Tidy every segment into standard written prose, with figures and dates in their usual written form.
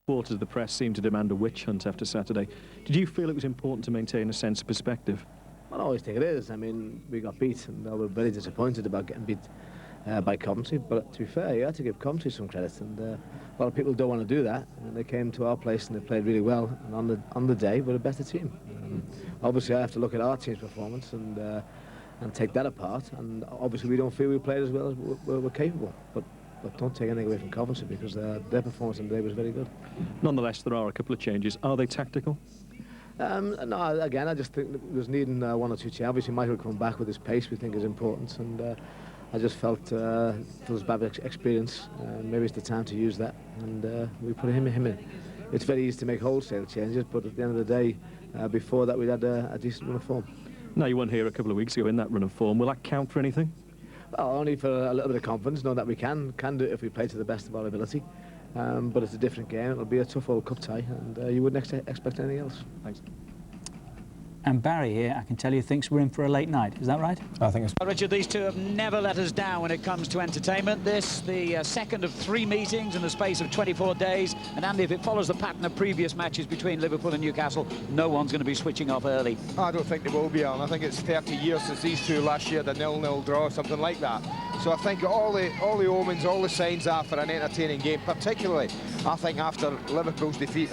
Quarters of the press seemed to demand a witch hunt after Saturday. Did you feel it was important to maintain a sense of perspective? I always think it is. I mean, we got beat, and we were very disappointed about getting beat by Coventry. But to be fair, you had to give Coventry some credit, and a lot of people don't want to do that. And they came to our place and they played really well. And on the day, we're a better team. Obviously, I have to look at our team's performance and take that apart. And obviously, we don't feel we played as well as we're capable. But don't take anything away from Coventry, because their performance on the day was very good. Nonetheless, there are a couple of changes. Are they tactical? No, again, I just think that there's needing one or two changes. Obviously, Michael coming back with his pace, we think is important, and I just felt for his bad experience, maybe it's the time to use that, and we put him in. It's very easy to make wholesale changes, but at the end of the day, before that, we'd had a decent run of form. Now, you weren't here a couple of weeks ago in that run of form. Will that count for anything? Well, only for a little bit of confidence, know that we can do it if we play to the best of our ability. But it's a different game. It'll be a tough old cup tie, and you wouldn't expect anything else. Thanks. And Barry here, I can tell you, thinks we're in for a late night. Is that right? I think it's... Richard, these two have never let us down when it comes to entertainment. This, the second of 3 meetings in the space of 24 days. And Andy, if it follows the pattern of previous matches between Liverpool and Newcastle, no one's going to be switching off early. I don't think they will be, Alan. I think it's 30 years since these two last year, the 0-0 draw, something like that. So I think all the omens, all the signs are for an entertaining game, particularly, I think, after Liverpool's defeat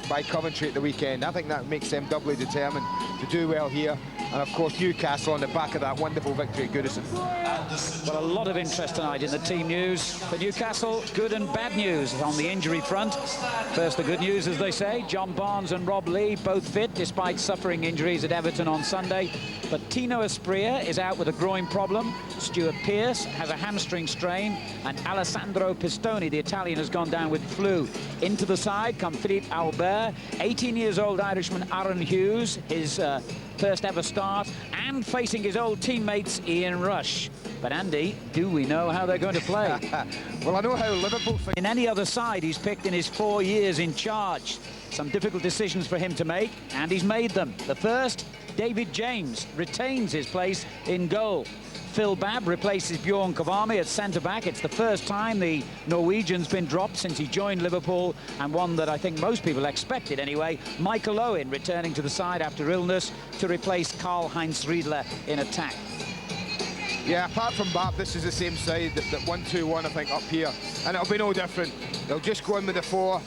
by Coventry at the weekend. I think that makes them doubly determined to do well here. And, of course, Newcastle on the back of that wonderful victory at Goodison. Well, a lot of interest tonight in the team news. For Newcastle, good and bad news on the injury front. First, the good news, as they say. John Barnes and Rob Lee both fit, despite suffering injuries at Everton on Sunday. But Tino Asprilla is out with a groin problem. Stuart Pearce has a hamstring strain. And Alessandro Pistoni, the Italian, has gone down with flu. Into the side come Philippe Albert, 18-years-old Irishman Aaron Hughes, his first ever start, and facing his old teammates Ian Rush. But Andy, do we know how they're going to play? Well, I know how Liverpool... In any other side he's picked in his 4 years in charge. Some difficult decisions for him to make, and he's made them. The first, David James retains his place in goal. Phil Babb replaces Bjorn Kavami at centre-back. It's the first time the Norwegian's been dropped since he joined Liverpool, and one that I think most people expected anyway. Michael Owen returning to the side after illness to replace Karl-Heinz Riedler in attack. Yeah, apart from Babb, this is the same side, that 1-2-1, I think, up here. And it'll be no different. They'll just go in with the 4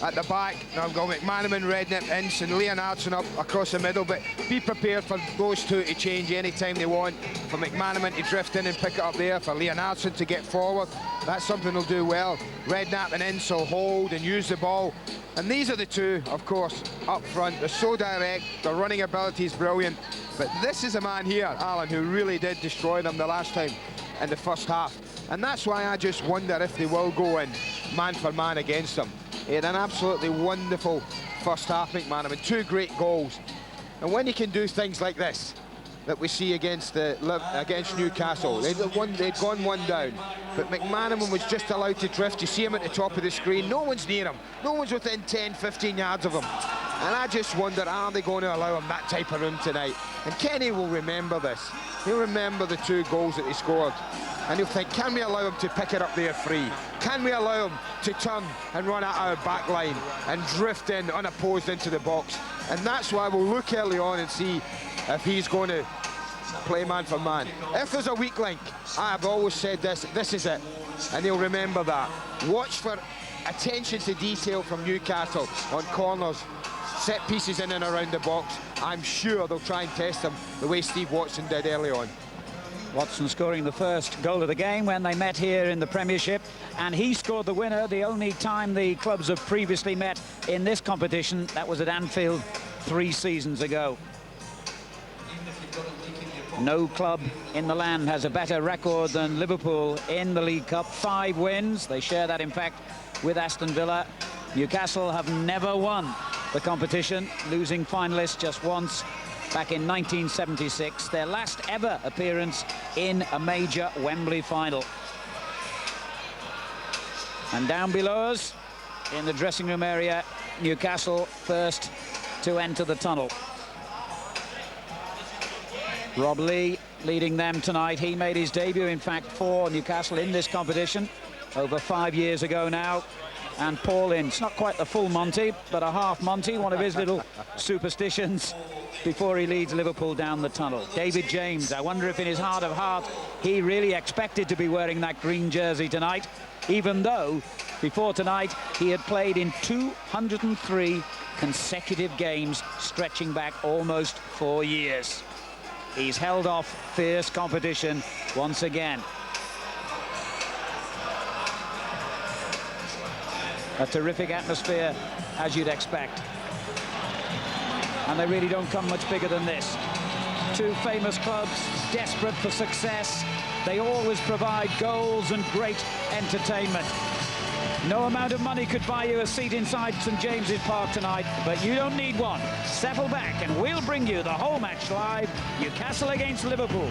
at the back. Now I've got McManaman, Redknapp, Ince and Leonardson up across the middle, but be prepared for those two to change any time they want. For McManaman to drift in and pick it up there, for Leonardson to get forward. That's something they'll do well. Redknapp and Ince will hold and use the ball. And these are the two, of course, up front. They're so direct, their running ability is brilliant. But this is a man here, Alan, who really did destroy them the last time in the first half. And that's why I just wonder if they will go in man for man against them. He had an absolutely wonderful first half, McManaman, 2 great goals. And when you can do things like this, that we see against Newcastle, they'd gone 1 down, but McManaman was just allowed to drift. You see him at the top of the screen, no one's near him, no one's within 10-15 yards of him. And I just wonder, are they going to allow him that type of room tonight? And Kenny will remember this. He'll remember the 2 goals that he scored. And he'll think, can we allow him to pick it up there free? Can we allow him to turn and run out our back line and drift in unopposed into the box? And that's why we'll look early on and see if he's going to play man for man. If there's a weak link, I've always said this is it. And he'll remember that. Watch for attention to detail from Newcastle on corners, set pieces in and around the box. I'm sure they'll try and test him the way Steve Watson did early on. Watson scoring the first goal of the game when they met here in the Premiership, and he scored the winner the only time the clubs have previously met in this competition. That was at Anfield 3 seasons ago. No club in the land has a better record than Liverpool in the League Cup. 5 wins. They share that, in fact, with Aston Villa. Newcastle have never won the competition, losing finalists just once back in 1976, their last ever appearance in a major Wembley final. And down below us, in the dressing room area, Newcastle first to enter the tunnel. Rob Lee leading them tonight. He made his debut, in fact, for Newcastle in this competition over 5 years ago now. and Paul Ince. Not quite the full Monty, but a half Monty, one of his little superstitions before he leads Liverpool down the tunnel. David James, I wonder if in his heart of heart he really expected to be wearing that green jersey tonight, even though before tonight he had played in 203 consecutive games stretching back almost 4 years. He's held off fierce competition once again. A terrific atmosphere, as you'd expect. And they really don't come much bigger than this. Two famous clubs, desperate for success. They always provide goals and great entertainment. No amount of money could buy you a seat inside St James's Park tonight, but you don't need one. Settle back and we'll bring you the whole match live. Newcastle against Liverpool.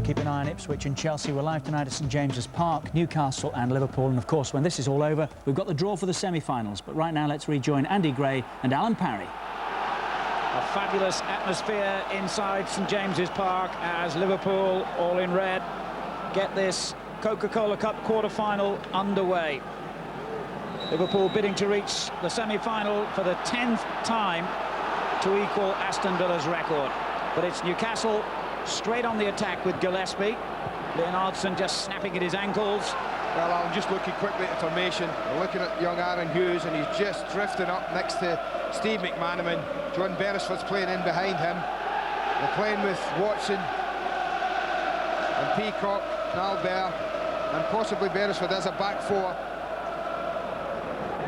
Keep an eye on Ipswich and Chelsea. We're live tonight at St James's Park, Newcastle and Liverpool. And of course, when this is all over, we've got the draw for the semi-finals. But right now, let's rejoin Andy Gray and Alan Parry. A fabulous atmosphere inside St James's Park as Liverpool, all in red, get this Coca-Cola Cup quarter-final underway. Liverpool bidding to reach the semi-final for the 10th time to equal Aston Villa's record. But it's Newcastle straight on the attack with Gillespie. Leonardson just snapping at his ankles. Well, I'm just looking quickly at formation. I'm looking at young Aaron Hughes, and he's just drifting up next to Steve McManaman. John Beresford's playing in behind him. They're playing with Watson and Peacock and Albert, and possibly Beresford as a back four.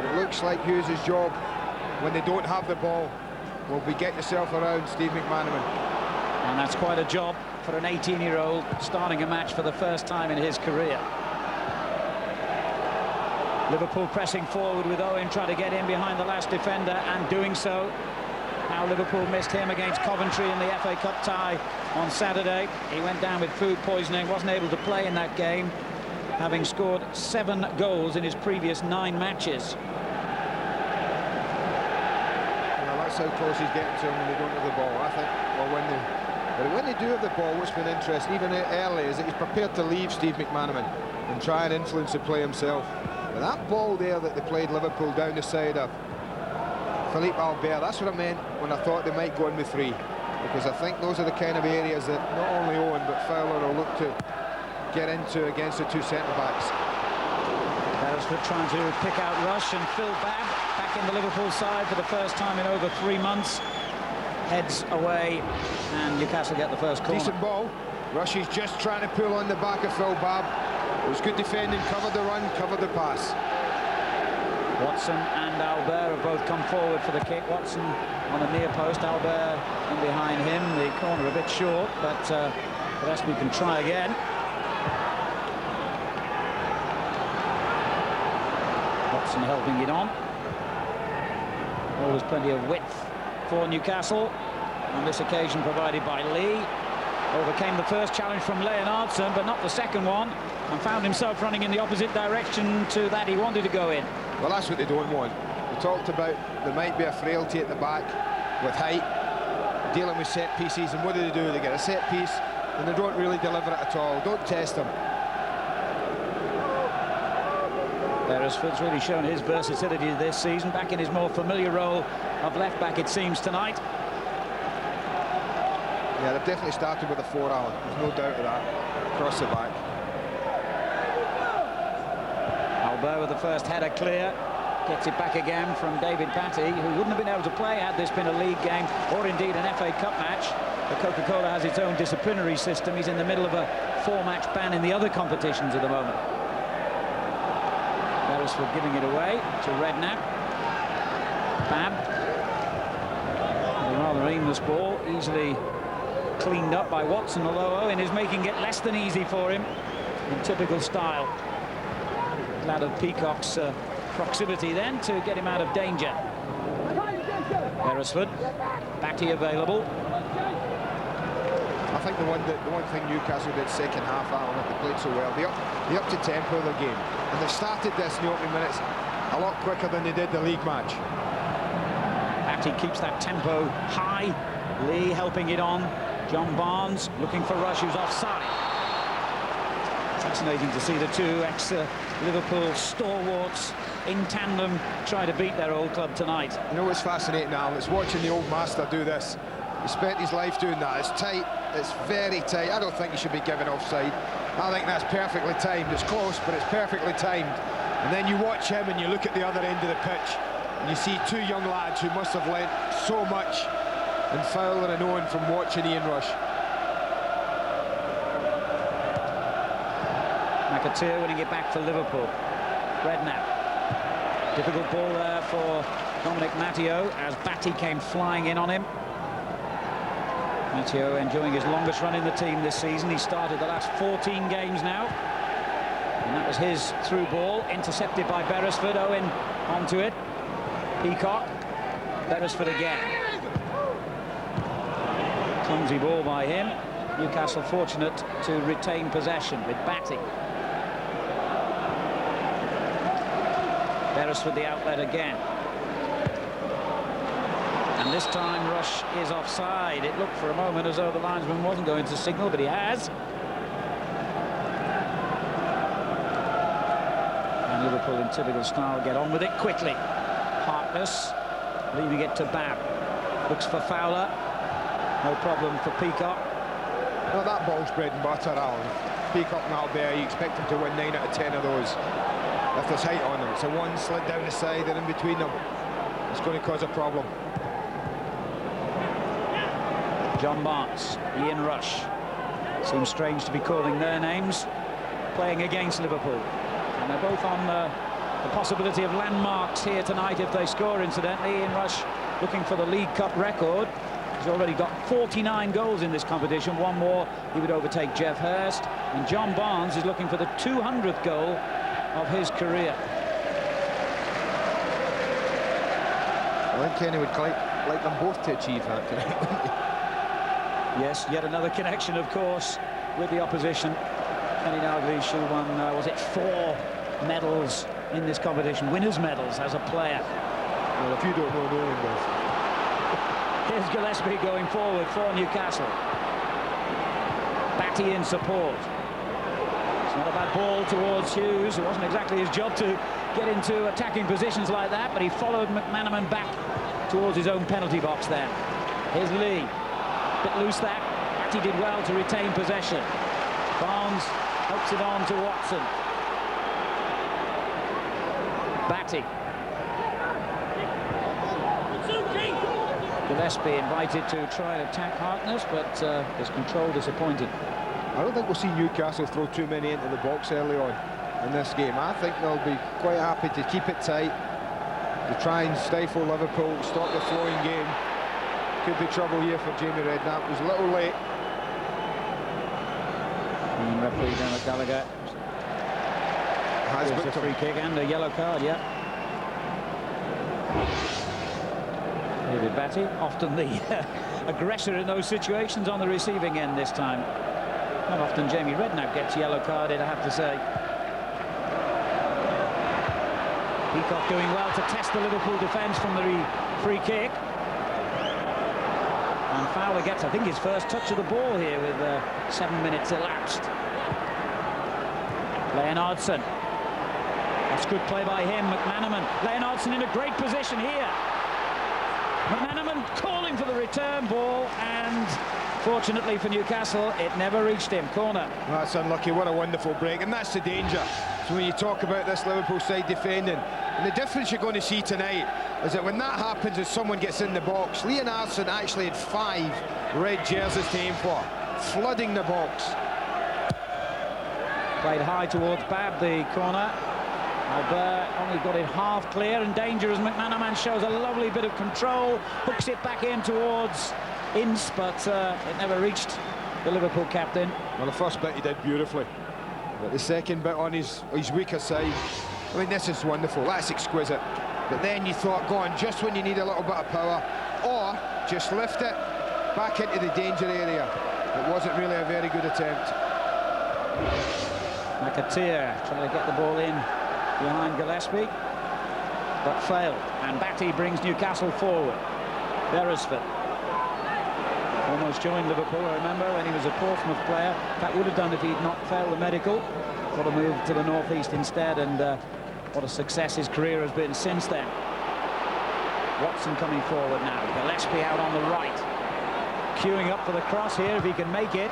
It looks like Hughes' job, when they don't have the ball, will be get yourself around Steve McManaman. And that's quite a job for an 18-year-old starting a match for the first time in his career. Liverpool pressing forward with Owen trying to get in behind the last defender and doing so. Now Liverpool missed him against Coventry in the FA Cup tie on Saturday. He went down with food poisoning, wasn't able to play in that game, having scored 7 goals in his previous 9 matches. Well, that's how close he's getting to him when they don't have the ball, I think. Well, when they do have the ball, what's been interesting, even early, is that he's prepared to leave Steve McManaman and try and influence the play himself. But that ball there that they played Liverpool down the side of Philippe Albert, that's what I meant when I thought they might go in with 3. Because I think those are the kind of areas that not only Owen but Fowler will look to get into against the 2 centre-backs. Beresford trying to pick out Rush, and Phil Babb back in the Liverpool side for the first time in over 3 months. Heads away, and Newcastle get the first corner. Decent ball. Rush is just trying to pull on the back of Phil Babb. It was good defending, covered the run, covered the pass. Watson and Albert have both come forward for the kick. Watson on a near post, Albert in behind him. The corner a bit short, but Gillespie can try again. Watson helping it on. Always plenty of width for Newcastle. On this occasion provided by Lee. Overcame the first challenge from Leonardson, but not the second one, and found himself running in the opposite direction to that he wanted to go in. Well, that's what they don't want. We talked about there might be a frailty at the back with height, dealing with set pieces, and what do? They get a set piece and they don't really deliver it at all. Don't test them. Beresford's really shown his versatility this season, back in his more familiar role of left back, it seems, tonight. Yeah, they've definitely started with a 4, Alan. There's no doubt of that. Across the back. Albert with the first header clear. Gets it back again from David Batty, who wouldn't have been able to play had this been a league game or indeed an FA Cup match. The Coca-Cola has its own disciplinary system. He's in the middle of a 4-match ban in the other competitions at the moment. Beresford giving it away to Redknapp. Babb. A rather aimless ball, easily cleaned up by Watson, although Owen is making it less than easy for him in typical style. Glad of Peacock's proximity then to get him out of danger. Beresford, Batty available. I think the one thing Newcastle did second half, Alan, that they played so well, they upped the tempo of the game, and they started this in the opening minutes a lot quicker than they did the league match. Batty keeps that tempo high. Lee helping it on. John Barnes looking for Rush, who's offside. Fascinating to see the two ex-Liverpool stalwarts in tandem try to beat their old club tonight. You know what's fascinating, Alan? It's watching the old master do this. He spent his life doing that. It's tight, it's very tight. I don't think he should be given offside. I think that's perfectly timed. It's close, but it's perfectly timed. And then you watch him and you look at the other end of the pitch and you see two young lads who must have learnt so much in Fowler and Owen from watching Ian Rush. McAteer winning it back for Liverpool. Redknapp. Difficult ball there for Dominic Matteo as Batty came flying in on him. Matteo enjoying his longest run in the team this season. He started the last 14 games now. And that was his through ball, intercepted by Beresford. Owen onto it. Peacock. Beresford again. Clumsy ball by him. Newcastle fortunate to retain possession with Batty. Beresford the outlet again. And this time Rush is offside. It looked for a moment as though the linesman wasn't going to signal, but he has. And Liverpool in typical style get on with it quickly. Harkness leaving it to Babb. Looks for Fowler. No problem for Peacock. Well, that ball's bread and butter, Alan. Peacock and Albert, you expect him to win 9 out of 10 of those. If there's height on them, it's a one slid down the side and in between them. It's going to cause a problem. John Barnes, Ian Rush. Seems strange to be calling their names, playing against Liverpool. And they're both on the possibility of landmarks here tonight if they score, incidentally. Ian Rush looking for the League Cup record. He's already got 49 goals in this competition. One more, he would overtake Jeff Hurst. And John Barnes is looking for the 200th goal of his career. I think Kenny would like them both to achieve that tonight. Yes, yet another connection, of course, with the opposition. Kenny Dalglish, who won, was it 4 medals in this competition, winners' medals as a player. Well, if you don't know, no one does. Here's Gillespie going forward for Newcastle. Batty in support. It's not a bad ball towards Hughes. It wasn't exactly his job to get into attacking positions like that, but he followed McManaman back towards his own penalty box then. Here's Lee. Bit loose that. Batty did well to retain possession. Barnes helps it on to Watson. Batty. Gillespie invited to try and attack Harkness, but his control disappointing. I don't think we'll see Newcastle throw too many into the box early on in this game. I think they'll be quite happy to keep it tight, to try and stifle Liverpool, stop the flowing game. Could be trouble here for Jamie Redknapp. Was a little late. And referee Dermot Gallagher Has a free kick and a yellow card, yeah. David Batty, often the aggressor in those situations on the receiving end this time. Not often Jamie Redknapp gets yellow carded, I have to say. Peacock doing well to test the Liverpool defence from the free kick. And Fowler gets, I think, his first touch of the ball here with 7 minutes elapsed. Leonardson. That's good play by him, McManaman. Leonardson in a great position here. McManaman calling for the return ball, and fortunately for Newcastle, it never reached him. Corner. That's unlucky. What a wonderful break, and that's the danger. So when you talk about this Liverpool side defending, and the difference you're going to see tonight is that when that happens and someone gets in the box, Leonardson actually had 5 red jerseys to aim for, flooding the box. Played high towards Babb, the corner. Albert only got it half clear, and danger as McManaman shows a lovely bit of control, hooks it back in towards Ince, but it never reached the Liverpool captain. Well, the first bit he did beautifully, but the second bit on his weaker side, I mean, this is wonderful, that's exquisite. But then you thought, go on, just when you need a little bit of power, or just lift it back into the danger area. It wasn't really a very good attempt. McAteer trying to get the ball in behind Gillespie, but failed. And Batty brings Newcastle forward. Beresford. almost joined Liverpool, I remember, when he was a Portsmouth player. That would have done if he'd not failed the medical. Got a move to the northeast instead, and what a success his career has been since then. Watson coming forward now. Gillespie out on the right. Queuing up for the cross here if he can make it.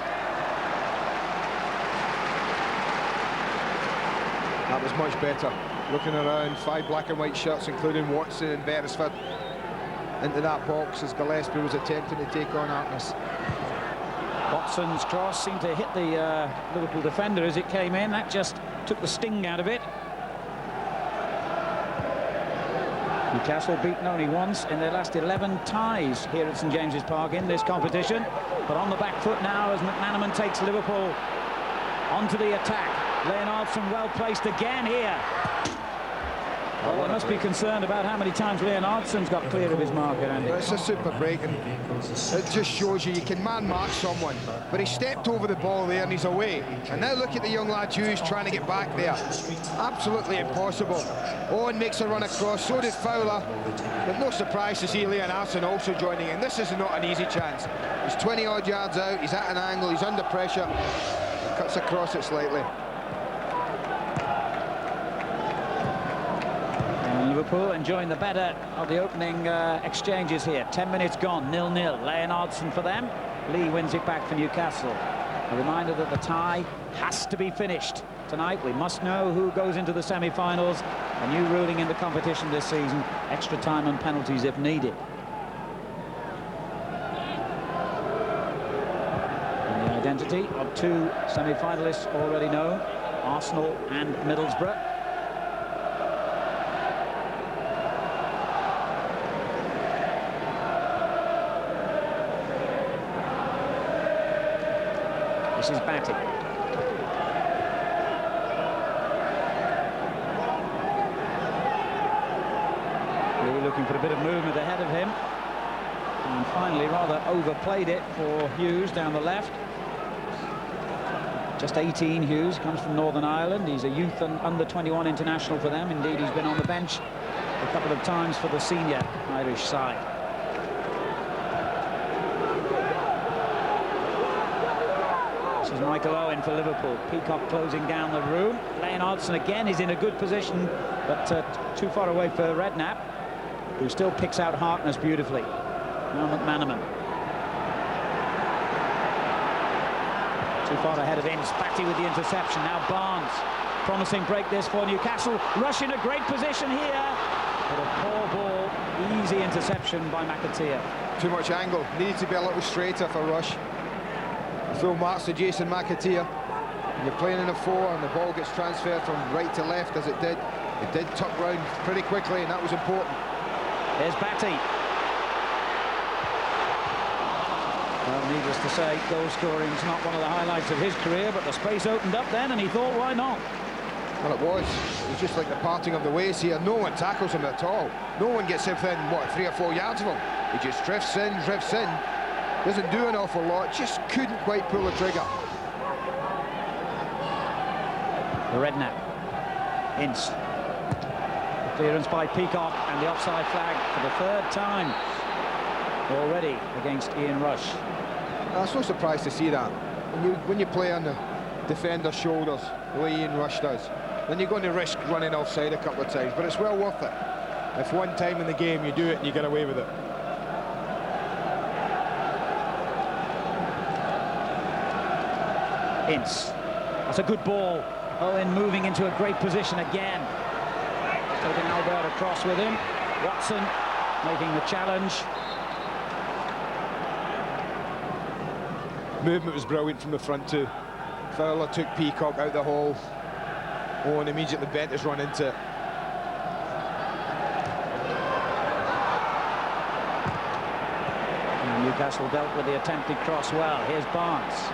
That was much better. Looking around, 5 black and white shirts, including Watson and Beresford, into that box as Gillespie was attempting to take on Harkness. Watson's cross seemed to hit the Liverpool defender as it came in. That just took the sting out of it. Newcastle beaten only once in their last 11 ties here at St James's Park in this competition. But on the back foot now as McManaman takes Liverpool onto the attack. Leonardson well placed again here. Well, they must be concerned about how many times Leonardson's got clear of his marker, Andy. It's a super break, and it just shows you can man-mark someone. But he stepped over the ball there and he's away. And now look at the young lad Hughes trying to get back there. Absolutely impossible. Owen makes a run across, so did Fowler. But no surprise to see Leonardson also joining in. This is not an easy chance. He's 20-odd yards out, he's at an angle, he's under pressure. He cuts across it slightly. Liverpool enjoying the better of the opening exchanges here. 10 minutes gone, 0-0. Leonardson for them. Lee wins it back for Newcastle. A reminder that the tie has to be finished tonight. We must know who goes into the semi-finals. A new ruling in the competition this season. Extra time and penalties if needed. And the identity of 2 semi-finalists already known. Arsenal and Middlesbrough. This is Batty. Really looking for a bit of movement ahead of him. And finally rather overplayed it for Hughes down the left. Just 18, Hughes, comes from Northern Ireland. He's a youth and under-21 international for them. Indeed, he's been on the bench a couple of times for the senior Irish side. Michael Owen for Liverpool. Peacock closing down the room. Leonardson again is in a good position, but too far away for Redknapp, who still picks out Harkness beautifully. Now McManaman. Too far ahead of Ince. Batty with the interception. Now Barnes. Promising break this for Newcastle. Rush in a great position here. But a poor ball. Easy interception by McAteer. Too much angle. Needed to be a little straighter for Rush. Full marks to Jason McAteer. And you're playing in a 4 and the ball gets transferred from right to left as it did. It did tuck round pretty quickly and that was important. There's Batty. Well, needless to say, goal scoring is not one of the highlights of his career, but the space opened up then and he thought, why not? Well, it was just like the parting of the ways here. No one tackles him at all. No one gets within, what, 3 or 4 yards of him. He just drifts in. Doesn't do an awful lot, just couldn't quite pull the trigger. Redknapp. Ince. Clearance by Peacock and the offside flag for the 3rd time already against Ian Rush. I was so surprised to see that. When you play on the defender's shoulders, the way Ian Rush does, then you're going to risk running offside a couple of times, but it's well worth it. If one time in the game you do it and you get away with it. Ince. That's a good ball. Owen moving into a great position again. Taking Albert across with him. Watson making the challenge. Movement was brilliant from the front too. Fowler took Peacock out the hole. Owen immediately bent his run into it. And Newcastle dealt with the attempted cross well. Here's Barnes.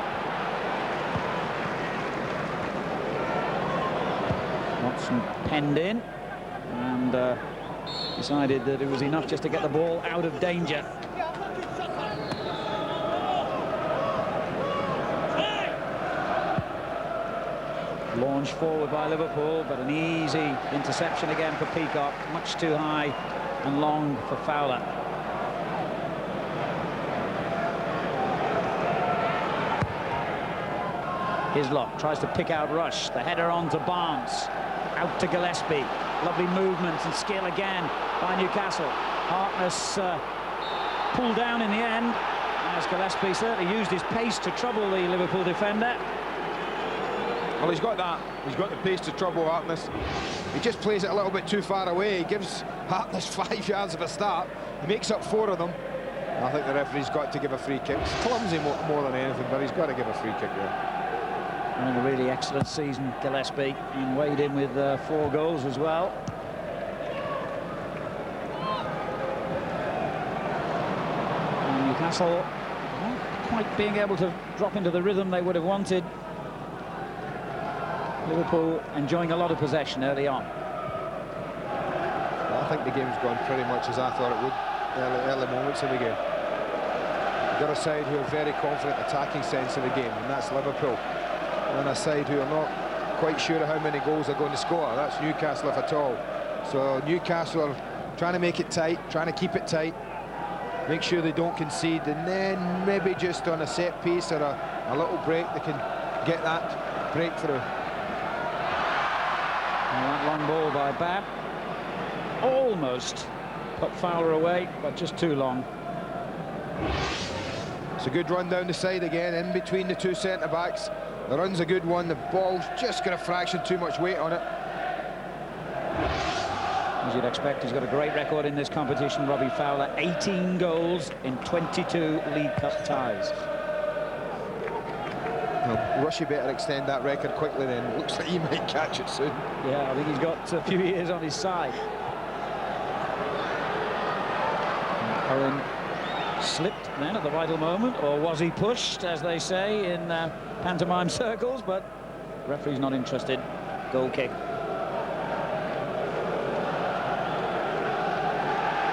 Watson penned in and decided that it was enough just to get the ball out of danger. Launched forward by Liverpool, but an easy interception again for Peacock. Much too high and long for Fowler. Hislop tries to pick out Rush. The header on to Barnes. Out to Gillespie. Lovely movement and skill again by Newcastle. Harkness pulled down in the end, as Gillespie certainly used his pace to trouble the Liverpool defender. Well, he's got that. He's got the pace to trouble Harkness. He just plays it a little bit too far away. He gives Harkness 5 yards of a start. He makes up 4 of them. I think the referee's got to give a free kick. It's clumsy more than anything, but he's got to give a free kick there. Having a really excellent season, Gillespie, and weighed in with 4 goals as well. And Newcastle not quite being able to drop into the rhythm they would have wanted. Liverpool enjoying a lot of possession early on. Well, I think the game's gone pretty much as I thought it would. Early moments of the game. You've got a side who are very confident attacking sense of the game, and that's Liverpool. And a side who are not quite sure of how many goals they're going to score. That's Newcastle, if at all. So Newcastle are trying to make it tight, trying to keep it tight, make sure they don't concede, and then maybe just on a set piece or a little break they can get that breakthrough. And that long ball by Babb almost put Fowler away, but just too long. It's a good run down the side again, in between the 2 centre-backs. The run's a good one, the ball's just got a fraction too much weight on it. As you'd expect, he's got a great record in this competition, Robbie Fowler. 18 goals in 22 League Cup ties. Well, Rushy better extend that record quickly then. It looks like he might catch it soon. Yeah, I think he's got a few years on his side. Owen slipped then at the vital moment, or was he pushed, as they say in pantomime circles, but the referee's not interested. Goal kick.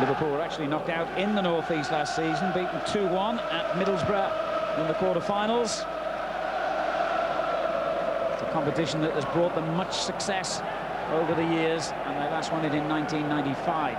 Liverpool were actually knocked out in the North East last season, beaten 2-1 at Middlesbrough in the quarter-finals. It's a competition that has brought them much success over the years, and they last won it in 1995.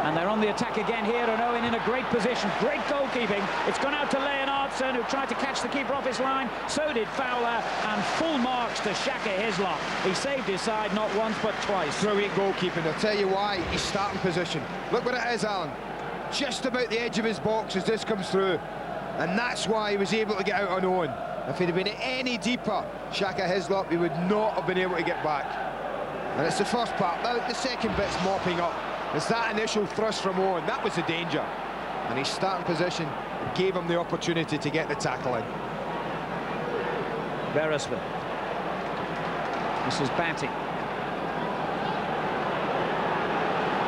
And they're on the attack again here, and Owen in a great position. Great goalkeeping. It's gone out to Leonardson, who tried to catch the keeper off his line. So did Fowler, and full marks to Shaka Hislop. He saved his side not once but twice. Brilliant goalkeeping. I'll tell you why. His starting position. Look what it is, Alan. Just about the edge of his box as this comes through. And that's why he was able to get out on Owen. If he'd have been any deeper, Shaka Hislop, he would not have been able to get back. And it's the first part. Now the second bit's mopping up. It's that initial thrust from Owen. That was the danger. And his starting position gave him the opportunity to get the tackle in. Beresford. This is Batty.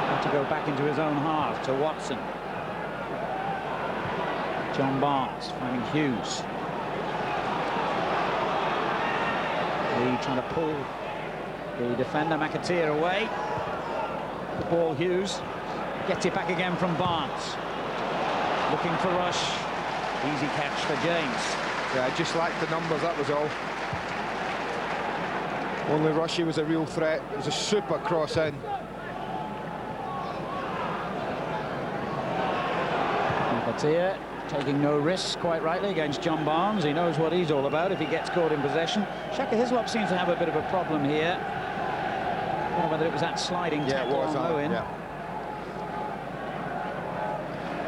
Got to go back into his own half to Watson. John Barnes finding Hughes. Lee trying to pull the defender McAteer away. The ball, Hughes gets it back again from Barnes. Looking for Rush. Easy catch for James. Yeah, I just liked the numbers, that was all. Only Rushy was a real threat. It was a super cross in. McAteer taking no risks, quite rightly, against John Barnes. He knows what he's all about if he gets caught in possession. Shaka Hislop seems to have a bit of a problem here. I don't know whether it was that sliding tackle on Owen. Yeah.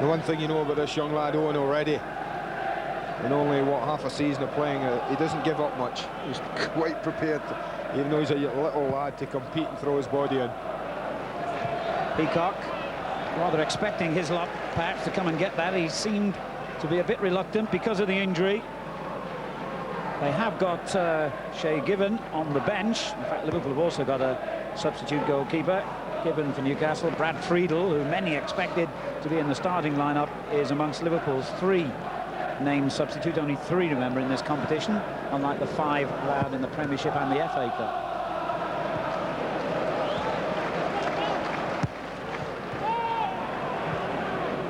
The one thing you know about this young lad Owen already, in only what, half a season of playing, he doesn't give up much. He's quite prepared, even though he's a little lad, to compete and throw his body in. Peacock rather expecting Hislop perhaps to come and get that. He seemed to be a bit reluctant because of the injury. They have got Shay Given on the bench. In fact, Liverpool have also got a substitute goalkeeper. Given for Newcastle. Brad Friedel, who many expected to be in the starting lineup, is amongst Liverpool's 3 named substitutes. Only 3, remember, in this competition, unlike the 5 allowed in the Premiership and the FA Cup.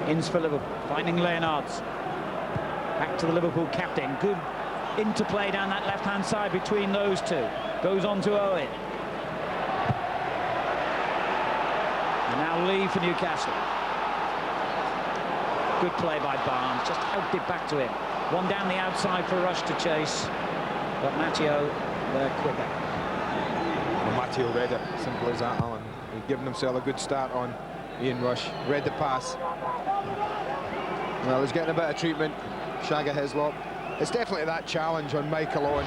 Inns for Liverpool, finding Leonards. Back to the Liverpool captain. Good interplay down that left-hand side between those 2. Goes on to Owen. And now Lee for Newcastle. Good play by Barnes, just helped it back to him. One down the outside for Rush to chase. but Matteo there quicker. Well, Matteo read it, simple as that, Alan. He'd given himself a good start on Ian Rush, read the pass. Well, he's getting a bit of treatment, Shagga Hislop. It's definitely that challenge on Michael Owen.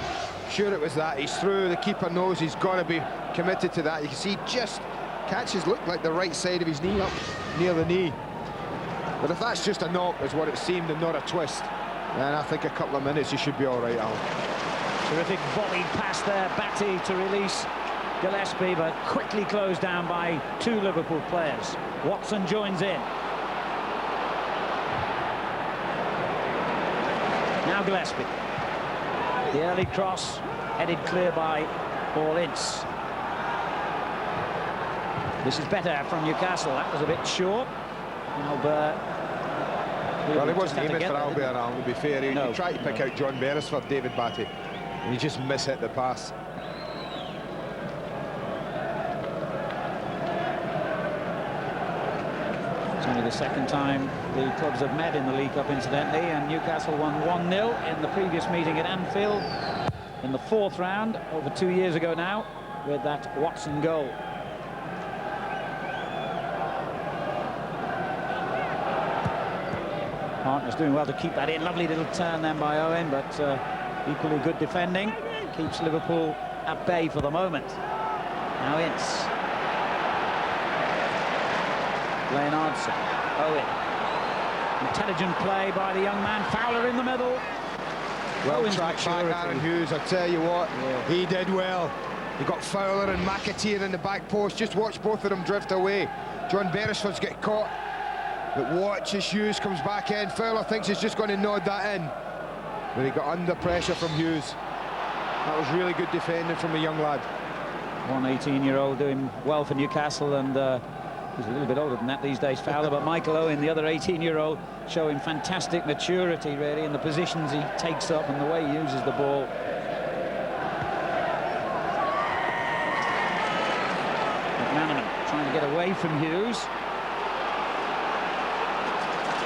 Sure it was that, he's through, the keeper knows he's got to be committed to that. You can see just catches look like the right side of his knee up near the knee. But if that's just a knock, is what it seemed, and not a twist, then I think a couple of minutes you should be all right, Alan. Terrific volleyed pass there, Batty to release Gillespie, but quickly closed down by two Liverpool players. Watson joins in. Now Gillespie. The early cross headed clear by Paul Ince. This is better from Newcastle. That was a bit short. Albert. Well, he wasn't aiming for Albert, Alan, to be fair. He tried to pick out John Beresford, David Batty, and he just mishit the pass. It's only the second time the clubs have met in the League Cup, incidentally, and Newcastle won 1-0 in the previous meeting at Anfield in the 4th round, over 2 years ago now, with that Watson goal. Partner's doing well to keep that in. Lovely little turn then by Owen, but equally good defending. Keeps Liverpool at bay for the moment. Now Ince. Leonardson. Owen. Intelligent play by the young man. Fowler in the middle. Well tracked back, Aaron Hughes. I tell you what, he did well. He got Fowler and McAteer in the back post. Just watch both of them drift away. John Beresford's get caught. But watch as Hughes comes back in. Fowler thinks he's just going to nod that in. But he got under pressure from Hughes. That was really good defending from the young lad. One 18-year-old doing well for Newcastle, and he's a little bit older than that these days, Fowler, but Michael Owen, the other 18-year-old, showing fantastic maturity, really, in the positions he takes up and the way he uses the ball. McManaman trying to get away from Hughes.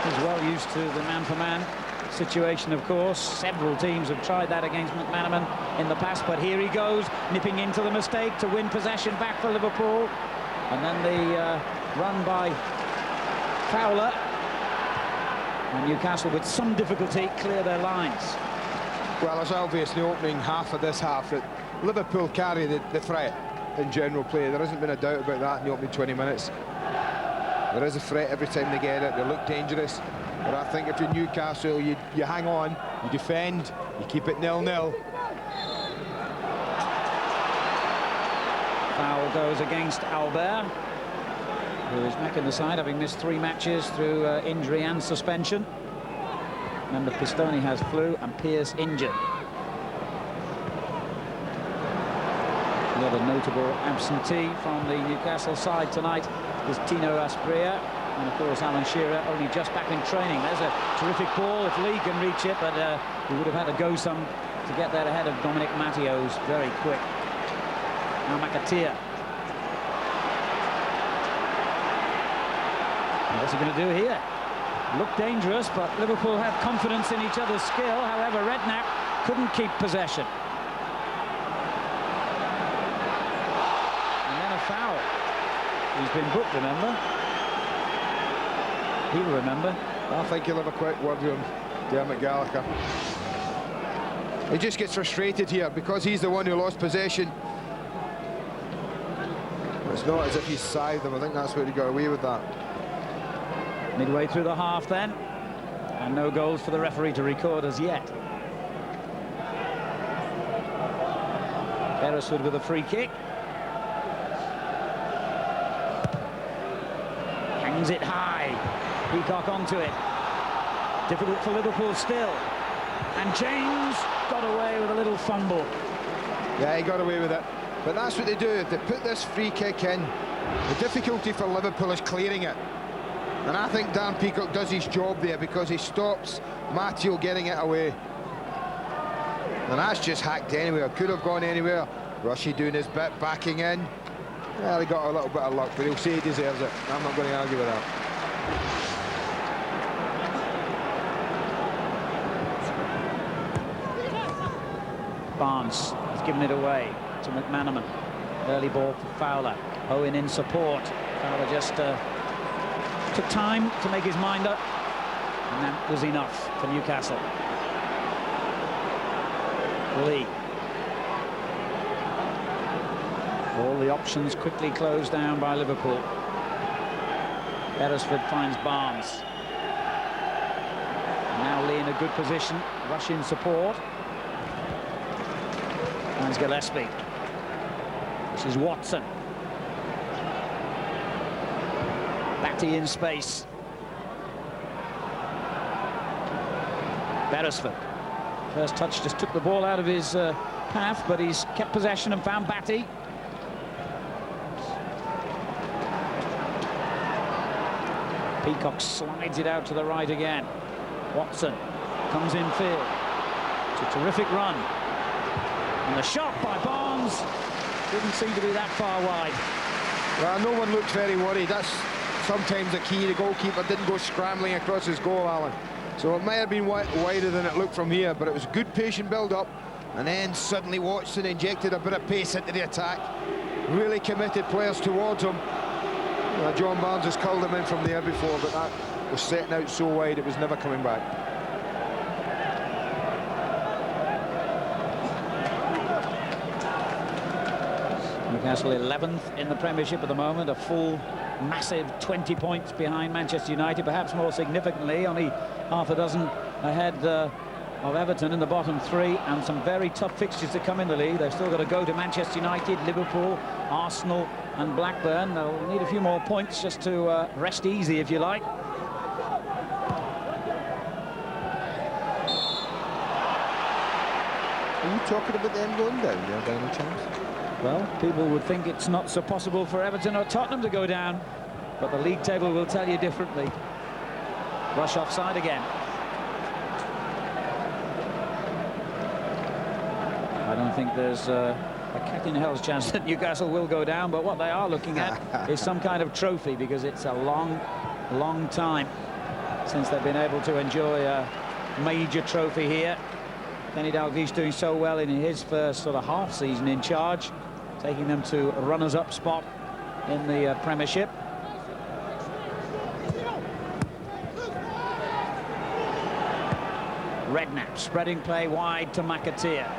He's well used to the man-for-man situation, of course. Several teams have tried that against McManaman in the past, but here he goes, nipping into the mistake to win possession back for Liverpool. And then the run by Fowler. And Newcastle, with some difficulty, clear their lines. Well, it's obvious in the opening half of this half that Liverpool carry the threat in general play. There hasn't been a doubt about that in the opening 20 minutes. There is a threat every time they get it. They look dangerous. But I think if you're Newcastle, you hang on, you defend, you keep it 0-0. Foul goes against Albert, who is back in the side, having missed 3 matches through injury and suspension. Remember, Pistone has flu and Pearce injured. The other notable absentee from the Newcastle side tonight is Tino Asprilla, and of course Alan Shearer only just back in training. There's a terrific ball if Lee can reach it, but he would have had to go some to get there ahead of Dominic Matteo's very quick. Now McAteer. What's he going to do here? Looked dangerous, but Liverpool have confidence in each other's skill. However, Redknapp couldn't keep possession. And then a foul. He's been booked, remember? He'll remember. I think he'll have a quick word with him, Dermot Gallagher. He just gets frustrated here because he's the one who lost possession. It's not as if he's side them. I think that's where he got away with that. Midway through the half then, and no goals for the referee to record as yet. Beresford with a free kick. Hangs it high. Peacock onto it. Difficult for Liverpool still. And James got away with a little fumble. Yeah, he got away with it. But that's what they do. If they put this free kick in, the difficulty for Liverpool is clearing it. And I think Dan Peacock does his job there because he stops Matteo getting it away. And that's just hacked anywhere. Could have gone anywhere. Rushy doing his bit, backing in. Well, he got a little bit of luck, but he'll say he deserves it. I'm not going to argue with that. Barnes has given it away to McManaman. Early ball for Fowler. Owen in support. Fowler just took time to make his mind up, and that was enough for Newcastle. Lee. All the options quickly closed down by Liverpool. Beresford finds Barnes. Now Lee in a good position. Rush in support. Finds Gillespie. This is Watson. Batty in space. Beresford. First touch just took the ball out of his path, but he's kept possession and found Batty. Peacock slides it out to the right again. Watson comes in field. It's a terrific run. And the shot by Barnes didn't seem to be that far wide. Well, no one looked very worried. That's sometimes the key. The goalkeeper didn't go scrambling across his goal, Alan. So it might have been wider than it looked from here, but it was good patient build-up. And then suddenly Watson injected a bit of pace into the attack. Really committed players towards him. John Barnes has curled him in from there before, but that was setting out so wide it was never coming back. Newcastle 11th in the Premiership at the moment, a full massive 20 points behind Manchester United, perhaps more significantly only half a dozen ahead of Everton in the bottom three, and some very tough fixtures to come in the league. They've still got to go to Manchester United, Liverpool, Arsenal and Blackburn. They'll need a few more points just to rest easy, if you like. Are you talking about them going down there by any chance? Well, people would think it's not so possible for Everton or Tottenham to go down, but the league table will tell you differently. Rush offside again. I don't think there's a cat in hell's chance that Newcastle will go down, but what they are looking at is some kind of trophy, because it's a long time since they've been able to enjoy a major trophy here. Kenny Dalglish doing so well in his first sort of half season in charge, taking them to a runners-up spot in the Premiership. Redknapp spreading play wide to McAteer.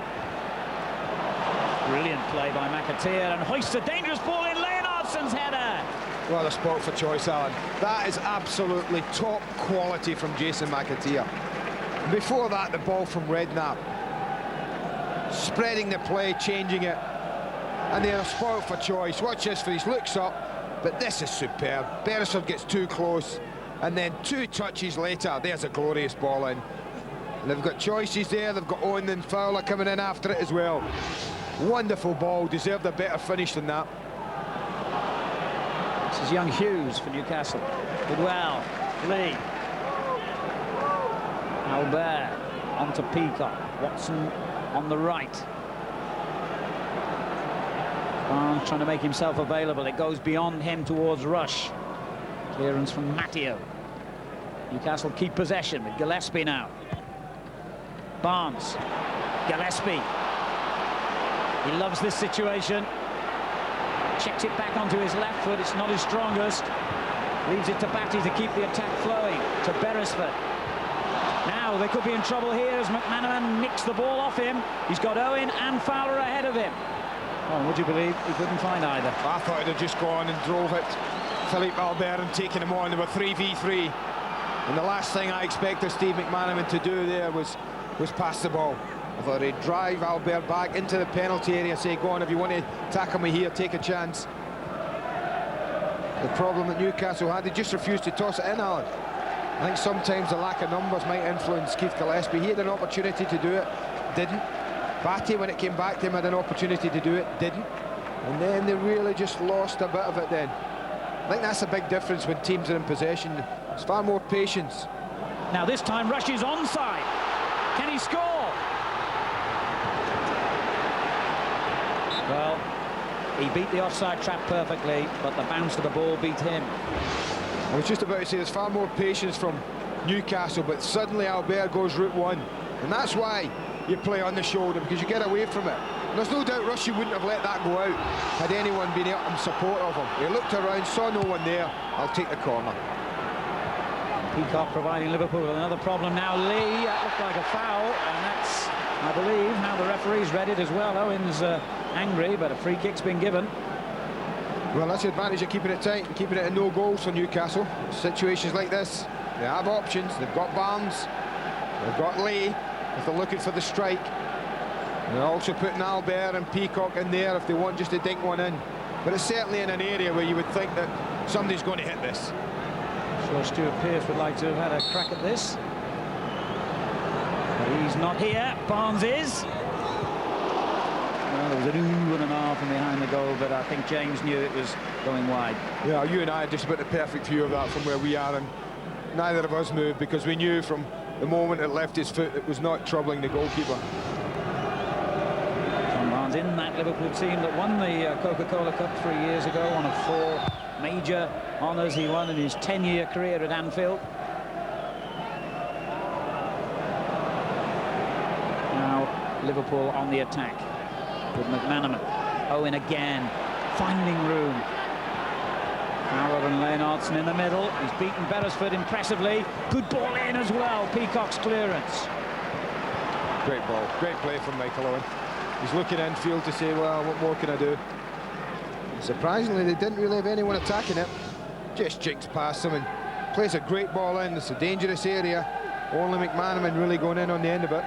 Brilliant play by McAteer, and hoists a dangerous ball in. Leonardson's header. Well, a spot for choice, Alan. That is absolutely top quality from Jason McAteer. Before that, the ball from Redknapp. Spreading the play, changing it. And they're a spot for choice. Watch this, for he looks up, but this is superb. Beresford gets too close, and then 2 touches later, there's a glorious ball in. And they've got choices there. They've got Owen and Fowler coming in after it as well. Wonderful ball, deserved a better finish than that. This is young Hughes for Newcastle. Goodwell, Lee. Albert onto Peacock. Watson on the right. Barnes trying to make himself available. It goes beyond him towards Rush. Clearance from Matteo. Newcastle keep possession with Gillespie now. Barnes. Gillespie. He loves this situation. Checks it back onto his left foot. It's not his strongest. Leaves it to Batty to keep the attack flowing. To Beresford. Now they could be in trouble here as McManaman nicks the ball off him. He's got Owen and Fowler ahead of him. Oh, would you believe he couldn't find either? I thought he'd have just gone and drove it. Philippe Albert and taken him on. They were 3v3. And the last thing I expected Steve McManaman to do there was pass the ball. I thought he'd drive Albert back into the penalty area and say, go on, if you want to tackle me here, take a chance. The problem that Newcastle had, they just refused to toss it in, Alan. I think sometimes the lack of numbers might influence Keith Gillespie. He had an opportunity to do it, didn't. Batty, when it came back to him, had an opportunity to do it, didn't. And then they really just lost a bit of it then. I think that's a big difference when teams are in possession. It's far more patience. Now this time Rush is onside. Can he score? Well, he beat the offside trap perfectly, but the bounce of the ball beat him. I was just about to say there's far more patience from Newcastle, but suddenly Albert goes route one. And that's why you play on the shoulder because you get away from it. And there's no doubt Rushy wouldn't have let that go out had anyone been out in support of him. He looked around, saw no one there. I'll take the corner. Peacock providing Liverpool with another problem now. Lee, that looked like a foul, and that's, I believe, how the referee's read it as well. Owen's angry, but a free kick's been given. Well, that's the advantage of keeping it tight and keeping it in no goals for Newcastle. Situations like this, they have options. They've got Barnes, they've got Lee if they're looking for the strike. And they're also putting Albert and Peacock in there if they want just to dink one in. But it's certainly in an area where you would think that somebody's going to hit this. Sure, Stuart Pearce would like to have had a crack at this. But he's not here. Barnes is. Well, there was an ooh and an ah from behind the goal, but I think James knew it was going wide. Yeah, you and I had just about the perfect view of that from where we are, and neither of us moved because we knew from the moment it left his foot it was not troubling the goalkeeper. John Barnes in that Liverpool team that won the Coca-Cola Cup 3 years ago, one of 4 major honours he won in his 10-year career at Anfield. Now Liverpool on the attack with McManaman. Owen again, finding room. Howard and Leonardson in the middle. He's beaten Beresford impressively. Good ball in as well. Peacock's clearance. Great ball, great play from Michael Owen. He's looking infield to say, well, what more can I do? And surprisingly, they didn't really have anyone attacking it. Just jinks past them and plays a great ball in. It's a dangerous area. Only McManaman really going in on the end of it.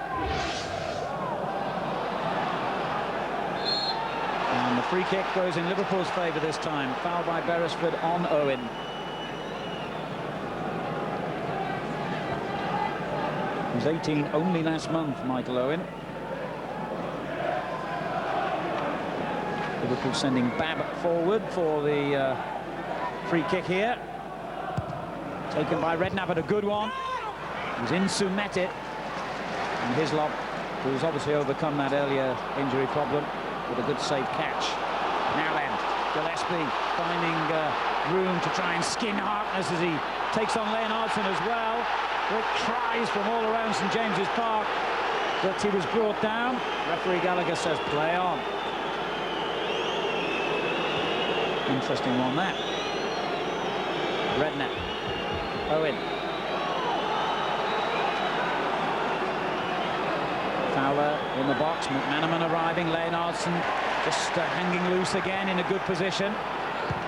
And the free kick goes in Liverpool's favour this time. Foul by Beresford on Owen. He was 18 only last month, Michael Owen. Liverpool sending Babb forward for the free kick here. Taken by Redknapp at a good one. It was Insu met it. And Hislop, who's obviously overcome that earlier injury problem, with a good safe catch. Now then, Gillespie finding room to try and skin Harkness as he takes on Leonardson as well. With cries from all around St James's Park, but he was brought down. Referee Gallagher says play on. Interesting one that. Redknapp. Owen. Fowler in the box. McManaman arriving. Leonardson just hanging loose again in a good position.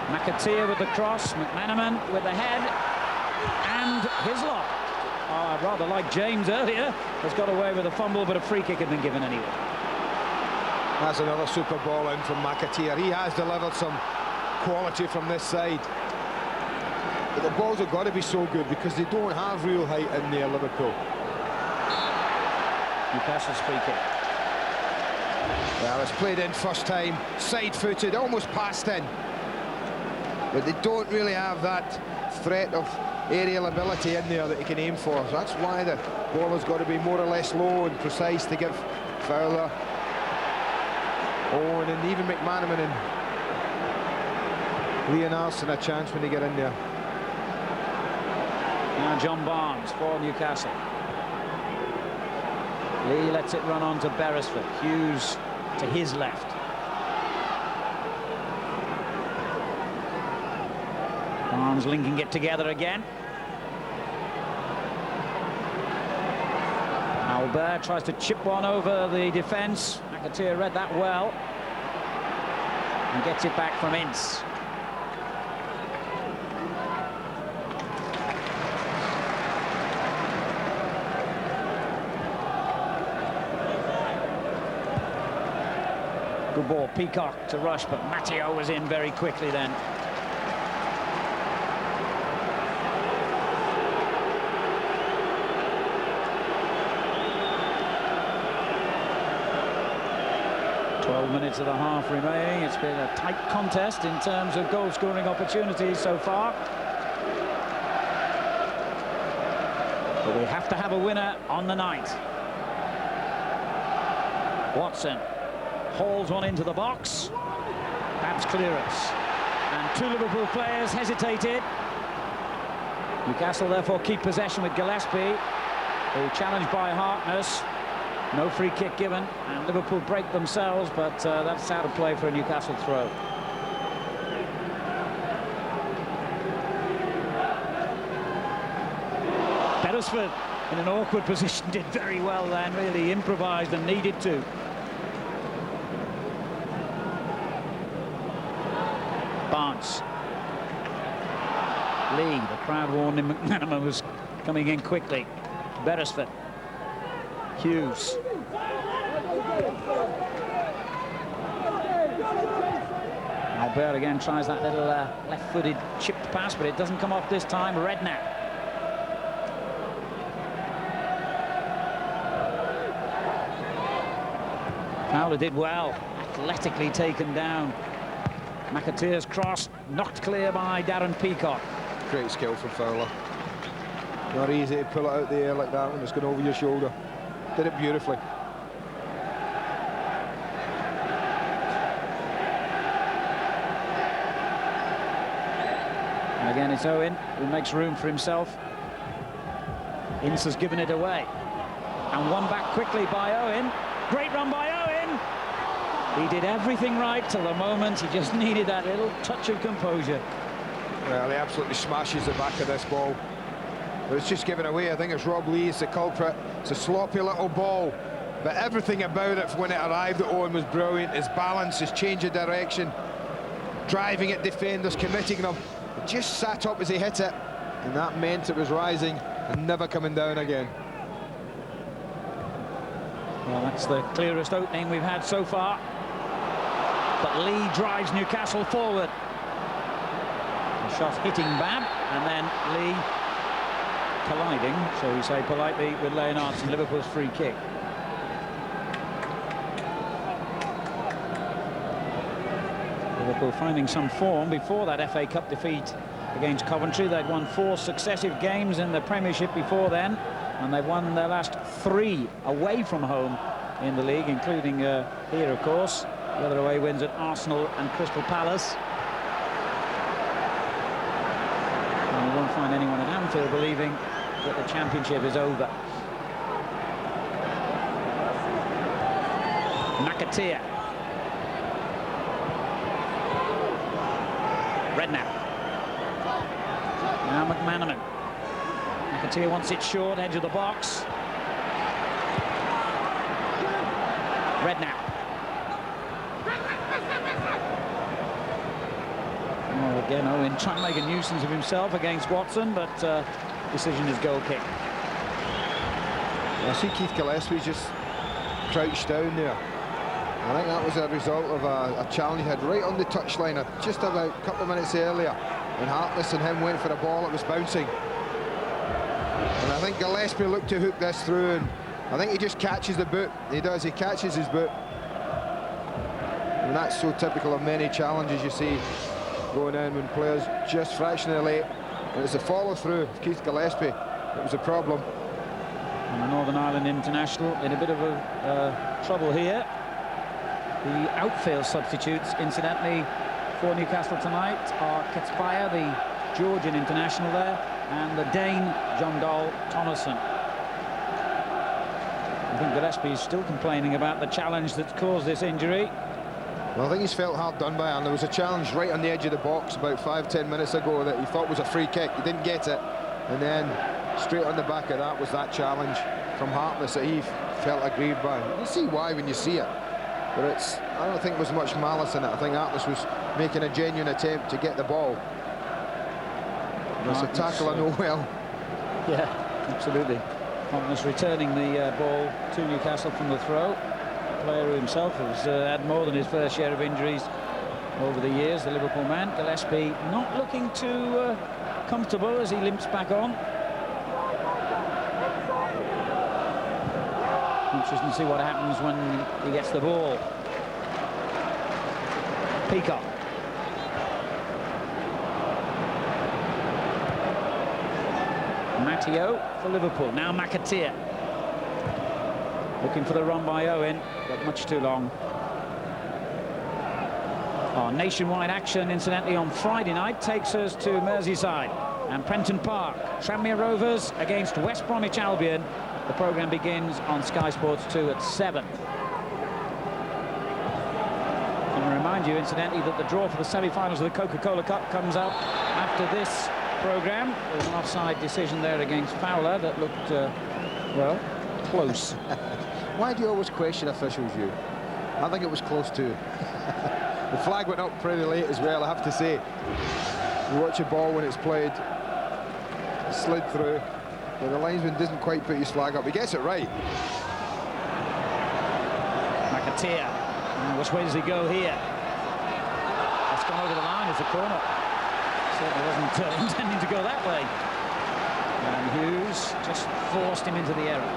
McAteer with the cross. McManaman with the head. And Hislop. Oh, rather like James earlier, has got away with a fumble, but a free kick had been given anyway. That's another super ball in from McAteer. He has delivered some quality from this side. But the balls have got to be so good because they don't have real height in there, Liverpool. Newcastle's free kick. Well, it's played in first time, side-footed, almost passed in. But they don't really have that threat of aerial ability in there that he can aim for. So that's why the ball has got to be more or less low and precise to give Fowler, Owen and even McManaman and Leonardson a chance when they get in there. Now John Barnes for Newcastle. Lee lets it run on to Beresford. Hughes to his left. Barnes linking it together again. Albert tries to chip one over the defence. McAteer read that well. And gets it back from Ince. Good ball, Peacock to rush, but Matteo was in very quickly then. Minutes of the half remaining. It's been a tight contest in terms of goal-scoring opportunities so far. But we have to have a winner on the night. Watson hauls one into the box. Babb's clearance. And 2 Liverpool players hesitated. Newcastle therefore keep possession with Gillespie, who challenged by Harkness. No free kick given, and Liverpool break themselves, but that's out of play for a Newcastle throw. Beresford in an awkward position did very well then, really improvised and needed to. Barnes. Lee, the crowd warned him McManaman was coming in quickly. Beresford. Hughes. Albert again tries that little left-footed chipped pass, but it doesn't come off this time. Redknapp. Fowler did well, athletically taken down. McAteer's cross knocked clear by Darren Peacock. Great skill from Fowler. Not easy to pull it out the air like that when it's going over your shoulder. Did it beautifully. And again, it's Owen who makes room for himself. Ince has given it away. And one back quickly by Owen. Great run by Owen. He did everything right till the moment. He just needed that little touch of composure. Well, he absolutely smashes the back of this ball. But it's just given away. I think it's Rob Lee is the culprit. It's a sloppy little ball. But everything about it when it arrived at Owen was brilliant. His balance, his change of direction, driving at defenders, committing them. It just sat up as he hit it. And that meant it was rising and never coming down again. Well, that's the clearest opening we've had so far. But Lee drives Newcastle forward. The shot hitting Babb, and then Lee colliding, shall we say politely, with Leonards and Liverpool's free kick. Liverpool finding some form before that FA Cup defeat against Coventry. They'd won 4 successive games in the Premiership before then, and they've won their last 3 away from home in the league, including here, of course. The other away wins at Arsenal and Crystal Palace. And you won't find anyone at Anfield believing that the championship is over. McAteer. Redknapp. Now McManaman. McAteer wants it short, edge of the box. Redknapp. Oh, again, Owen trying to make a nuisance of himself against Watson, but decision is goal kick. I see Keith Gillespie just crouched down there. I think that was a result of a challenge he had right on the touchline just about a couple of minutes earlier, when Hartness and him went for a ball that was bouncing. And I think Gillespie looked to hook this through, and I think he just catches the boot. He does, he catches his boot. And that's so typical of many challenges you see going in when players just fractionally late. And it's a follow-through of Keith Gillespie that was a problem. And the Northern Ireland international in a bit of trouble here. The outfield substitutes, incidentally, for Newcastle tonight are Ketspire, the Georgian international there, and the Dane, John Dahl Thomason. I think Gillespie is still complaining about the challenge that's caused this injury. Well, I think he's felt hard done by, and there was a challenge right on the edge of the box about 5-10 minutes ago that he thought was a free kick. He didn't get it, and then straight on the back of that was that challenge from Hartness that he felt aggrieved by. You see why when you see it, but I don't think there was much malice in it. I think Hartness was making a genuine attempt to get the ball. It's a tackle I know well. Yeah, absolutely. Hartness returning the ball to Newcastle from the throw. Player who himself has had more than his fair share of injuries over the years, the Liverpool man. Gillespie not looking too comfortable as he limps back on. Interesting to see what happens when he gets the ball. Peacock. Matteo for Liverpool. Now McAteer. Looking for the run by Owen, but much too long. Our nationwide action, incidentally, on Friday night takes us to Merseyside and Prenton Park. Tranmere Rovers against West Bromwich Albion The programme begins on Sky Sports 2 at 7. And I remind you, incidentally, that the draw for the semi-finals of the Coca-Cola Cup comes out after this programme. There's an offside decision there against Fowler that looked, well, close. Why do you always question officials, you? I think it was close too. The flag went up pretty late as well, I have to say. You watch a ball when it's played, it slid through, but the linesman doesn't quite put his flag up. He gets it right. McAteer. Which way does he go here? That's gone over the line as a corner. Certainly wasn't intending to go that way. And Hughes just forced him into the error.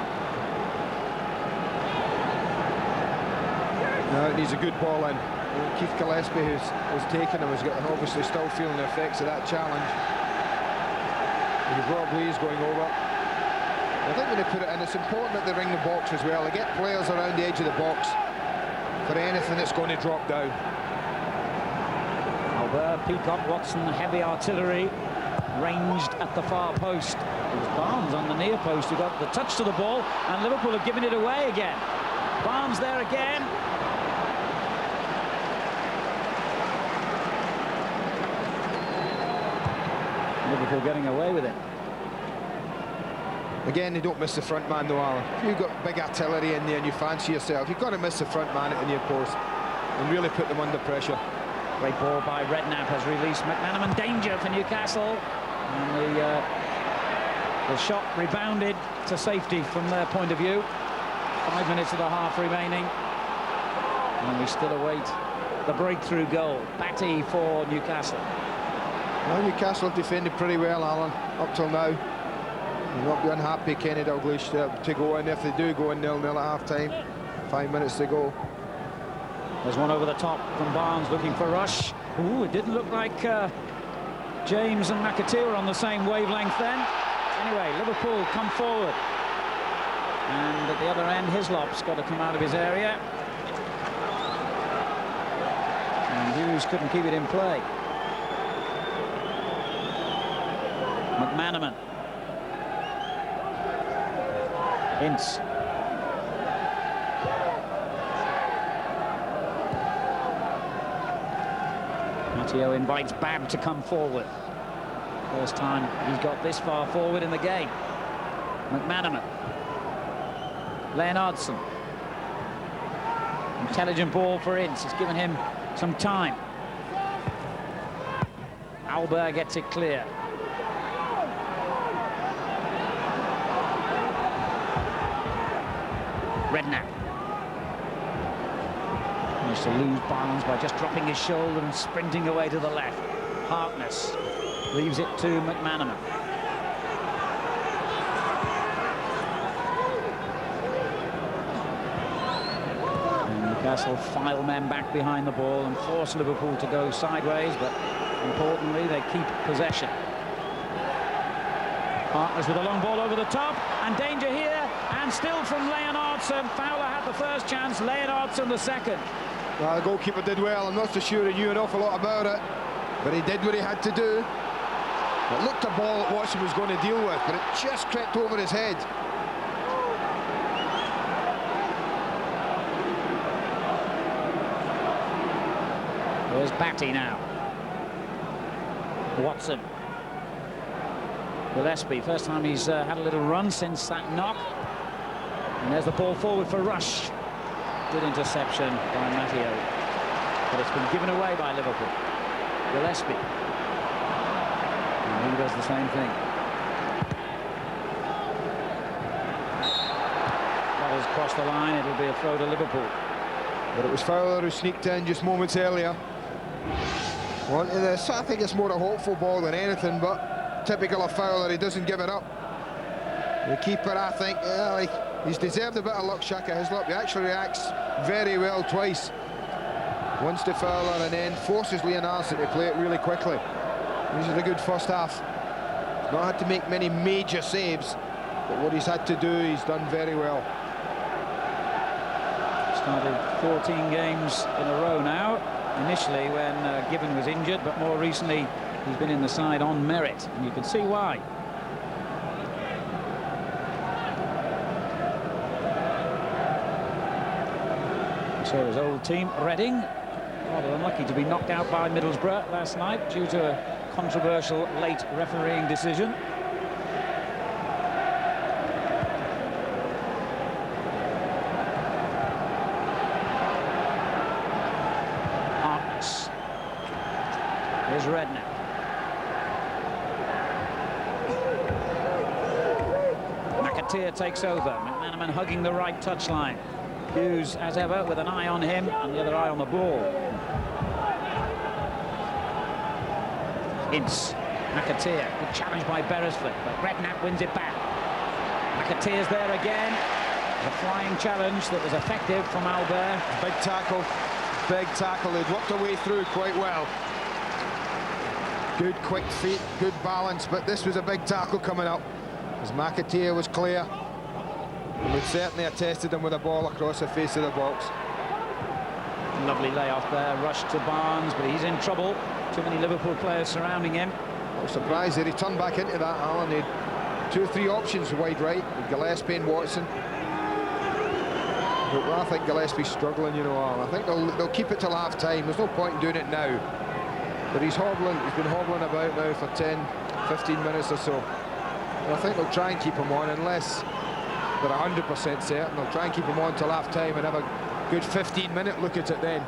No, it needs a good ball in. Keith Gillespie, who's taken him, is obviously still feeling the effects of that challenge. Rob Lee's going over. I think when they put it in, it's important that they ring the box as well. They get players around the edge of the box for anything that's going to drop down. Albert, Peacock, Watson, heavy artillery, ranged at the far post. It was Barnes on the near post who got the touch to the ball, and Liverpool have given it away again. Barnes there again. Liverpool getting away with it. Again, they don't miss the front man though, Alan. If you've got big artillery in there and you fancy yourself, you've got to miss the front man at the near post and really put them under pressure. Great ball by Redknapp has released McManaman. Danger for Newcastle. And the shot rebounded to safety from their point of view. 5 minutes of the half remaining. And we still await the breakthrough goal. Batty for Newcastle. Well, Newcastle have defended pretty well, Alan, up till now. You'll not be unhappy, Kenny Dalglish, to go in if they do go in 0-0 at half-time. 5 minutes to go. There's one over the top from Barnes looking for Rush. Ooh, it didn't look like James and McAteer were on the same wavelength then. Anyway, Liverpool come forward. And at the other end, Hislop's got to come out of his area. And Hughes couldn't keep it in play. McManaman. Ince. Matteo invites Babb to come forward. First time he's got this far forward in the game. McManaman. Leonardson. Intelligent ball for Ince. It's given him some time. Albert gets it clear. Redknapp. Managed to lose Barnes by just dropping his shoulder and sprinting away to the left. Harkness leaves it to McManaman. And Newcastle file men back behind the ball and force Liverpool to go sideways, but importantly they keep possession. Harkness with a long ball over the top, and danger here, and still from Leonardson. Fowler had the first chance, Leonardson the second. Well, the goalkeeper did well. I'm not so sure he knew an awful lot about it, but he did what he had to do. It looked a ball that Watson was going to deal with, but it just crept over his head. There's Batty now. Watson. Gillespie, first time he's had a little run since that knock. And there's the ball forward for Rush. Good interception by Matteo. But it's been given away by Liverpool. Gillespie. And he does the same thing. That has crossed the line. It'll be a throw to Liverpool. But it was Fowler who sneaked in just moments earlier. Well, I think it's more a hopeful ball than anything, but typical of Fowler, he doesn't give it up. The keeper, I think, he's deserved a bit of luck, Shaka Hislop. He actually reacts very well twice. Once to Fowler and then forces Leonardson to play it really quickly. This is a good first half. Not had to make many major saves, but what he's had to do, he's done very well. Started 14 games in a row now. Initially when Given was injured, but more recently he's been in the side on merit, and you can see why. So his old team, Reading, rather unlucky to be knocked out by Middlesbrough last night due to a controversial late refereeing decision. Arts. Here's Redknapp. McAteer takes over. McManaman hugging the right touchline. Hughes, as ever, with an eye on him and the other eye on the ball. Ince. McAteer, good challenge by Beresford, but Redknapp wins it back. McAteer's there again. A flying challenge that was effective from Albert. Big tackle. They'd worked their way through quite well. Good quick feet, good balance, but this was a big tackle coming up as McAteer was clear. And we've certainly attested him with a ball across the face of the box. Lovely layoff there, rush to Barnes, but he's in trouble. Too many Liverpool players surrounding him. I was surprised that he turned back into that, Alan. He had 2 or 3 options wide right, with Gillespie and Watson. But I think Gillespie's struggling, you know, Alan. I think they'll keep it till half-time. There's no point in doing it now. But he's hobbling, he's been hobbling about now for 10, 15 minutes or so. And I think they'll try and keep him on unless they're 100% certain. They'll try and keep him on till half-time and have a good 15-minute look at it then.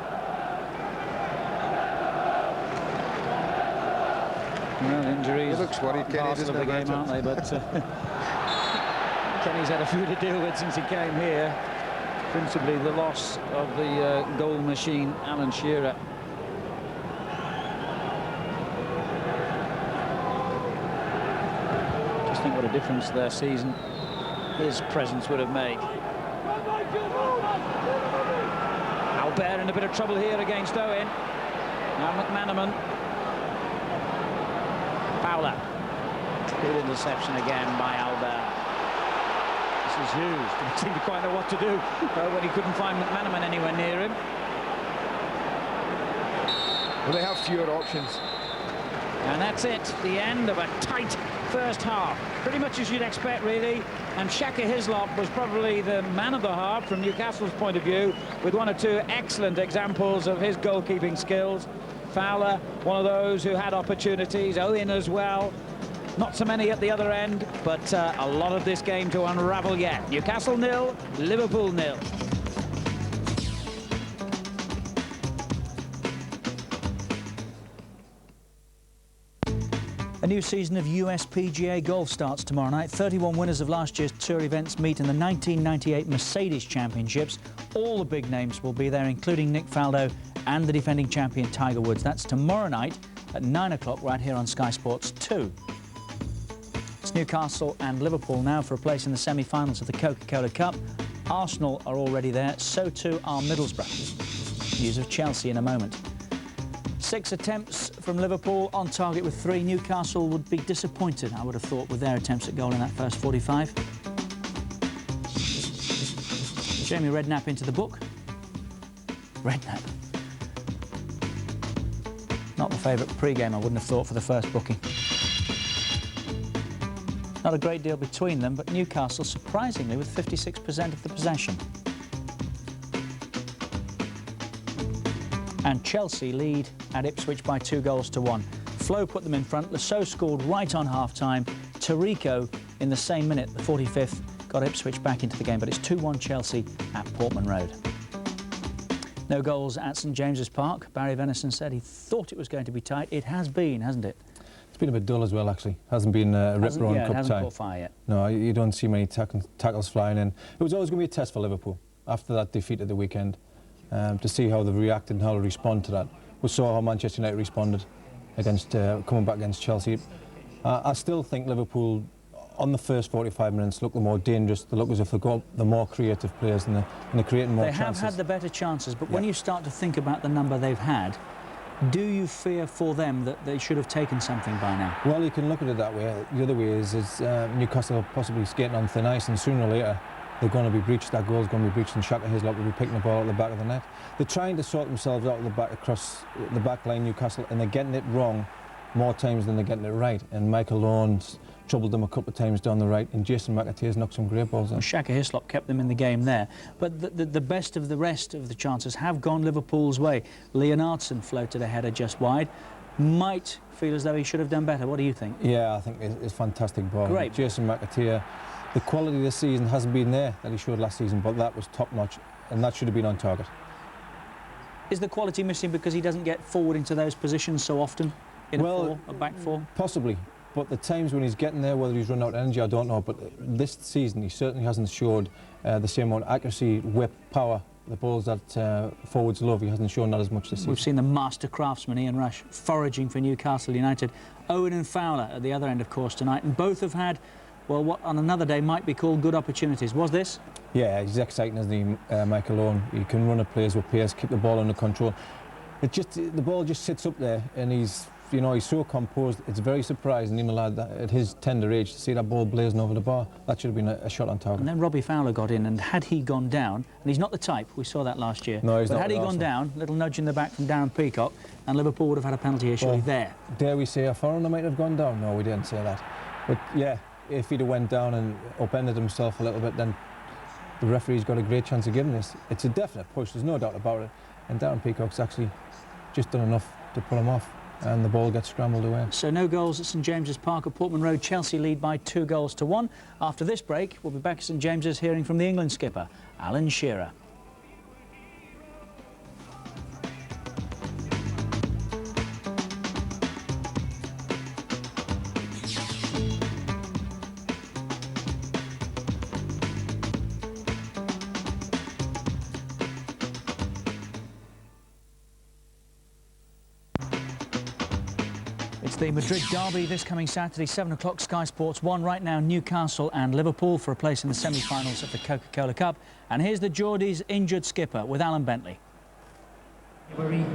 Well, injuries. He looks worried, Kenny, Part of doesn't the he, game, aren't they? But Kenny's had a few to deal with since he came here. Principally the loss of the goal machine, Alan Shearer. Just think what a difference their season his presence would have made. Albert in a bit of trouble here against Owen. Now McManaman. Fowler. Good interception again by Albert. This is Hughes. Didn't seem to quite know what to do when he couldn't find McManaman anywhere near him. Well, they have fewer options. And that's it, the end of a tight first half. Pretty much as you'd expect, really. And Shaka Hislop was probably the man of the half from Newcastle's point of view, with 1 or 2 excellent examples of his goalkeeping skills. Fowler, one of those who had opportunities. Owen as well. Not so many at the other end, but a lot of this game to unravel yet. Newcastle 0, Liverpool 0. A new season of USPGA golf starts tomorrow night. 31 winners of last year's tour events meet in the 1998 Mercedes Championships. All the big names will be there, including Nick Faldo and the defending champion Tiger Woods. That's tomorrow night at 9 o'clock right here on Sky Sports 2. It's Newcastle and Liverpool now for a place in the semi-finals of the Coca-Cola Cup. Arsenal are already there, so too are Middlesbrough. News of Chelsea in a moment. 6 attempts from Liverpool, on target with 3. Newcastle would be disappointed, I would have thought, with their attempts at goal in that first 45. Jamie Redknapp into the book. Redknapp. Not the favourite pre-game, I wouldn't have thought, for the first booking. Not a great deal between them, but Newcastle, surprisingly, with 56% of the possession. And Chelsea lead at Ipswich by 2-1. Flo put them in front. Lasso scored right on half-time. Tarico, in the same minute, the 45th, got Ipswich back into the game, but it's 2-1 Chelsea at Portman Road. No goals at St James's Park. Barry Venison said he thought it was going to be tight. It has been, hasn't it? It's been a bit dull as well, actually. Hasn't been a rip-roaring cup tie. It hasn't caught fire yet. No, you don't see many tackles flying in. It was always going to be a test for Liverpool after that defeat at the weekend, to see how they've reacted and how they respond to that. We saw how Manchester United responded against coming back against Chelsea. I still think Liverpool, on the first 45 minutes, look the more dangerous. They look as if they've got the more creative players and they're creating more chances. They have had the better chances, but when you start to think about the number they've had, do you fear for them that they should have taken something by now? Well, you can look at it that way. The other way is Newcastle are possibly skating on thin ice, and sooner or later they're going to be breached. That goal's going to be breached, and Shaka Hislop will be picking the ball at the back of the net. They're trying to sort themselves out of the back across the back line, Newcastle, and they're getting it wrong more times than they're getting it right. And Michael Owen's troubled them a couple of times down the right, and Jason McAteer's knocked some great balls in. Well, Shaka Hislop kept them in the game there. But the best of the rest of the chances have gone Liverpool's way. Leonardson floated a header just wide. Might feel as though he should have done better. What do you think? Yeah, I think it's a fantastic ball. Great. Jason McAteer, the quality this season hasn't been there that he showed last season, but that was top-notch, and that should have been on target. Is the quality missing because he doesn't get forward into those positions so often in a back four? Possibly. But the times when he's getting there, whether he's run out of energy, I don't know. But this season, he certainly hasn't showed the same amount of accuracy, whip, power, the balls that forwards love. He hasn't shown that as much this season. We've seen the master craftsman, Ian Rush, foraging for Newcastle United. Owen and Fowler at the other end, of course, tonight. And both have had, well, what on another day might be called good opportunities. Was this? Yeah, he's exciting, isn't he, Michael Owen? He can run at players with pace, keep the ball under control. The ball just sits up there, and he's so composed. It's very surprising, even a lad that at his tender age, to see that ball blazing over the bar. That should have been a shot on target. And then Robbie Fowler got in, and had he gone down, and he's not the type, we saw that last year. No, he's but not. Had he gone down, little nudge in the back from Darren Peacock, and Liverpool would have had a penalty issue there. Dare we say a foreigner might have gone down? No, we didn't say that. But yeah, if he'd have went down and upended himself a little bit, then the referee's got a great chance of giving this. It's a definite push, there's no doubt about it. And Darren Peacock's actually just done enough to pull him off, and the ball gets scrambled away. So no goals at St James's Park at Portman Road. Chelsea lead by 2-1. After this break, we'll be back at St James's hearing from the England skipper, Alan Shearer. The Madrid derby this coming Saturday, 7 o'clock, Sky Sports 1. Right now, Newcastle and Liverpool for a place in the semi-finals of the Coca-Cola Cup. And here's the Geordies' injured skipper with Alan Bentley.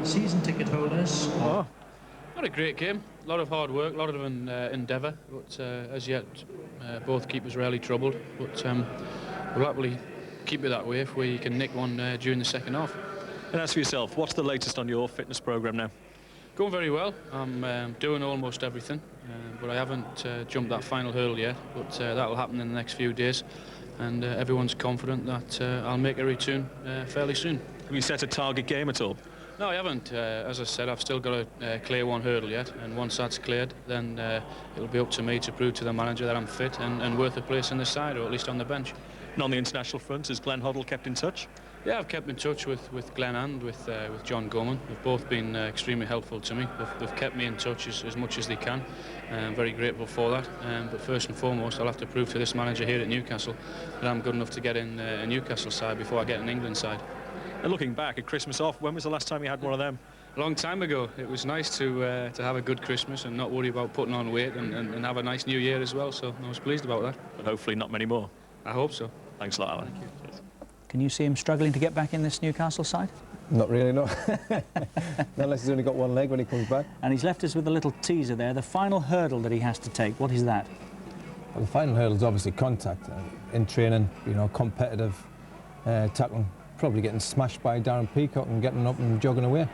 Season ticket holders. Oh, not a great game. A lot of hard work, a lot of endeavour. But as yet, both keepers rarely troubled. But we'll happily keep it that way if we can nick one during the second half. And as for yourself, what's the latest on your fitness programme now? Going very well. I'm doing almost everything, but I haven't jumped that final hurdle yet. But that will happen in the next few days, and everyone's confident that I'll make a return fairly soon. Have you set a target game at all? No, I haven't. As I said, I've still got to clear one hurdle yet, and once that's cleared, then it'll be up to me to prove to the manager that I'm fit and worth a place in the side, or at least on the bench. And on the international front, has Glenn Hoddle kept in touch? Yeah, I've kept in touch with Glenn and with John Gorman. They've both been extremely helpful to me. They've kept me in touch as much as they can. I'm very grateful for that. But first and foremost, I'll have to prove to this manager here at Newcastle that I'm good enough to get in a Newcastle side before I get an England side. And looking back at Christmas off, when was the last time you had one of them? A long time ago. It was nice to have a good Christmas and not worry about putting on weight and have a nice New Year as well. So I was pleased about that. But hopefully not many more. I hope so. Thanks a lot, Alan. Thank you. Can you see him struggling to get back in this Newcastle side? Not really, no. Not unless he's only got one leg when he comes back. And he's left us with a little teaser there, the final hurdle that he has to take. What is that? Well, the final hurdle is obviously contact. In training, competitive tackling, probably getting smashed by Darren Peacock and getting up and jogging away.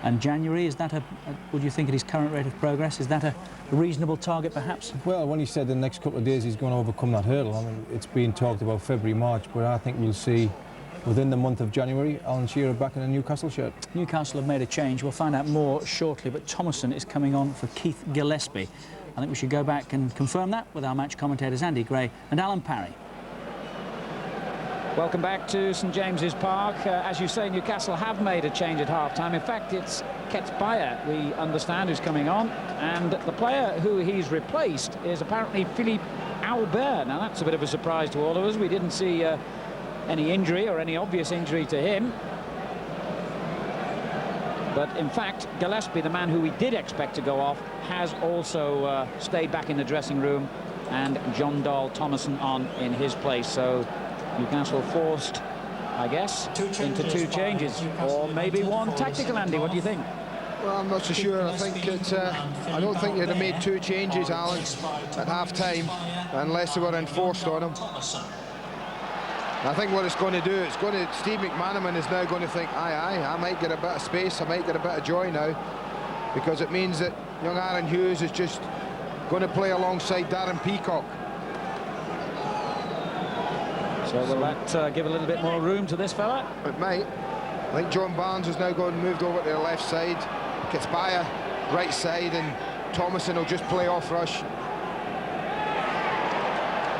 And January, is that what do you think at his current rate of progress? Is that a reasonable target, perhaps? Well, when he said the next couple of days he's going to overcome that hurdle, I mean, it's been talked about February, March, but I think we'll see within the month of January, Alan Shearer back in a Newcastle shirt. Newcastle have made a change. We'll find out more shortly, but Thomason is coming on for Keith Gillespie. I think we should go back and confirm that with our match commentators Andy Gray and Alan Parry. Welcome back to St James's Park. As you say, Newcastle have made a change at half-time. In fact, it's Ketspire, we understand, who's coming on. And the player who he's replaced is apparently Philippe Albert. Now, that's a bit of a surprise to all of us. We didn't see any injury or any obvious injury to him. But, in fact, Gillespie, the man who we did expect to go off, has also stayed back in the dressing room. And John Dahl Thomason on in his place. So Newcastle forced, I guess, into two changes, or maybe one tactical. Andy, what do you think? Well, I'm not so sure. I think I don't think they'd have made two changes, Alan, at half-time, unless they were enforced on him. I think what it's going to do, Steve McManaman is now going to think, I might get a bit of space, I might get a bit of joy now. because it means that young Aaron Hughes is just going to play alongside Darren Peacock. So will that give a little bit more room to this fella? It might. I think John Barnes has now gone moved over to the left side. Kitsbaya right side, and Thomason will just play off rush.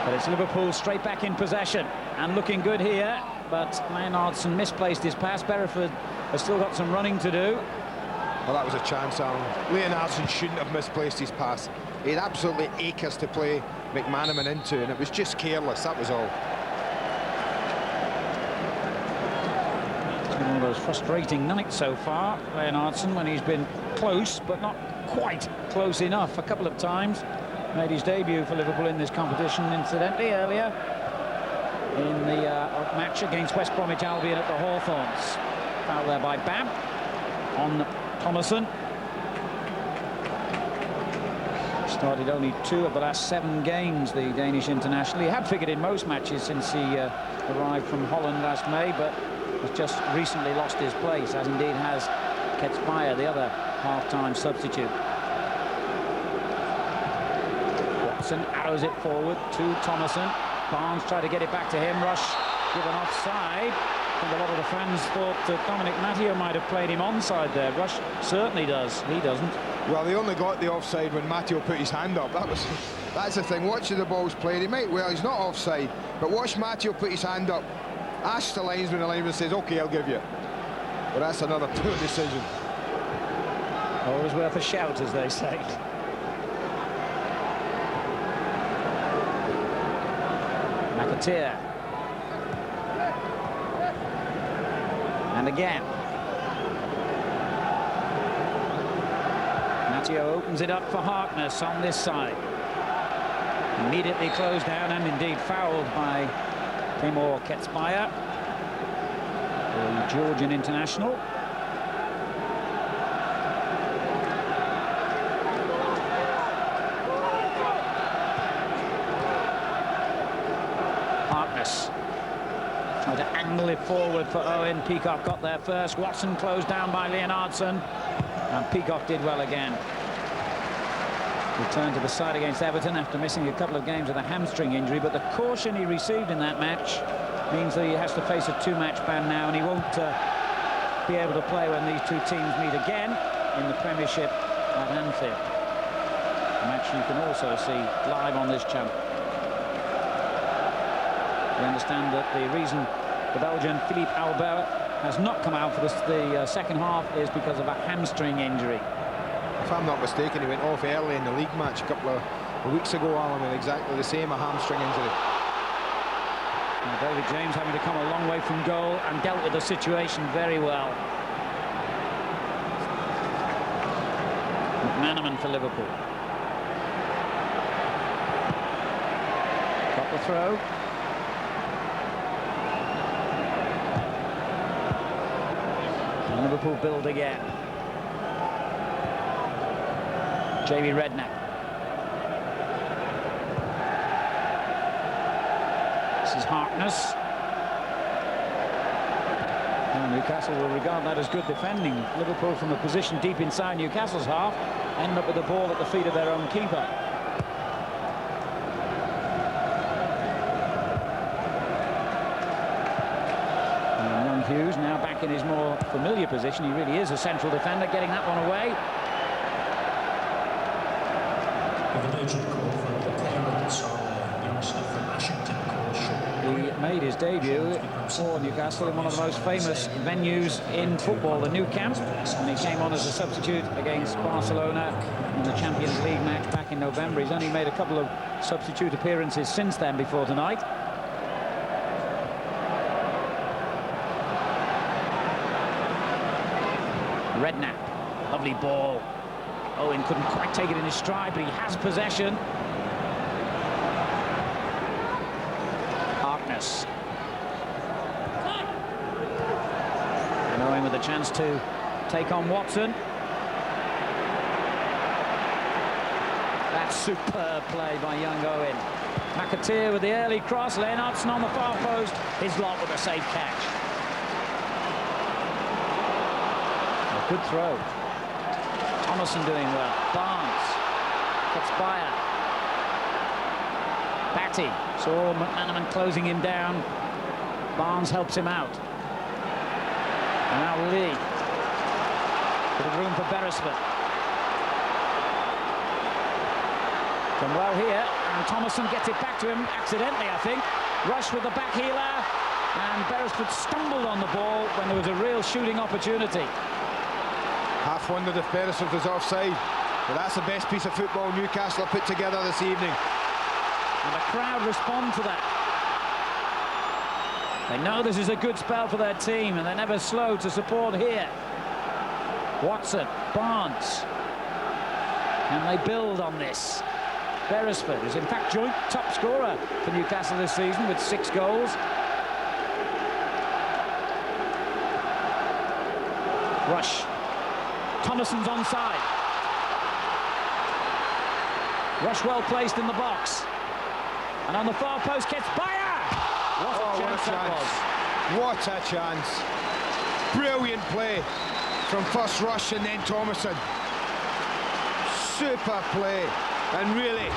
But it's Liverpool straight back in possession and looking good here. But Leonardson misplaced his pass. Bereford has still got some running to do. Well, that was a chance, Alan. Leonardson shouldn't have misplaced his pass. He had absolutely acres to play McManaman into, and it was just careless, that was all. It's been one of those frustrating nights so far, Leonardson, when he's been close, but not quite close enough a couple of times. Made his debut for Liverpool in this competition, incidentally, earlier in the match against West Bromwich Albion at the Hawthorns. Foul there by Babb on Thomason. Started only 2 of the last 7 games, the Danish international. He had figured in most matches since he arrived from Holland last May, but has just recently lost his place, as indeed has Ketsbaia, the other half-time substitute. Watson arrows it forward to Thomason. Barnes tried to get it back to him. Rush given offside. I think a lot of the fans thought that Dominic Matteo might have played him onside there. Rush certainly does. He doesn't. Well, they only got the offside when Matteo put his hand up. That's the thing. Watch the ball's played. He might, well, he's not offside, but watch Matteo put his hand up. Ask the linesman says, OK, I'll give you. But that's another poor decision. Always worth a shout, as they say. McAteer. And again. Matteo opens it up for Harkness on this side. Immediately closed down and indeed fouled by Timur Ketsbaia, the Georgian international. Harkness tried to angle it forward for Owen. Peacock got there first. Watson closed down by Leonardson, and Peacock did well again. Returned to the side against Everton after missing a couple of games with a hamstring injury, but the caution he received in that match means that he has to face a 2-match ban now, and he won't be able to play when these 2 teams meet again in the Premiership at Anfield. A match you can also see live on this channel. We understand that the reason the Belgian Philippe Albert has not come out for the second half is because of a hamstring injury. If I'm not mistaken, he went off early in the league match a couple of weeks ago, Alan, with exactly the same, a hamstring injury. And David James having to come a long way from goal and dealt with the situation very well. McManaman for Liverpool. Got the throw. And Liverpool build again. Jamie Redknapp. This is Harkness. Well, Newcastle will regard that as good defending. Liverpool, from a position deep inside Newcastle's half, end up with the ball at the feet of their own keeper. And young Hughes now back in his more familiar position. He really is a central defender, getting that one away. He made his debut for Newcastle in one of the most famous venues in football, the Nou Camp, and he came on as a substitute against Barcelona in the Champions League match back in November. He's only made a couple of substitute appearances since then before tonight. Redknapp, lovely ball. Owen couldn't quite take it in his stride, but he has possession. Harkness. And Owen with a chance to take on Watson. That's superb play by young Owen. McAteer with the early cross. Leonardson on the far post. Hislop with a safe catch. A good throw. Thomason doing well. Barnes. Katzbaya. Batty. Saw McManaman closing him down. Barnes helps him out. And now Lee. Bit of room for Beresford. Done well here, and Thomason gets it back to him accidentally, I think. Rush with the back heeler, and Beresford stumbled on the ball when there was a real shooting opportunity. Half wondered if Beresford was offside, but that's the best piece of football Newcastle have put together this evening. And the crowd respond to that. They know this is a good spell for their team, and they're never slow to support here. Watson, Barnes. Can they build on this? Beresford is in fact joint top scorer for Newcastle this season with 6 goals. Rush. Thomason's onside. Rush well placed in the box. And on the far post gets Bayer. What a chance that was. What a chance. Brilliant play from first Rush and then Thomason. Super play. And really,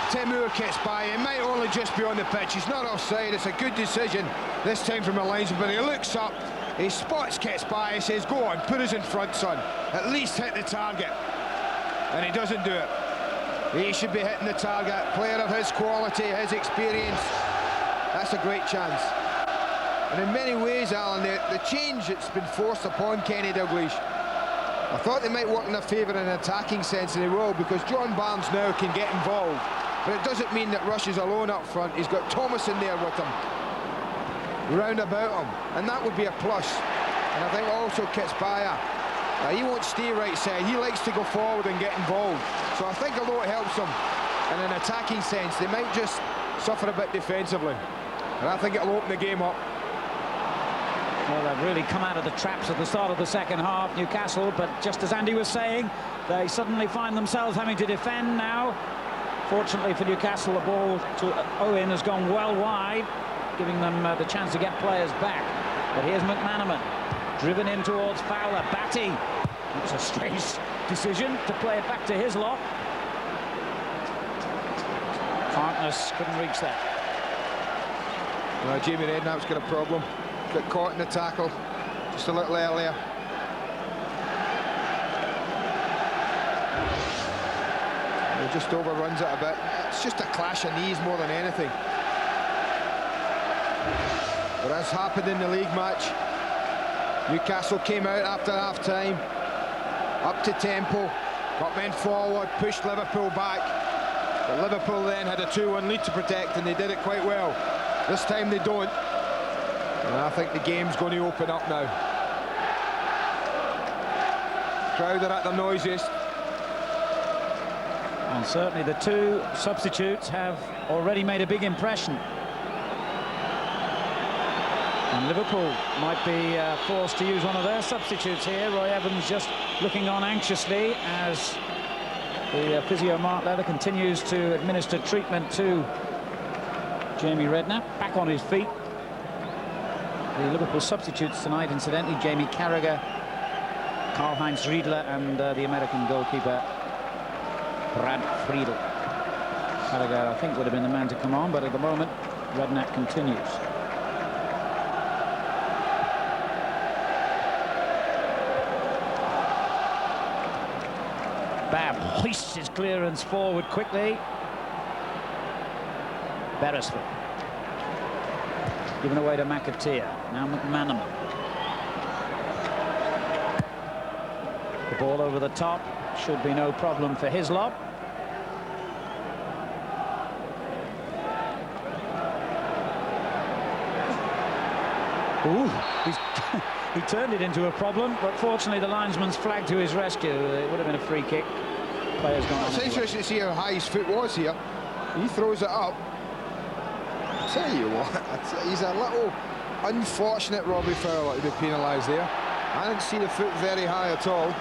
Temur gets by. He might only just be on the pitch. He's not offside. It's a good decision this time from a linesman, but he looks up, he spots gets by, he says, go on, put us in front, son. At least hit the target. And he doesn't do it. He should be hitting the target. Player of his quality, his experience. That's a great chance. And in many ways, Alan, the change that's been forced upon Kenny Dalglish, I thought they might work in their favour in an attacking sense, and they will, because John Barnes now can get involved. But it doesn't mean that Rush is alone up front. He's got Thomason there with him, round about him, and that would be a plus. And I think also Katzbaya, he won't stay right side. He likes to go forward and get involved. So I think although it helps them in an attacking sense, they might just suffer a bit defensively. And I think it'll open the game up. Well, they've really come out of the traps at the start of the second half, Newcastle, but just as Andy was saying, they suddenly find themselves having to defend now. Fortunately for Newcastle, the ball to Owen has gone well wide, giving them the chance to get players back. But here's McManaman, driven in towards Fowler. Batty. It was a strange decision to play it back to Hislop. Harkness couldn't reach that. Well, Jamie Redknapp's got a problem. Got caught in the tackle just a little earlier. He just overruns it a bit. It's just a clash of knees more than anything. But as happened in the league match, Newcastle came out after half-time, up to tempo, got men forward, pushed Liverpool back. But Liverpool then had a 2-1 lead to protect, and they did it quite well. This time they don't. And I think the game's going to open up now. Crowd are at their noisiest. And certainly the 2 substitutes have already made a big impression. And Liverpool might be forced to use one of their substitutes here. Roy Evans just looking on anxiously as the physio Mark Leather continues to administer treatment to Jamie Redknapp. Back on his feet. The Liverpool substitutes tonight, incidentally, Jamie Carragher, Karl-Heinz Riedler, and the American goalkeeper, Brad Friedel. Carragher, I think, would have been the man to come on, but at the moment, Redknapp continues. Babb hoists his clearance forward quickly. Beresford. Given away to McAteer. Now McManaman. The ball over the top. Should be no problem for Hislop. Ooh, he turned it into a problem, but fortunately the linesman's flag to his rescue. It would have been a free kick. Player's gone on. It's interesting to see how high his foot was here. He throws it up. I tell you what, he's a little unfortunate Robbie Fowler to be penalised there. I didn't see the foot very high at all.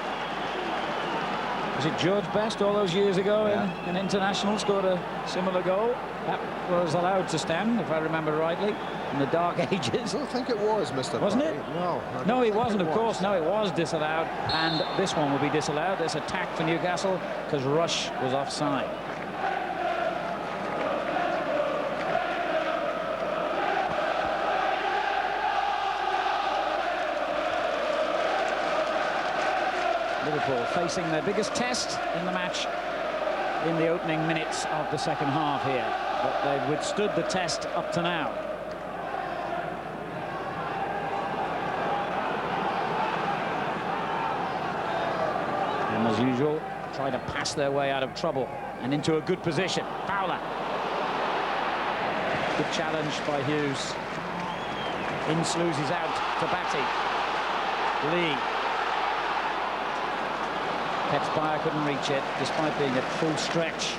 Was it George Best all those years ago in international scored a similar goal? That was allowed to stand, if I remember rightly, in the dark ages. I don't think it was, Mr. Wasn't Barry. it? No. No, it wasn't, of course. No, it was disallowed. And this one will be disallowed. This attack for Newcastle, because Rush was offside. Liverpool facing their biggest test in the match in the opening minutes of the second half here. But they've withstood the test up to now. And as usual, try to pass their way out of trouble and into a good position. Fowler. Good challenge by Hughes. Ince loses out to Batty. Lee. Petspire couldn't reach it, despite being at full stretch.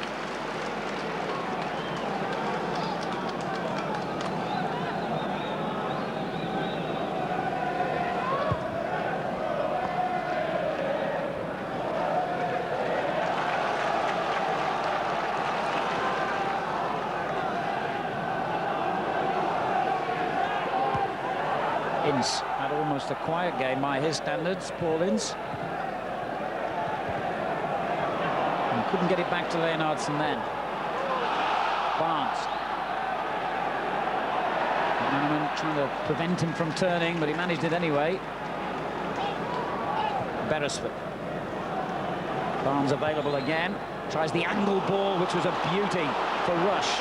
Ince had almost a quiet game by his standards, Paul Ince. And couldn't get it back to Leonardson then. Barnes. McManaman trying to prevent him from turning, but he managed it anyway. Beresford. Barnes available again. Tries the angle ball, which was a beauty for Rush.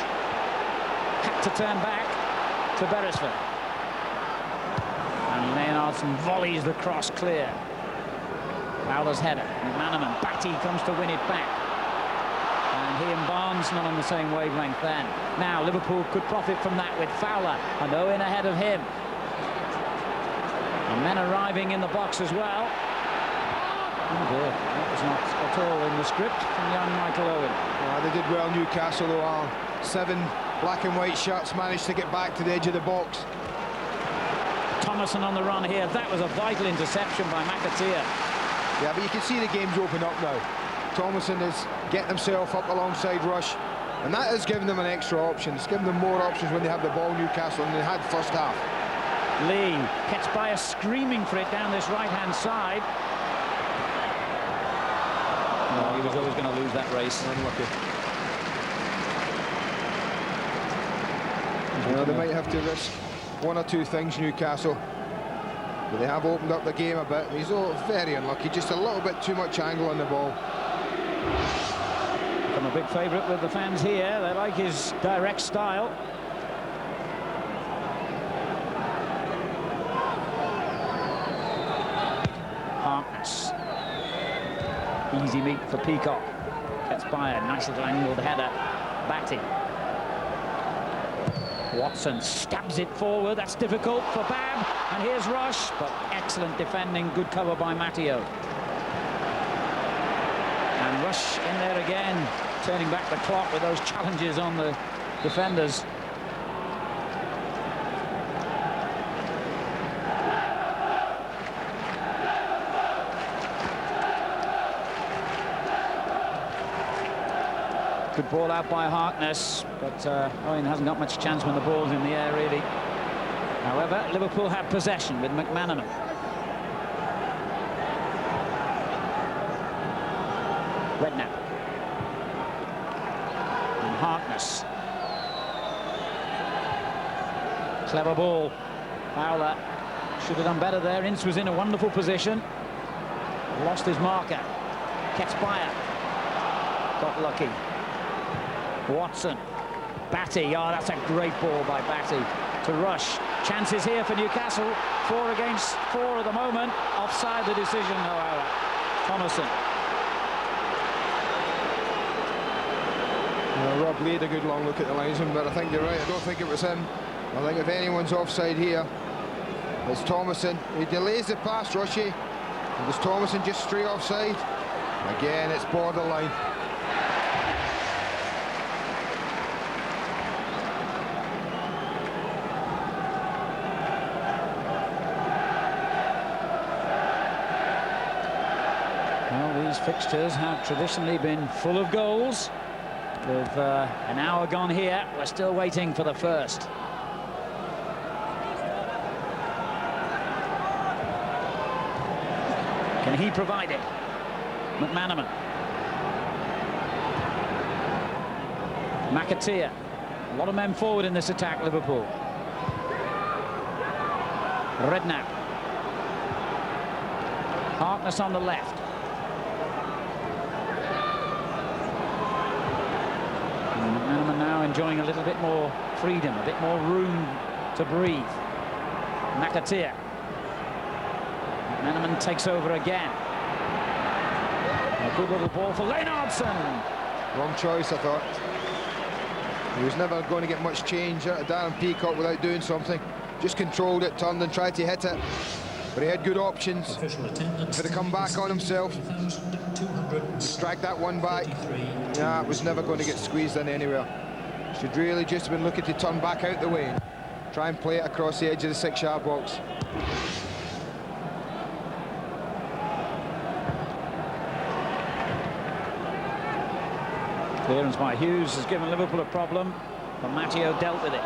Had to turn back to Beresford. And Leonardson volleys the cross clear. Fowler's header. McManaman. Batty comes to win it back. And he and Barnes not on the same wavelength then. Now Liverpool could profit from that with Fowler and Owen ahead of him. And men arriving in the box as well. Oh dear, that was not at all in the script from young Michael Owen. They did well, Newcastle, though. 7 black and white shirts managed to get back to the edge of the box. Thomason on the run here. That was a vital interception by McAteer. Yeah, but you can see the game's open up now. Thomason is getting himself up alongside Rush, and that has given them an extra option. It's given them more options when they have the ball, Newcastle, than they had first half. Lee gets by a screaming for it down this right-hand side. Oh, he was always going to lose that race. Unlucky. Well, they might have to risk 1 or 2 things, Newcastle. But they have opened up the game a bit. He's very unlucky, just a little bit too much angle on the ball. Become a big favourite with the fans here. They like his direct style. Harkness. Easy meat for Peacock. Gets by a nice little angled header. Batty. Watson stabs it forward. That's difficult for Babb. And here's Rush, but excellent defending. Good cover by Matteo. And Rush in there again, turning back the clock with those challenges on the defenders. Good ball out by Harkness, but Owen hasn't got much chance when the ball's in the air, really. However, Liverpool had possession with McManaman. Redknapp. And Harkness. Clever ball. Fowler should have done better there. Ince was in a wonderful position. Lost his marker. Ketspire. Got lucky. Watson. Batty. Oh, that's a great ball by Batty to Rush. Chances here for Newcastle. 4 against 4 at the moment. Offside the decision, however. Thomason. Rob Lee had a good long look at the linesman, but I think you're right. I don't think it was him. I think if anyone's offside here, it's Thomason. He delays the pass, Rushy. Was Thomason just straight offside? Again, it's borderline. Well, these fixtures have traditionally been full of goals. With an hour gone here, we're still waiting for the first. Can he provide it? McManaman. McAteer. A lot of men forward in this attack, Liverpool. Redknapp. Harkness on the left. And McManaman now enjoying a little bit more freedom, a bit more room to breathe. McAteer. McManaman takes over again. A good little ball for Leonardson. Wrong choice, I thought. He was never going to get much change out of Darren Peacock without doing something. Just controlled it, turned and tried to hit it. But he had good options. For to come back on himself. Just drag that one back. Yeah, it was never going to get squeezed in anywhere. Should really just have been looking to turn back out the way. Try and play it across the edge of the 6-yard box. Clearance by Hughes has given Liverpool a problem, but Matteo dealt with it.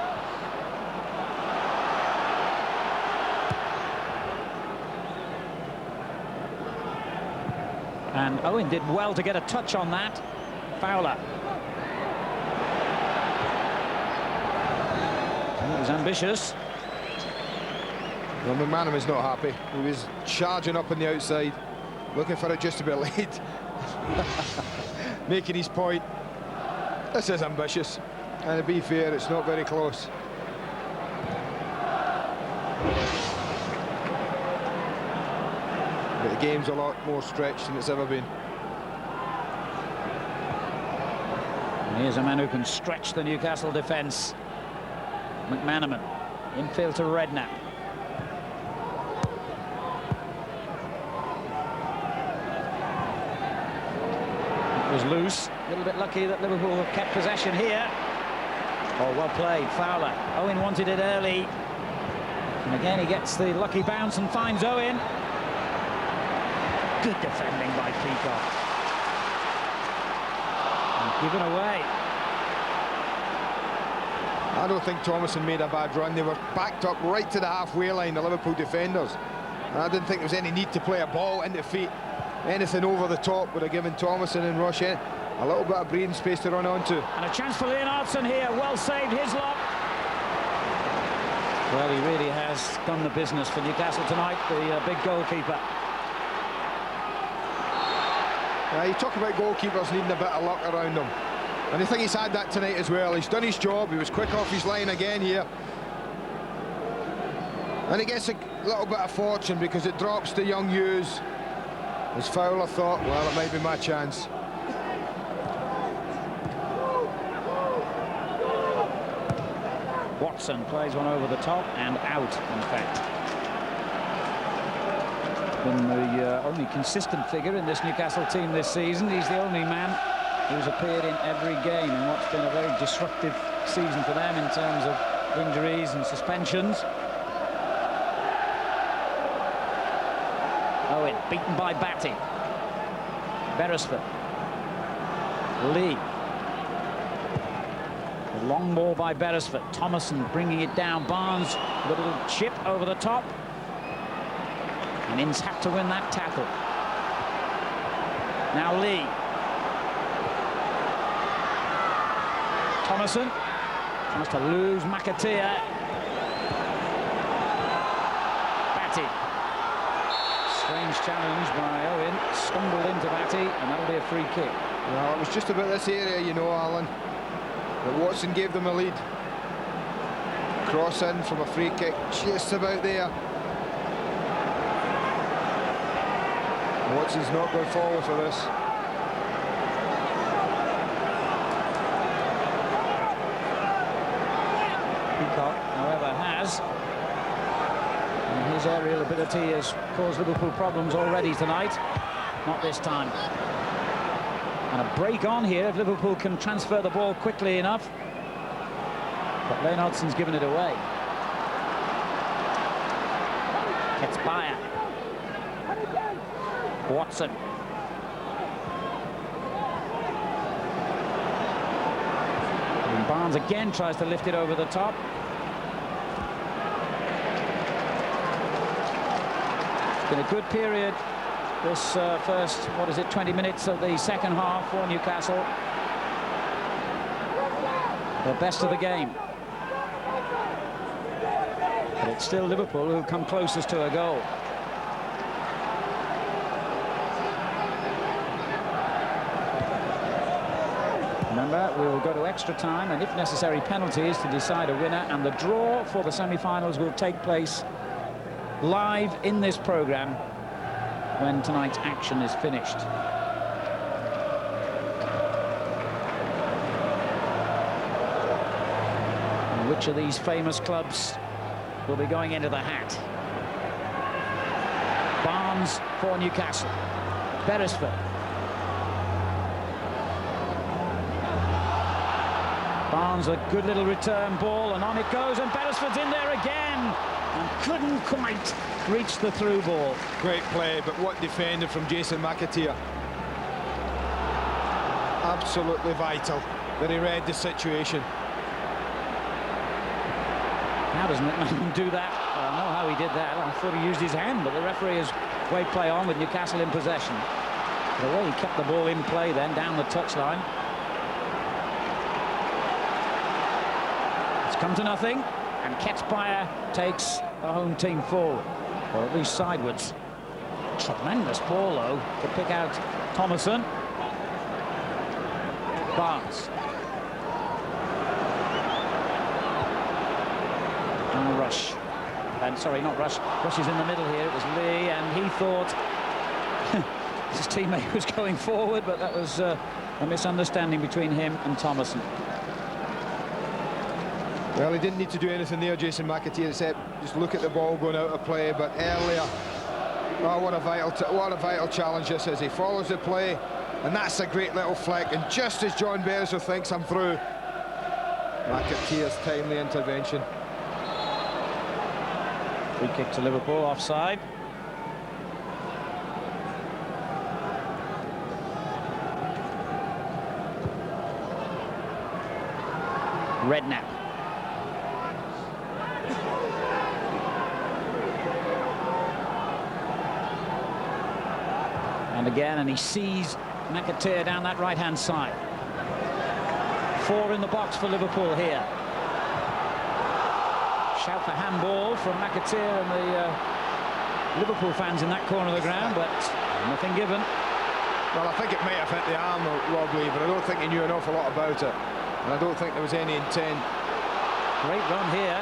And Owen did well to get a touch on that. Fowler. He was ambitious. Well, McManaman's not happy. He was charging up on the outside, looking for it just a bit late. Making his point. This is ambitious, and to be fair, it's not very close. But the game's a lot more stretched than it's ever been. And here's a man who can stretch the Newcastle defence. McManaman, infield to Redknapp. It was loose. A little bit lucky that Liverpool have kept possession here. Oh, well played, Fowler. Owen wanted it early. And again, he gets the lucky bounce and finds Owen. Good defending by Peacock. And given away. I don't think Thomason made a bad run. They were backed up right to the halfway line, the Liverpool defenders. And I didn't think there was any need to play a ball into feet. Anything over the top would have given Thomason and Rush in a little bit of breathing space to run onto. And a chance for Leonardson here. Well saved, Hislop. Well, he really has done the business for Newcastle tonight, the big goalkeeper. You talk about goalkeepers needing a bit of luck around them. And I think he's had that tonight as well. He's done his job. He was quick off his line again here. And he gets a little bit of fortune because it drops to young Hughes. As Fowler thought, well, it might be my chance. Watson plays one over the top and out, in fact. Been the only consistent figure in this Newcastle team this season. He's the only man who's appeared in every game in what's been a very disruptive season for them in terms of injuries and suspensions. Owen beaten by Batty. Beresford. Lee. A long ball by Beresford. Thomason bringing it down. Barnes with a little chip over the top. And Ince had to win that tackle. Now Lee. Thomason tries to lose McAteer. Batty. Strange challenge by Owen. Stumbled into Batty, and that'll be a free kick. Well, it was just about this area, you know, Alan. But Watson gave them a lead. Cross in from a free kick, just about there. Watson's not going forward for this. Peacock, however, has. And his aerial ability has caused Liverpool problems already tonight. Not this time. And a break on here if Liverpool can transfer the ball quickly enough. But Leonardson's given it away. It's Bayer. Watson. Barnes again tries to lift it over the top. It's been a good period, this first, 20 minutes of the second half for Newcastle. The best of the game. But it's still Liverpool who come closest to a goal. Remember, we will go to extra time and, if necessary, penalties to decide a winner, and the draw for the semi-finals will take place live in this programme when tonight's action is finished. And which of these famous clubs will be going into the hat? Barnes for Newcastle. Beresford. Barnes, a good little return ball, and on it goes, and Beresford's in there again, and couldn't quite reach the through ball. Great play, but what defending from Jason McAteer. Absolutely vital that he read the situation. How does McMahon do that? I don't know how he did that. I thought he used his hand, but the referee has waved play on with Newcastle in possession. The way he kept the ball in play then, down the touchline. Come to nothing, and Ketzbauer takes the home team forward, or at least sidewards. Tremendous ball, though, to pick out Thomason. Barnes. And Rush. And sorry, not Rush. Rush is in the middle here. It was Lee, and he thought his teammate was going forward, but that was a misunderstanding between him and Thomason. Well, he didn't need to do anything there, Jason McAteer, except just look at the ball going out of play. But earlier, oh, what a vital challenge this is. He follows the play, and that's a great little flick. And just as John Beresford thinks I'm through, McAteer's timely intervention. Free kick to Liverpool, offside. Redknapp. And again, and he sees McAteer down that right-hand side. 4 in the box for Liverpool here. Shout for handball from McAteer and the Liverpool fans in that corner of the ground, but nothing given. Well, I think it may have hit the arm of Rob Lee, but I don't think he knew an awful lot about it. And I don't think there was any intent. Great run here.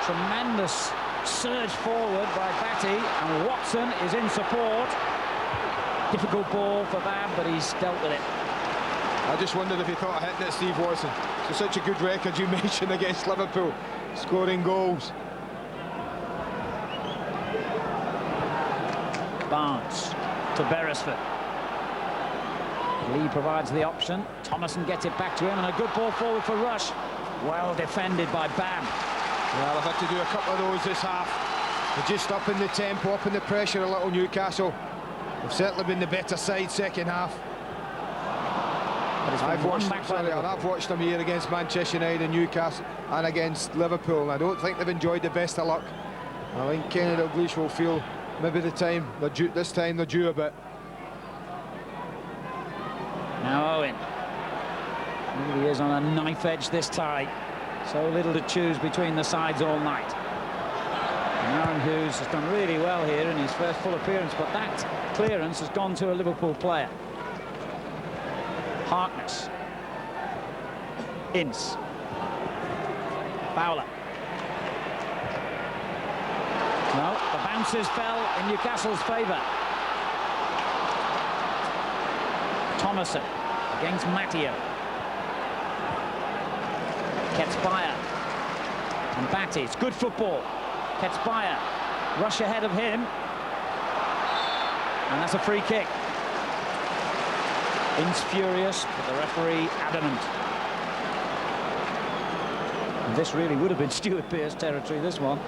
Tremendous surge forward by Batty, and Watson is in support. Difficult ball for Bab, but he's dealt with it. I just wondered if he thought of hitting it, Steve Watson. So such a good record you mentioned against Liverpool, scoring goals. Barnes to Beresford. Lee provides the option. Thomason gets it back to him, and a good ball forward for Rush. Well defended by Bam. Well, I've had to do a couple of those this half. They're just up in the tempo, up in the pressure a little, Newcastle. They've certainly been the better side second half. I've watched them here against Manchester United and Newcastle and against Liverpool, and I don't think they've enjoyed the best of luck. I think Kenny Dalglish will feel maybe this time they're due a bit. Now Owen. Really is on a knife edge this tie. So little to choose between the sides all night. And Aaron Hughes has done really well here in his first full appearance, but that clearance has gone to a Liverpool player. Harkness. Ince. Fowler. No, the bounces fell in Newcastle's favour. Thomason against Matteo. Ketzbauer and Batty. It's good football. Ketzbauer, rush ahead of him, and that's a free kick. Ince furious, but the referee adamant. And this really would have been Stuart Pearce territory, this one.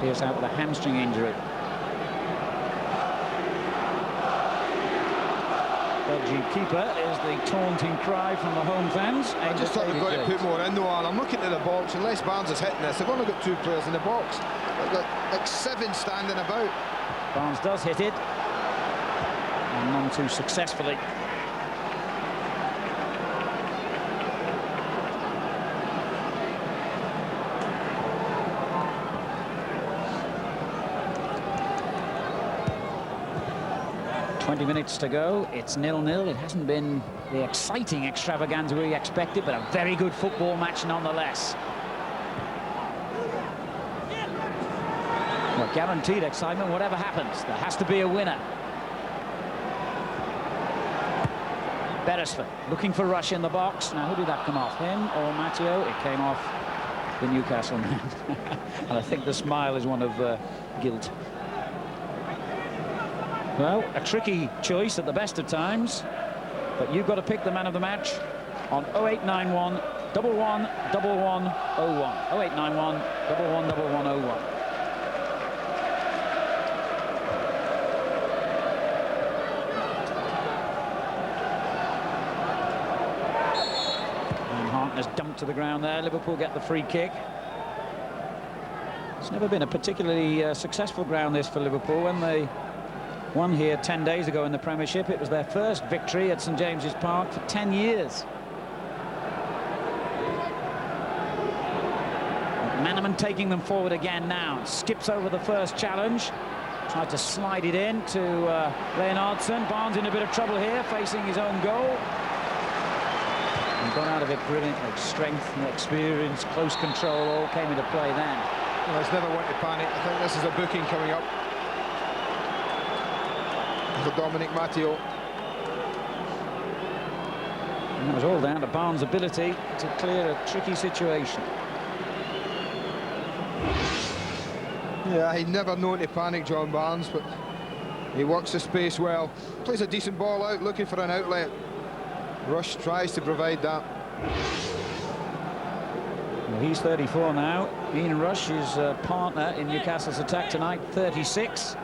Pearce out with a hamstring injury. But dodgy keeper is the taunting cry from the home fans. I just thought they've got to put more in though, and I'm looking at the box, unless Barnes is hitting this, they've only got 2 players in the box. They've got like 7 standing about. Barnes does hit it, and none too successfully. Minutes to go. It's 0-0. It hasn't been the exciting extravaganza we expected, but a very good football match nonetheless. Well, guaranteed excitement, whatever happens. There has to be a winner. Beresford looking for Rush in the box. Now, who did that come off? Him or Matteo? It came off the Newcastle man. And I think the smile is one of guilt. Well, a tricky choice at the best of times, but you've got to pick the man of the match on 0891 11 11 01. 0891 11 11 01. And Hartner's dumped to the ground there. Liverpool get the free kick. It's never been a particularly successful ground, this, for Liverpool. When they won here 10 days ago in the Premiership, it was their first victory at St James's Park for 10 years. Manaman taking them forward again now. Skips over the first challenge. Tried to slide it in to Leonardson. Barnes in a bit of trouble here, facing his own goal. And got out of it brilliantly. Strength and experience, close control, all came into play then. Well, there's never one to panic. I think this is a booking coming up for Dominic Matteo. And it was all down to Barnes' ability to clear a tricky situation. Yeah, he'd never known to panic, John Barnes, but he works the space well. Plays a decent ball out, looking for an outlet. Rush tries to provide that. Well, he's 34 now. Ian Rush is partner in Newcastle's attack tonight, 36.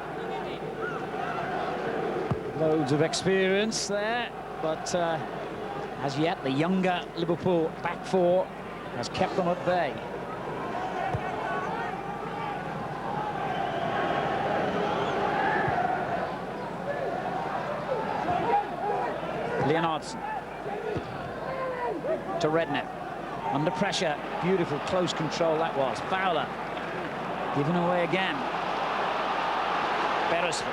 Loads of experience there, but as yet the younger Liverpool back four has kept them at bay. Leonardson to Redknapp, under pressure. Beautiful close control that was. Fowler given away again. Beresford.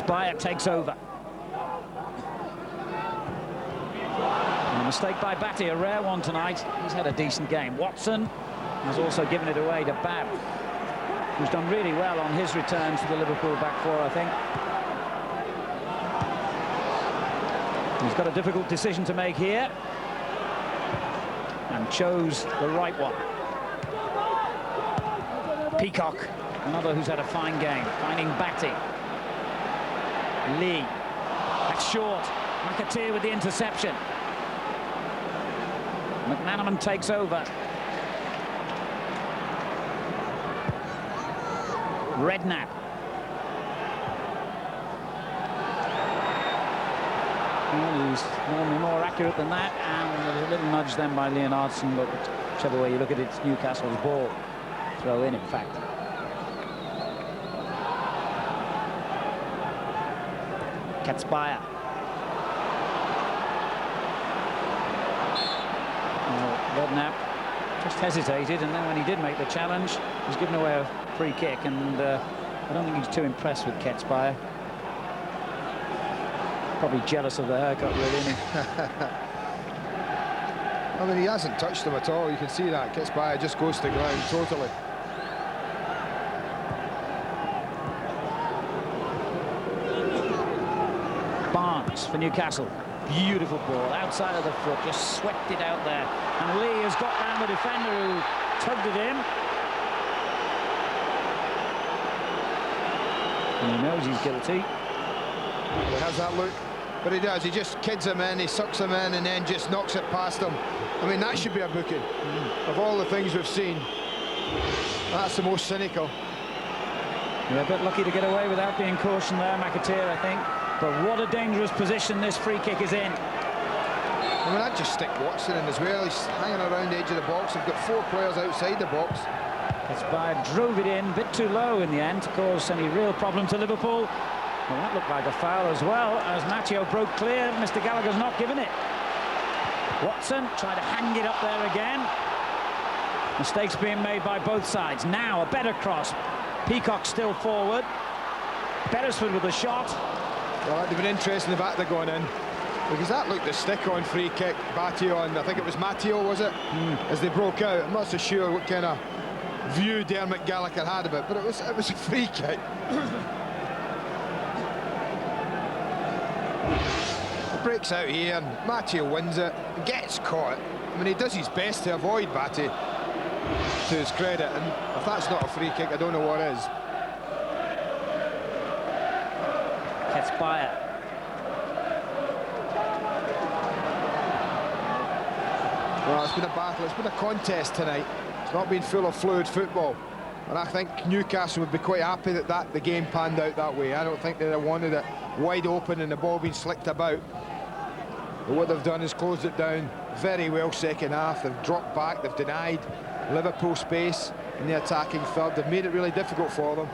Bayer takes over. And a mistake by Batty, a rare one tonight. He's had a decent game. Watson has also given it away to Babb, who's done really well on his return to the Liverpool back four, I think. He's got a difficult decision to make here, and chose the right one. Peacock, another who's had a fine game, finding Batty. Lee, that's short. McAteer with the interception. McManaman takes over. Redknapp. Well, he's normally more accurate than that, and there's a little nudge then by Leonardson, but whichever way you look at it, it's Newcastle's ball. Throw in fact. Katzbayer. Redknapp just hesitated, and then when he did make the challenge, he was given away a free kick, and I don't think he's too impressed with Katzbayer. Probably jealous of the haircut, really, isn't he? I mean, he hasn't touched him at all. You can see that. Katzbayer just goes to the ground totally. For Newcastle, beautiful ball outside of the foot, just swept it out there, and Lee has got round the defender who tugged it in, and he knows he's guilty. Well, how's that look? but he does. He just kids him in, he sucks him in, and then just knocks it past him. I mean, that should be a booking. Of all the things we've seen, that's the most cynical. They're a bit lucky to get away without being cautioned there, McAteer, I think. But what a dangerous position this free kick is in. I mean, I'd just stick Watson in as well. He's hanging around the edge of the box. They've got 4 players outside the box. Ketsbaia drove it in a bit too low in the end to cause any real problem to Liverpool. Well, that looked like a foul as well, as Matteo broke clear. Mr. Gallagher's not given it. Watson tried to hang it up there again. Mistakes being made by both sides. Now a better cross. Peacock still forward. Beresford with a shot. Well, that'd have been interesting if that had gone in, because that looked a stick-on free kick. Batty on, I think it was Matteo, was it? As they broke out. I'm not so sure what kind of view Dermot Gallagher had of it, but it was a free kick. It breaks out here, and Matteo wins it, gets caught. I mean, he does his best to avoid Batty, to his credit, and if that's not a free kick, I don't know what is. Ketsbaia. Well, it's been a battle, it's been a contest tonight. It's not been full of fluid football. And I think Newcastle would be quite happy that the game panned out that way. I don't think they'd have wanted it wide open and the ball being slicked about. But what they've done is closed it down very well second half. They've dropped back, they've denied Liverpool space in the attacking third. They've made it really difficult for them.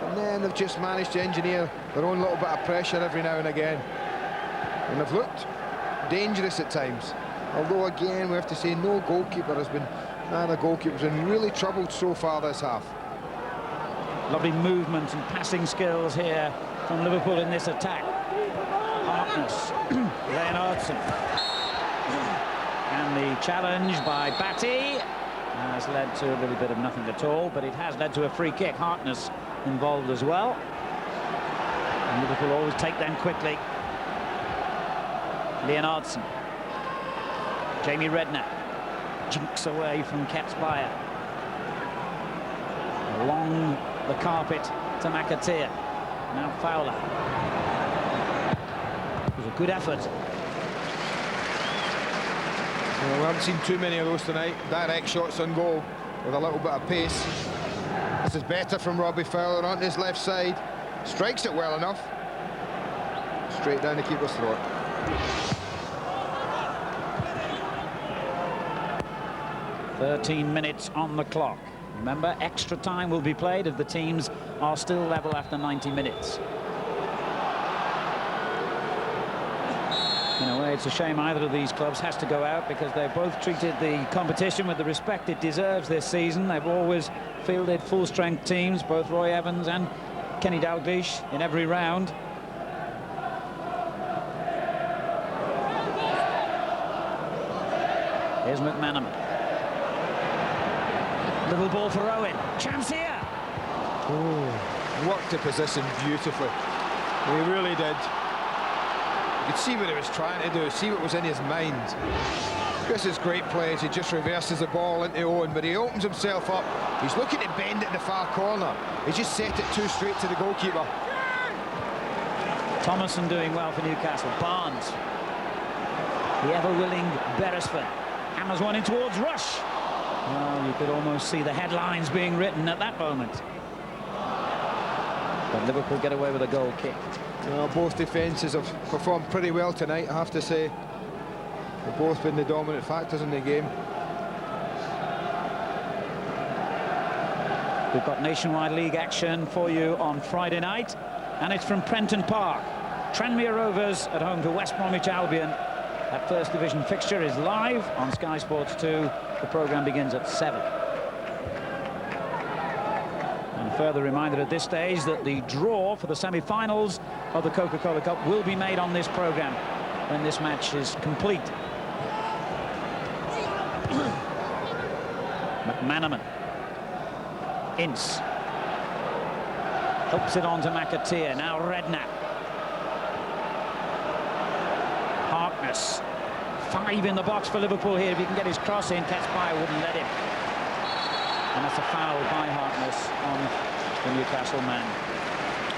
And then they've just managed to engineer their own little bit of pressure every now and again. And they've looked dangerous at times. Although, again, we have to say no goalkeeper has been, neither goalkeeper's been really troubled so far this half. Lovely movement and passing skills here from Liverpool in this attack. Harkness, Leonardson. And the challenge by Batty has led to a little bit of nothing at all, but it has led to a free kick. Harkness involved as well. And Liverpool always take them quickly. Leonardson. Jamie Redknapp jinks away from Ketsbaia. Along the carpet to McAteer. Now Fowler. It was a good effort. Well, we haven't seen too many of those tonight. Direct shots on goal with a little bit of pace. This is better from Robbie Fowler on his left side. Strikes it well enough. Straight down the keeper's throat. "13 minutes on the clock." Remember, extra time will be played if the teams are still level after 90 minutes. In a way, it's a shame either of these clubs has to go out, because they've both treated the competition with the respect it deserves this season. They've always fielded full-strength teams, both Roy Evans and Kenny Dalglish, in every round. Here's McManaman. Little ball for Owen. Chance here. Oh, worked the position beautifully. He really did. You could see what he was trying to do, see what was in his mind. This is great play as he just reverses the ball into Owen, but he opens himself up. He's looking to bend it in the far corner. He just set it too straight to the goalkeeper. Thomason doing well for Newcastle. Barnes. The ever-willing Beresford. Hammers one in towards Rush. Well, you could almost see the headlines being written at that moment. But Liverpool get away with a goal kick. Well, both defences have performed pretty well tonight, I have to say. They've both been the dominant factors in the game. We've got Nationwide League action for you on Friday night, and it's from Prenton Park. Tranmere Rovers at home to West Bromwich Albion. That First Division fixture is live on Sky Sports 2. The programme begins at 7. And a further reminder at this stage that the draw for the semi-finals of the Coca-Cola Cup will be made on this programme when this match is complete. McManaman. Ince. Helps it on to McAteer. Now Redknapp. Harkness. 5 in the box for Liverpool here. If he can get his cross in, Ketsbaia wouldn't let him. And that's a foul by Harkness on the Newcastle man.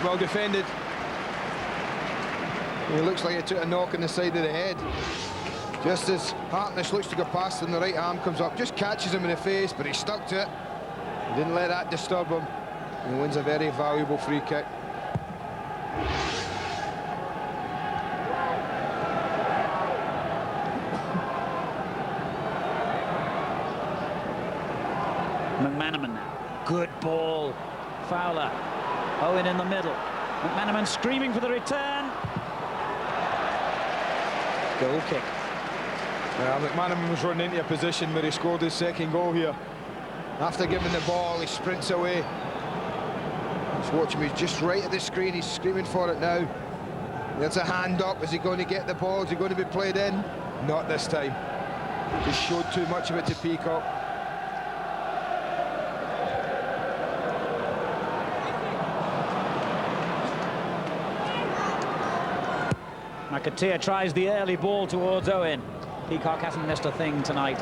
Well defended. He looks like he took a knock on the side of the head. Just as Hartness looks to go past him, the right arm comes up, just catches him in the face, but he stuck to it. He didn't let that disturb him. He wins a very valuable free kick. McManaman now. Good ball. Fowler. Owen in the middle. McManaman screaming for the return. Goal kick. Yeah, McManaman was running into a position where he scored his second goal here. After giving the ball, he sprints away. Just watch him, he's just right at the screen, he's screaming for it now. There's a hand up, is he going to get the ball, is he going to be played in? Not this time. Just showed too much of it to Peacock. McAteer tries the early ball towards Owen. Peacock hasn't missed a thing tonight.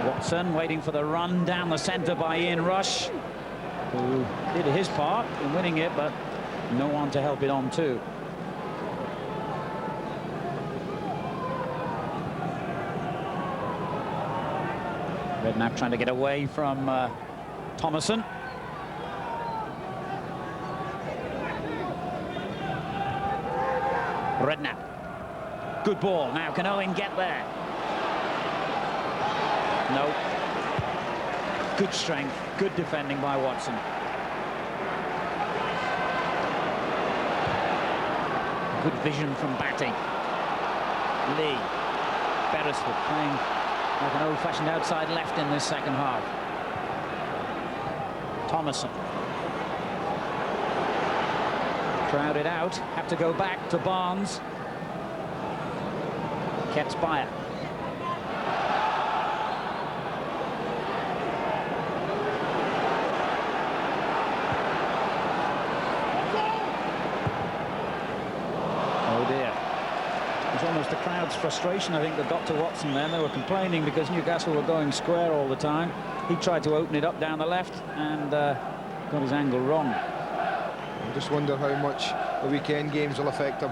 Watson waiting for the run down the centre by Ian Rush, who did his part in winning it, but no one to help it on too. Redknapp trying to get away from Thomason. Redknapp. Good ball. Now can Owen get there? No. Good strength, good defending by Watson. Good vision from Batty. Lee. Beresford playing like an old-fashioned outside left in this second half. Thomason. Crowded out, have to go back to Barnes. Ketzbayer. Oh dear. It was almost the crowd's frustration, I think, that got to Watson then. They were complaining because Newcastle were going square all the time. He tried to open it up down the left and got his angle wrong. I just wonder how much the weekend games will affect him.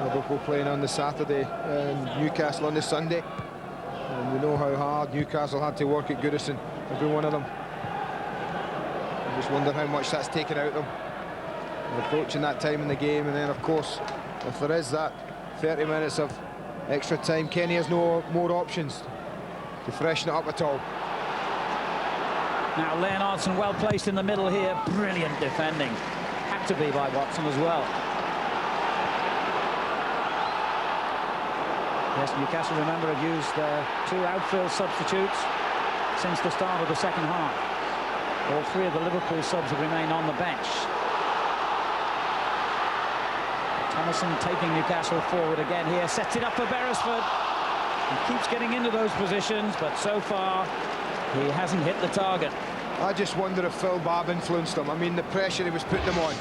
Liverpool playing on the Saturday and Newcastle on the Sunday. And we know how hard Newcastle had to work at Goodison, every one of them. I just wonder how much that's taken out of them. They're approaching that time in the game, and then of course, if there is that 30 minutes of extra time, Kenny has no more options to freshen it up at all. Now Leonardson well placed in the middle here. Brilliant defending. Had to be by Watson as well. Yes, Newcastle, remember, have used two outfield substitutes since the start of the second half. All three of the Liverpool subs have remained on the bench. Thomason taking Newcastle forward again here. Sets it up for Beresford. He keeps getting into those positions, but so far he hasn't hit the target. I just wonder if Phil Babb influenced him. I mean, the pressure he was putting them on.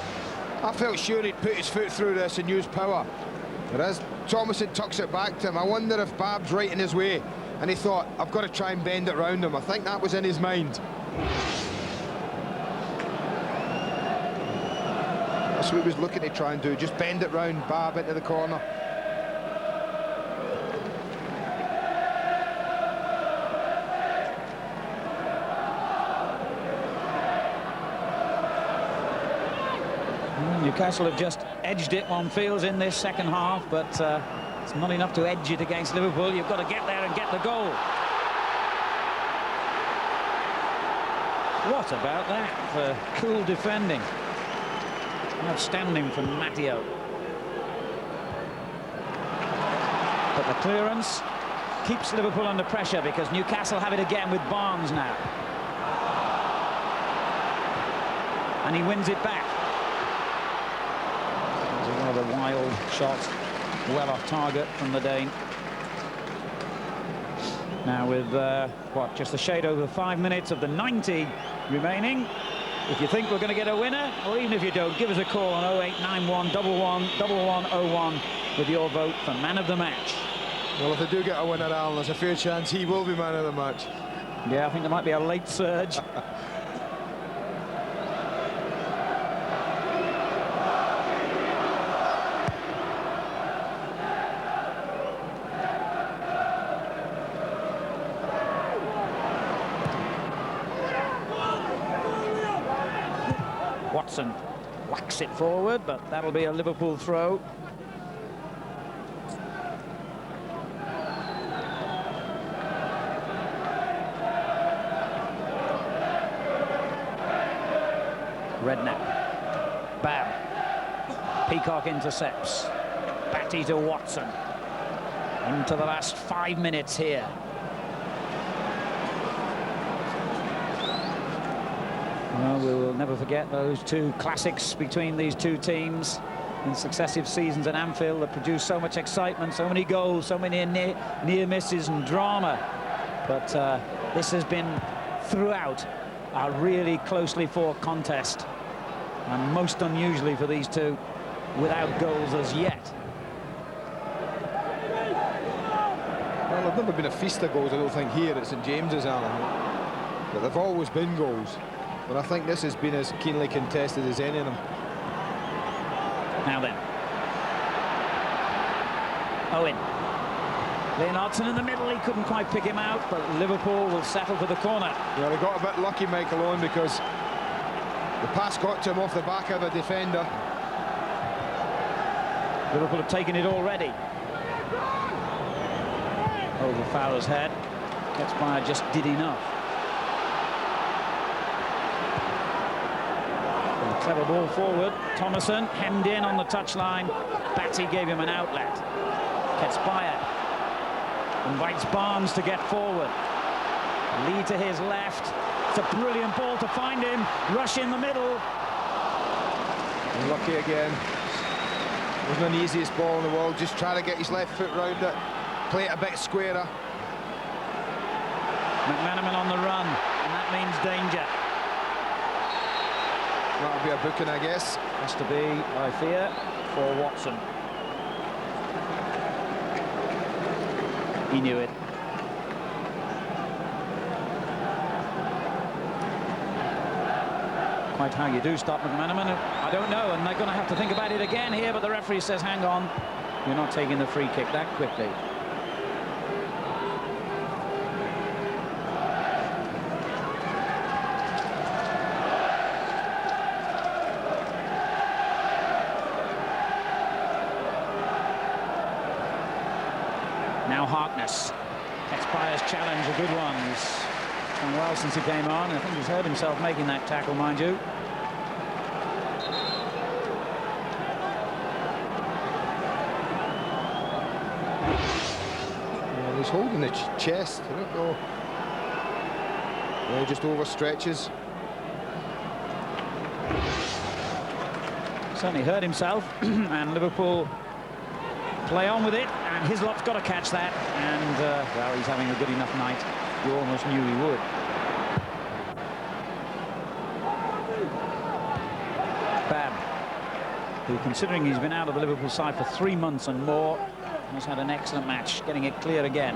I felt sure he'd put his foot through this and use power. But as Thomason tucks it back to him, I wonder if Babb's right in his way. And he thought, I've got to try and bend it round him. I think that was in his mind. That's what he was looking to try and do, just bend it round Babb into the corner. Newcastle have just edged it, one feels, in this second half, but it's not enough to edge it against Liverpool. You've got to get there and get the goal. What about that for cool defending? Outstanding from Matteo. But the clearance keeps Liverpool under pressure because Newcastle have it again with Barnes now. And he wins it back. Another wild shot, well off target from the Dane. Now with, what, just a shade over 5 minutes of the 90 remaining. If you think we're going to get a winner, or even if you don't, give us a call on 0891 111101 with your vote for man of the match. Well, if they do get a winner, Alan, there's a fair chance he will be man of the match. Yeah, I think there might be a late surge. Watson whacks it forward, but that'll be a Liverpool throw. Redknapp. Babb. Peacock intercepts. Batty to Watson. Into the last 5 minutes here. Well, we will never forget those two classics between these two teams in successive seasons at Anfield that produced so much excitement, so many goals, so many near misses and drama. But this has been throughout a really closely fought contest, and most unusually for these two, without goals as yet. Well, there's never been a feast of goals, I don't think, here at St James's, Alan. But they've always been goals. But I think this has been as keenly contested as any of them. Now then. Owen. Leonardson in the middle, he couldn't quite pick him out, but Liverpool will settle for the corner. Yeah, they got a bit lucky, Michael Owen, because the pass got to him off the back of the defender. Liverpool have taken it already. Over Fowler's head. Ketspire just did enough. And a clever ball forward. Thomason hemmed in on the touchline. Batty gave him an outlet. Ketspire invites Barnes to get forward. Lee to his left. It's a brilliant ball to find him. Rush in the middle. Lucky again. Wasn't the easiest ball in the world. Just try to get his left foot round it. Play it a bit squarer. McManaman on the run, and that means danger. That'll be a booking, I guess. Has to be, I fear, for Watson. He knew it. Quite how you do stop McManaman, I don't know, and they're going to have to think about it again here, but the referee says, hang on, you're not taking the free kick that quickly. Now Harkness. Ketspire's challenge, a good one. He's done well since he came on. I think he's heard himself making that tackle, mind you. Well, he's holding the chest. I don't know. Well, he just overstretches. Certainly hurt himself, and Liverpool play on with it, and Hislop's got to catch that, and well, he's having a good enough night. You almost knew he would. Babb, who, considering he's been out of the Liverpool side for 3 months and more, has had an excellent match, getting it clear again.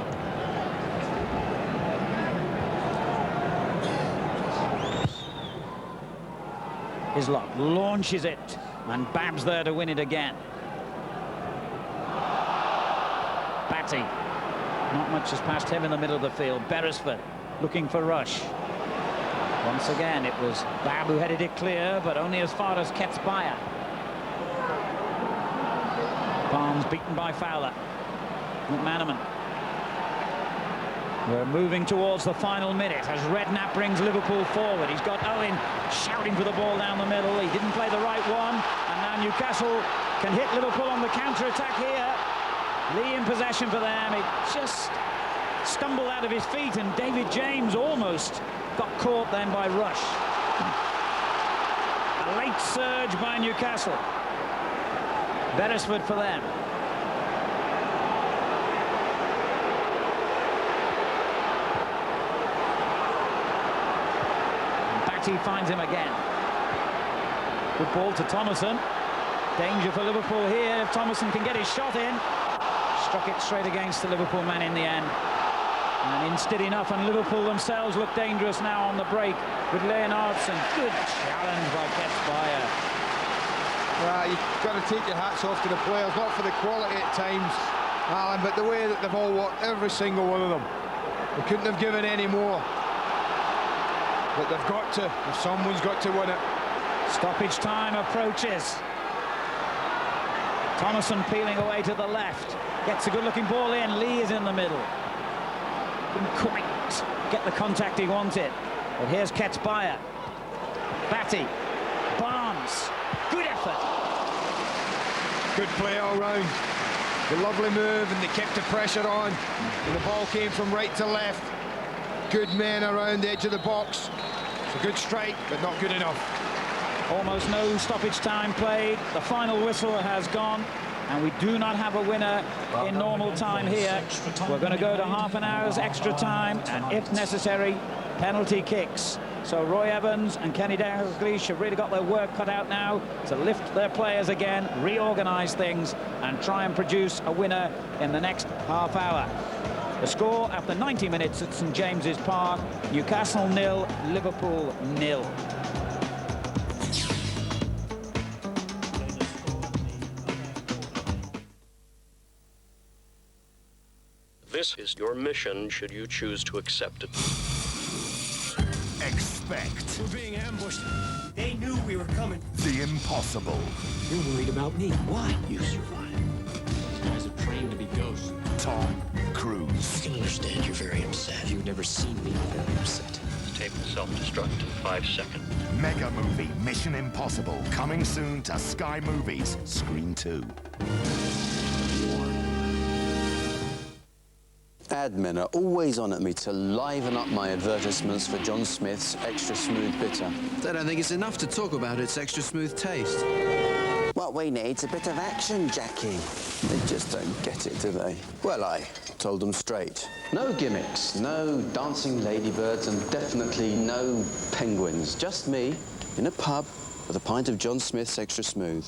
Hislop launches it, and Babb's there to win it again. Batty. Not much has passed him in the middle of the field. Beresford looking for Rush. Once again, it was Babb who headed it clear, but only as far as Ketspire. Barnes beaten by Fowler. McManaman. We're moving towards the final minute as Redknapp brings Liverpool forward. He's got Owen shouting for the ball down the middle. He didn't play the right one, and now Newcastle can hit Liverpool on the counter-attack here. Lee in possession for them. He just stumbled out of his feet, and David James almost got caught then by Rush. A late surge by Newcastle. Beresford for them. Batty finds him again. Good ball to Thomason. Danger for Liverpool here if Thomason can get his shot in. Struck it straight against the Liverpool man in the end. And instead enough, and Liverpool themselves look dangerous now on the break with Leonardson. Good challenge by Ketspire. You've got to take your hats off to the players, not for the quality at times, Alan, but the way that they've all worked, every single one of them. They couldn't have given any more. But they've got to, if someone's got to win it, Stoppage time approaches. Thomason peeling away to the left. Gets a good-looking ball in. Lee is in the middle. Didn't quite get the contact he wanted. But here's Ketsbaia. Batty. Barnes. Good effort. Good play all round. A lovely move, and they kept the pressure on. And the ball came from right to left. Good men around the edge of the box. It's a good strike, but not good enough. Almost no stoppage time played. The final whistle has gone, and we do not have a winner in normal time here. We're going to go to half an hour's extra time, and if necessary, penalty kicks. So Roy Evans and Kenny Dalglish have really got their work cut out now to lift their players again, reorganise things, and try and produce a winner in the next half hour. The score after 90 minutes at St James's Park: Newcastle 0, Liverpool 0. This is your mission, should you choose to accept it. Expect. We're being ambushed. They knew we were coming. The impossible. You're worried about me. Why? You survived. These guys are trained to be ghosts. Tom Cruise. I can understand you're very upset. You've never seen me very upset. Tape self-destruct in 5 seconds. Mega movie Mission Impossible. Coming soon to Sky Movies. Screen 2. Ad men are always on at me to liven up my advertisements for John Smith's Extra Smooth Bitter. They don't think it's enough to talk about its extra smooth taste. What we need's a bit of action, Jackie. They just don't get it, do they? Well, I told them straight. No gimmicks, no dancing ladybirds, and definitely no penguins. Just me in a pub with a pint of John Smith's Extra Smooth.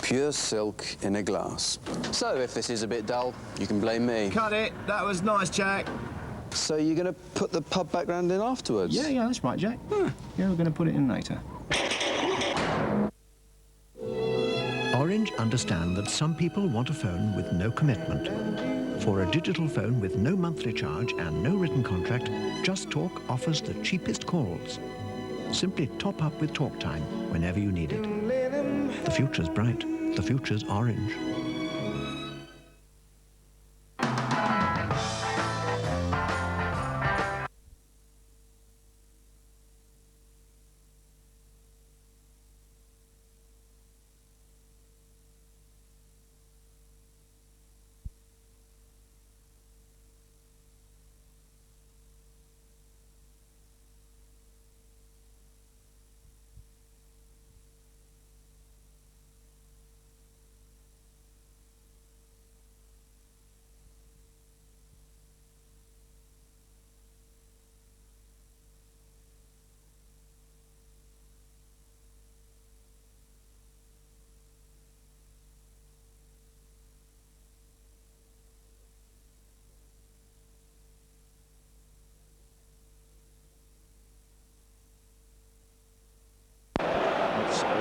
Pure silk in a glass. So, if this is a bit dull, you can blame me. Cut it. That was nice, Jack. So you're going to put the pub background in afterwards? Yeah, that's right, Jack. Yeah, we're going to put it in later. Orange understand that some people want a phone with no commitment. For a digital phone with no monthly charge and no written contract, Just Talk offers the cheapest calls. Simply top up with talk time whenever you need it. The future's bright. The future's orange.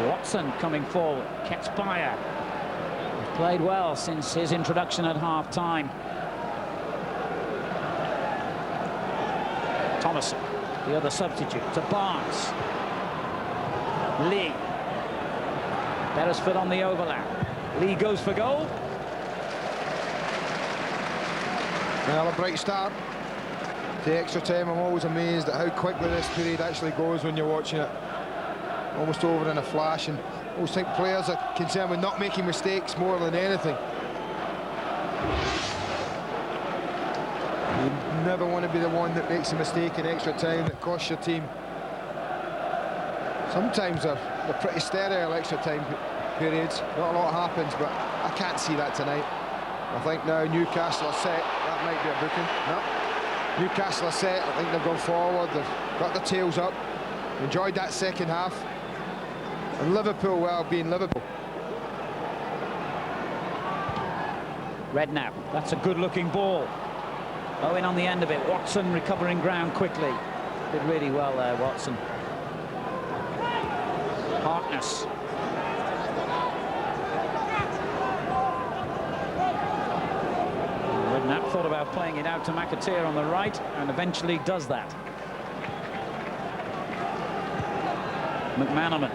Watson coming forward. Ketsbaia has played well since his introduction at half-time. Thomason, the other substitute, to Barnes. Lee. Beresford on the overlap. Lee goes for goal. Well, a bright start to extra time. I'm always amazed at how quickly this period actually goes when you're watching it. Almost over in a flash, and I always think players are concerned with not making mistakes more than anything. You never want to be the one that makes a mistake in extra time that costs your team. Sometimes they're pretty sterile extra time periods. Not a lot happens, but I can't see that tonight. I think now Newcastle are set. That might be a booking. No. Newcastle are set. I think they've gone forward. They've got their tails up. Enjoyed that second half. And Liverpool, well, being Liverpool. Redknapp, that's a good-looking ball. Owen on the end of it. Watson recovering ground quickly. Did really well there, Watson. Harkness. Redknapp thought about playing it out to McAteer on the right, and eventually does that. McManaman.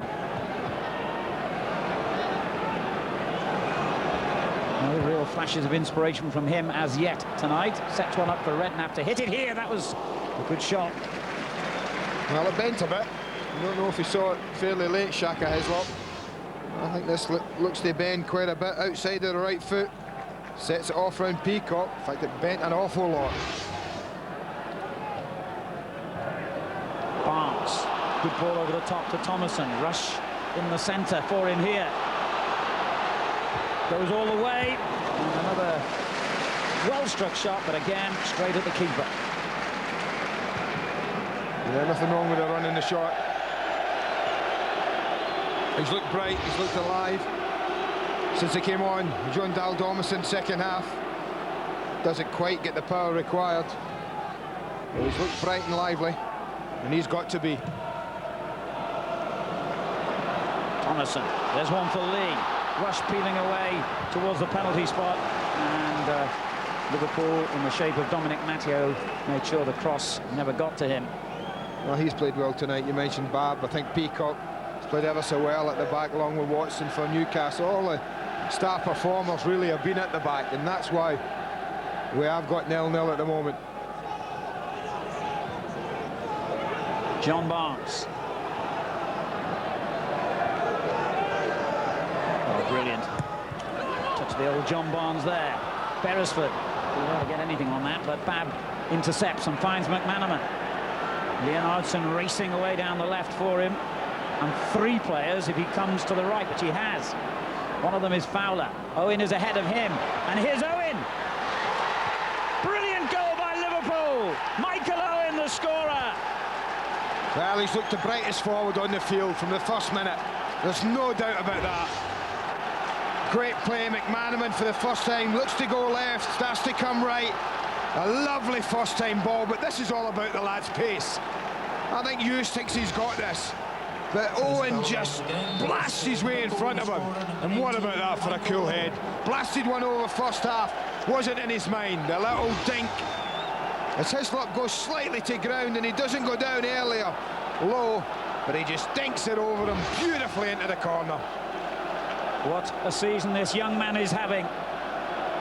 No real flashes of inspiration from him as yet tonight. Sets one up for Redknapp to hit it here. That was a good shot. Well, it bent a bit. I don't know if he saw it fairly late, Shaka Hislop. I think this looks to bend quite a bit outside of the right foot. Sets it off round Peacock. In fact, it bent an awful lot. Barnes. Good ball over the top to Thomason. Rush in the centre for him here. Goes all the way. And another well-struck shot, but again, straight at the keeper. Yeah, nothing wrong with a run in the shot. He's looked bright, he's looked alive since he came on. John Daldomerson, second half. Doesn't quite get the power required. But he's looked bright and lively, and he's got to be. Thomason, there's one for Lee. Rush peeling away towards the penalty spot, and Liverpool, in the shape of Dominic Matteo, made sure the cross never got to him. Well, he's played well tonight. You mentioned Bab. I think Peacock has played ever so well at the back, along with Watson for Newcastle. All the star performers really have been at the back, and that's why we have got 0-0 at the moment. John Barnes. Oh, brilliant. Touch the old John Barnes there. Beresford didn't want to get anything on that, but Bab intercepts and finds McManaman. Leonardson racing away down the left for him, and three players if he comes to the right, which he has. One of them is Fowler. Owen is ahead of him, and here's Owen. Brilliant goal by Liverpool. Michael Owen, the scorer. Well, he's looked the brightest forward on the field from the first minute. There's no doubt about that. Great play, McManaman for the first time. Looks to go left, starts to come right. A lovely first-time ball, but this is all about the lad's pace. I think Hughes thinks he's got this, but Owen just blasts his way in front of him. And what about that for a cool head? Blasted one over first half, wasn't in his mind. A little dink. As Hislop goes slightly to ground, and he doesn't go down earlier low, but he just dinks it over him beautifully into the corner. What a season this young man is having.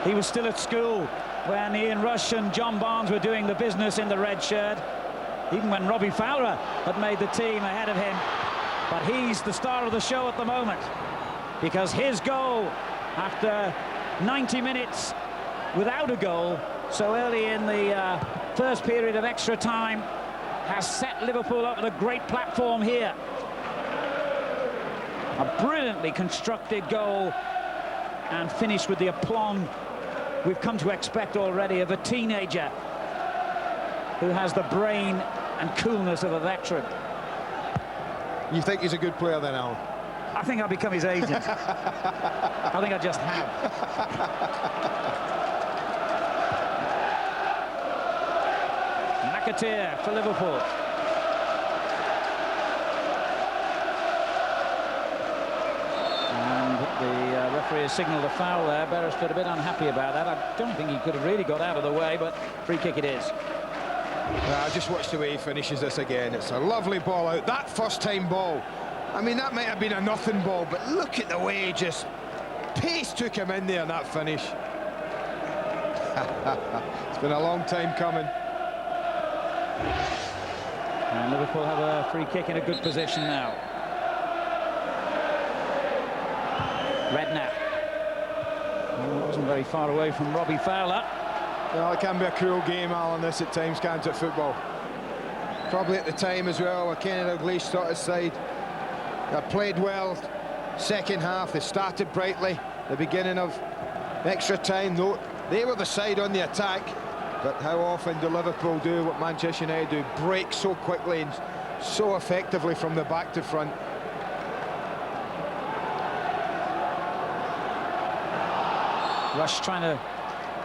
He was still at school when Ian Rush and John Barnes were doing the business in the red shirt, even when Robbie Fowler had made the team ahead of him. But he's the star of the show at the moment, because his goal after 90 minutes without a goal so early in the first period of extra time has set Liverpool up with a great platform here. A brilliantly constructed goal, and finished with the aplomb we've come to expect already of a teenager who has the brain and coolness of a veteran. You think he's a good player then, Alan? I think I'll become his agent. I think I just have. McAteer for Liverpool. The referee has signalled a foul there. Beresford a bit unhappy about that. I don't think he could have really got out of the way, but free kick it is. Just watch the way he finishes this again. It's a lovely ball out. That first-time ball, I mean, that might have been a nothing ball, but look at the way he just pace took him in there in that finish. It's been a long time coming. And Liverpool have a free kick in a good position now. Redknapp. Wasn't very far away from Robbie Fowler. Well, it can be a cruel game, Alan, this at times, can't it, football? Probably at the time as well, where Kenny Dalglish thought his side had played well. Second half, they started brightly. The beginning of extra time, though, they were the side on the attack. But how often do Liverpool do what Manchester United do? Break so quickly and so effectively from the back to front. Rush trying to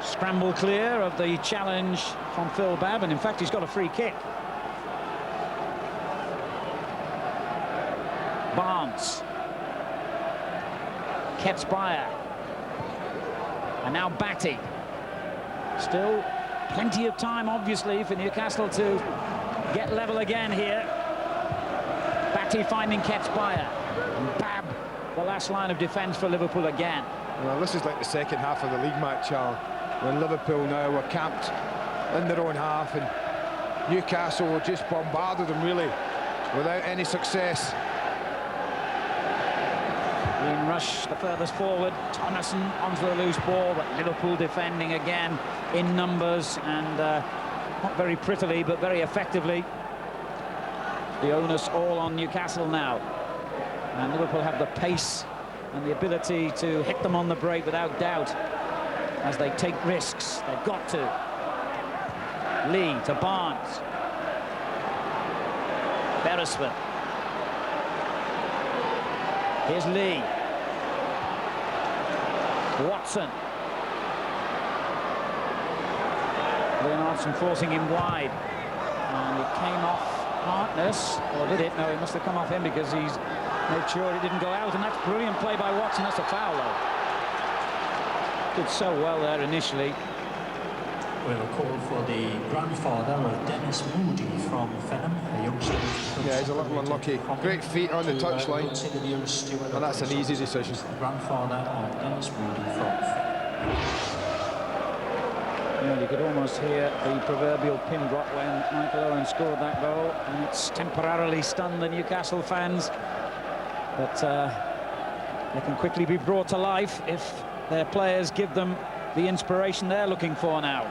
scramble clear of the challenge from Phil Babb, and in fact he's got a free kick. Barnes. Ketzbauer. And now Batty. Still plenty of time, obviously, for Newcastle to get level again here. Matty finding Ketspire. And Bab, the last line of defence for Liverpool again. Well, this is like the second half of the league match, Charles, when Liverpool now were camped in their own half, and Newcastle just bombarded them really without any success. Green rush the furthest forward. Tonneson onto the loose ball, but Liverpool defending again in numbers, and not very prettily, but very effectively. The onus all on Newcastle now. And Liverpool have the pace and the ability to hit them on the break without doubt as they take risks. They've got to. Lee to Barnes. Beresford. Here's Lee. Watson. Leonardson forcing him wide. And it came off Harkness. Or did it? No, it must have come off him because he's made sure it didn't go out. And that's brilliant play by Watson. That's a foul, though. Did so well there initially. We have a call for the grandfather of Dennis Moody from Fenham, a youngster. Yeah, he's a little unlucky. Great feet on the touchline, and that's an easy decision. The grandfather of Dennis Moody from Fenham. Yeah, you could almost hear the proverbial pin drop when Michael Owen scored that goal, and it's temporarily stunned the Newcastle fans. But they can quickly be brought to life if their players give them the inspiration they're looking for now.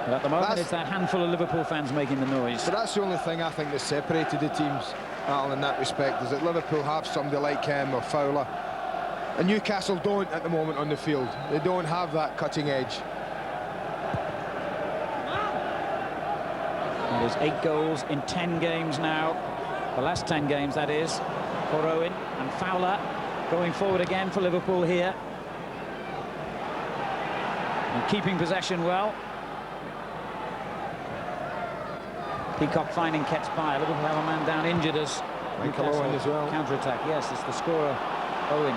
But at the moment, it's that handful of Liverpool fans making the noise. But that's the only thing I think that separated the teams, Al, in that respect, is that Liverpool have somebody like Kemp or Fowler, and Newcastle don't at the moment on the field. They don't have that cutting edge. There's 8 goals in 10 games now. The last 10 games, that is, for Owen. And Fowler going forward again for Liverpool here. And keeping possession well. Peacock finding Ketspire. Liverpool have a man down injured as Michael Owen as well. Counter-attack, yes, it's the scorer, Owen.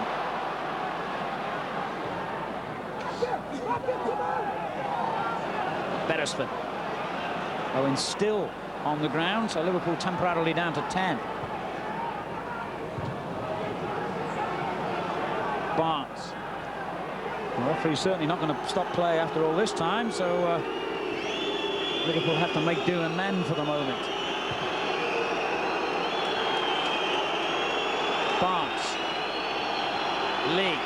Beresford. Owen still on the ground, so Liverpool temporarily down to 10. Barnes. The referee's certainly not going to stop play after all this time, so Liverpool have to make do and mend for the moment. Barnes. Lee.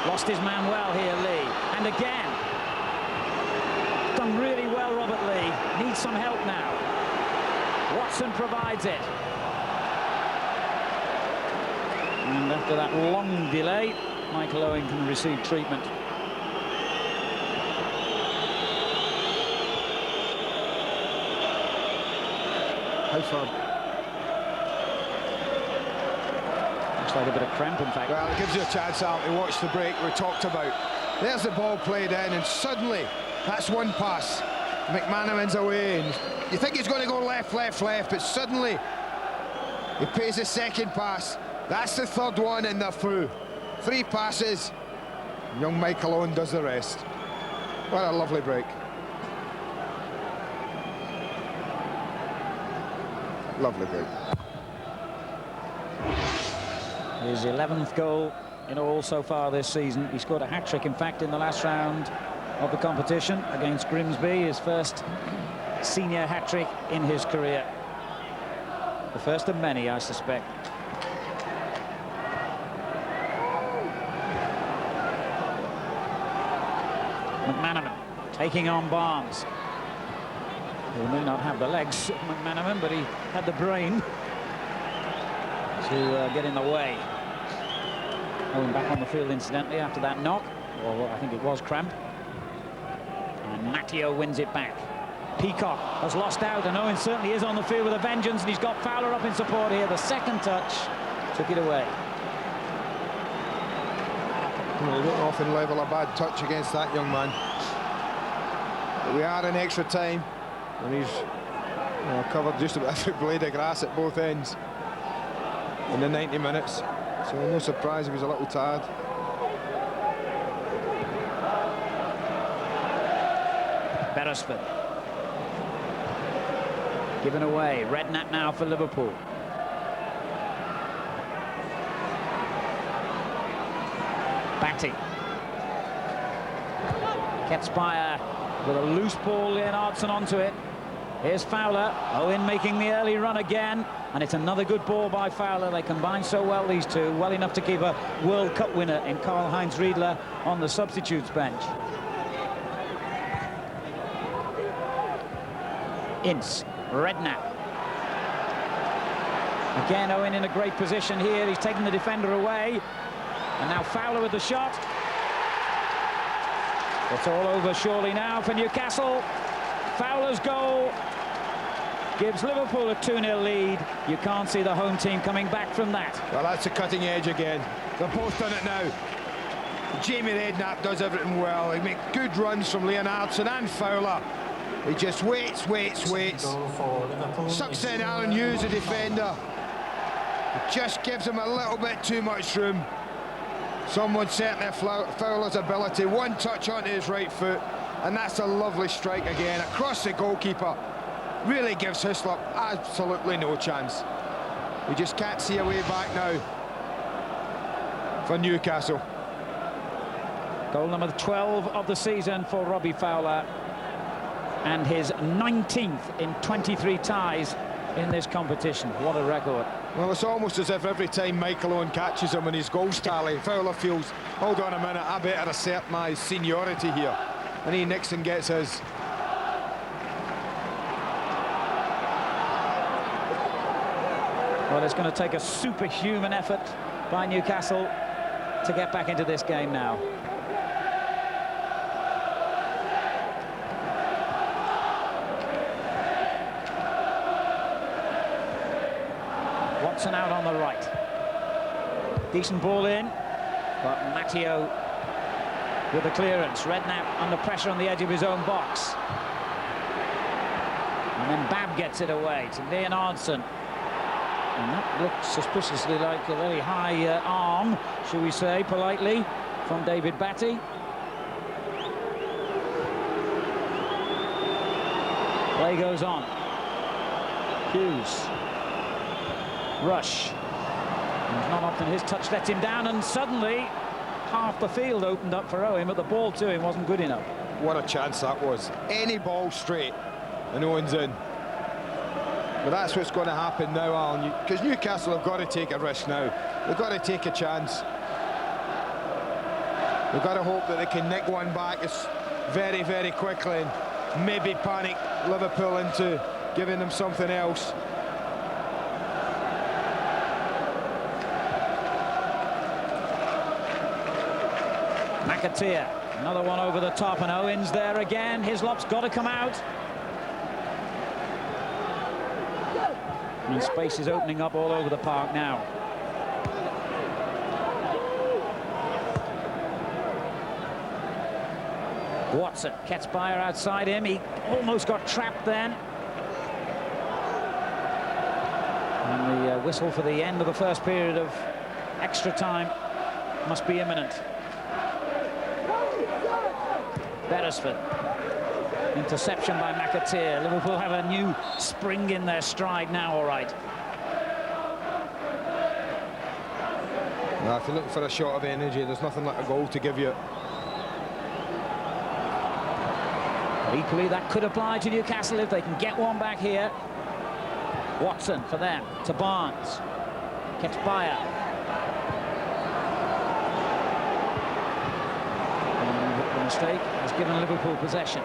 Lost his man well here, Lee. And again. Done really well, Robert Lee. Needs some help now. Watson provides it. And after that long delay, Michael Owen can receive treatment. How far? Looks like a bit of cramp, in fact. Well, it gives you a chance out to watch the break we talked about. There's the ball played in, and suddenly that's one pass. McManaman's away, and you think he's going to go left, left, left, but suddenly he pays a second pass. That's the third one, and they're through. 3 passes. Young Michael Owen does the rest. What a lovely break. Lovely break. His 11th goal in all so far this season. He scored a hat-trick, in fact, in the last round of the competition against Grimsby, his first senior hat-trick in his career. The first of many, I suspect. McManaman taking on Barnes. He may not have the legs, McManaman, but he had the brain to get in the way. Owen back on the field, incidentally, after that knock, or I think it was cramp. And Matteo wins it back. Peacock has lost out, and Owen certainly is on the field with a vengeance, and he's got Fowler up in support here. The second touch took it away. Well, you don't often level a bad touch against that young man. But we are in extra time, and he's covered just about every blade of grass at both ends in the 90 minutes. So no surprise he was a little tired. Beresford. Given away. Redknapp now for Liverpool. Batty. Ketspire with a loose ball, Leonardson onto it. Here's Fowler. Owen making the early run again. And it's another good ball by Fowler. They combine so well, these two. Well enough to keep a World Cup winner in Karl-Heinz Riedler on the substitutes bench. Ince. Redknapp. Again, Owen in a great position here. He's taken the defender away. And now Fowler with the shot. It's all over surely now for Newcastle. Fowler's goal gives Liverpool a 2-0 lead. You can't see the home team coming back from that. Well, that's a cutting edge again. They've both done it now. Jamie Redknapp does everything well. He makes good runs from Leonardson and Fowler. He just waits. Sucks in Alan Hughes, the defender. It just gives him a little bit too much room. Someone certainly Fowler's ability. One touch onto his right foot, and that's a lovely strike again across the goalkeeper. Really gives Hislop absolutely no chance. We just can't see a way back now for Newcastle. Goal number 12 of the season for Robbie Fowler, and his 19th in 23 ties in this competition. What a record. Well, it's almost as if every time Michael Owen catches him in his goals tally, Fowler feels, hold on a minute, I better assert my seniority here. And he nicks and gets his. Well, it's going to take a superhuman effort by Newcastle to get back into this game now. Watson out on the right. Decent ball in, but Matteo with the clearance. Redknapp under pressure on the edge of his own box. And then Babb gets it away to Leonardson. And that looked suspiciously like a very high arm, shall we say, politely, from David Batty. Play goes on. Hughes. Rush. And not often his touch lets him down, and suddenly half the field opened up for Owen, but the ball to him wasn't good enough. What a chance that was. Any ball straight, and Owen's in. But that's what's going to happen now, Alan, because Newcastle have got to take a risk now. They've got to take a chance. They've got to hope that they can nick one back very, very quickly and maybe panic Liverpool into giving them something else. McAteer, another one over the top, and Owen's there again. Hislop's got to come out. And space is opening up all over the park now. Watson, Ketspire outside him. He almost got trapped then. And the whistle for the end of the first period of extra time must be imminent. Beresford. Interception by McAteer. Liverpool have a new spring in their stride now, all right. Now, if you're looking for a shot of energy, there's nothing like a goal to give you. But equally, that could apply to Newcastle if they can get one back here. Watson for them, to Barnes. Ketspire. And the mistake has given Liverpool possession.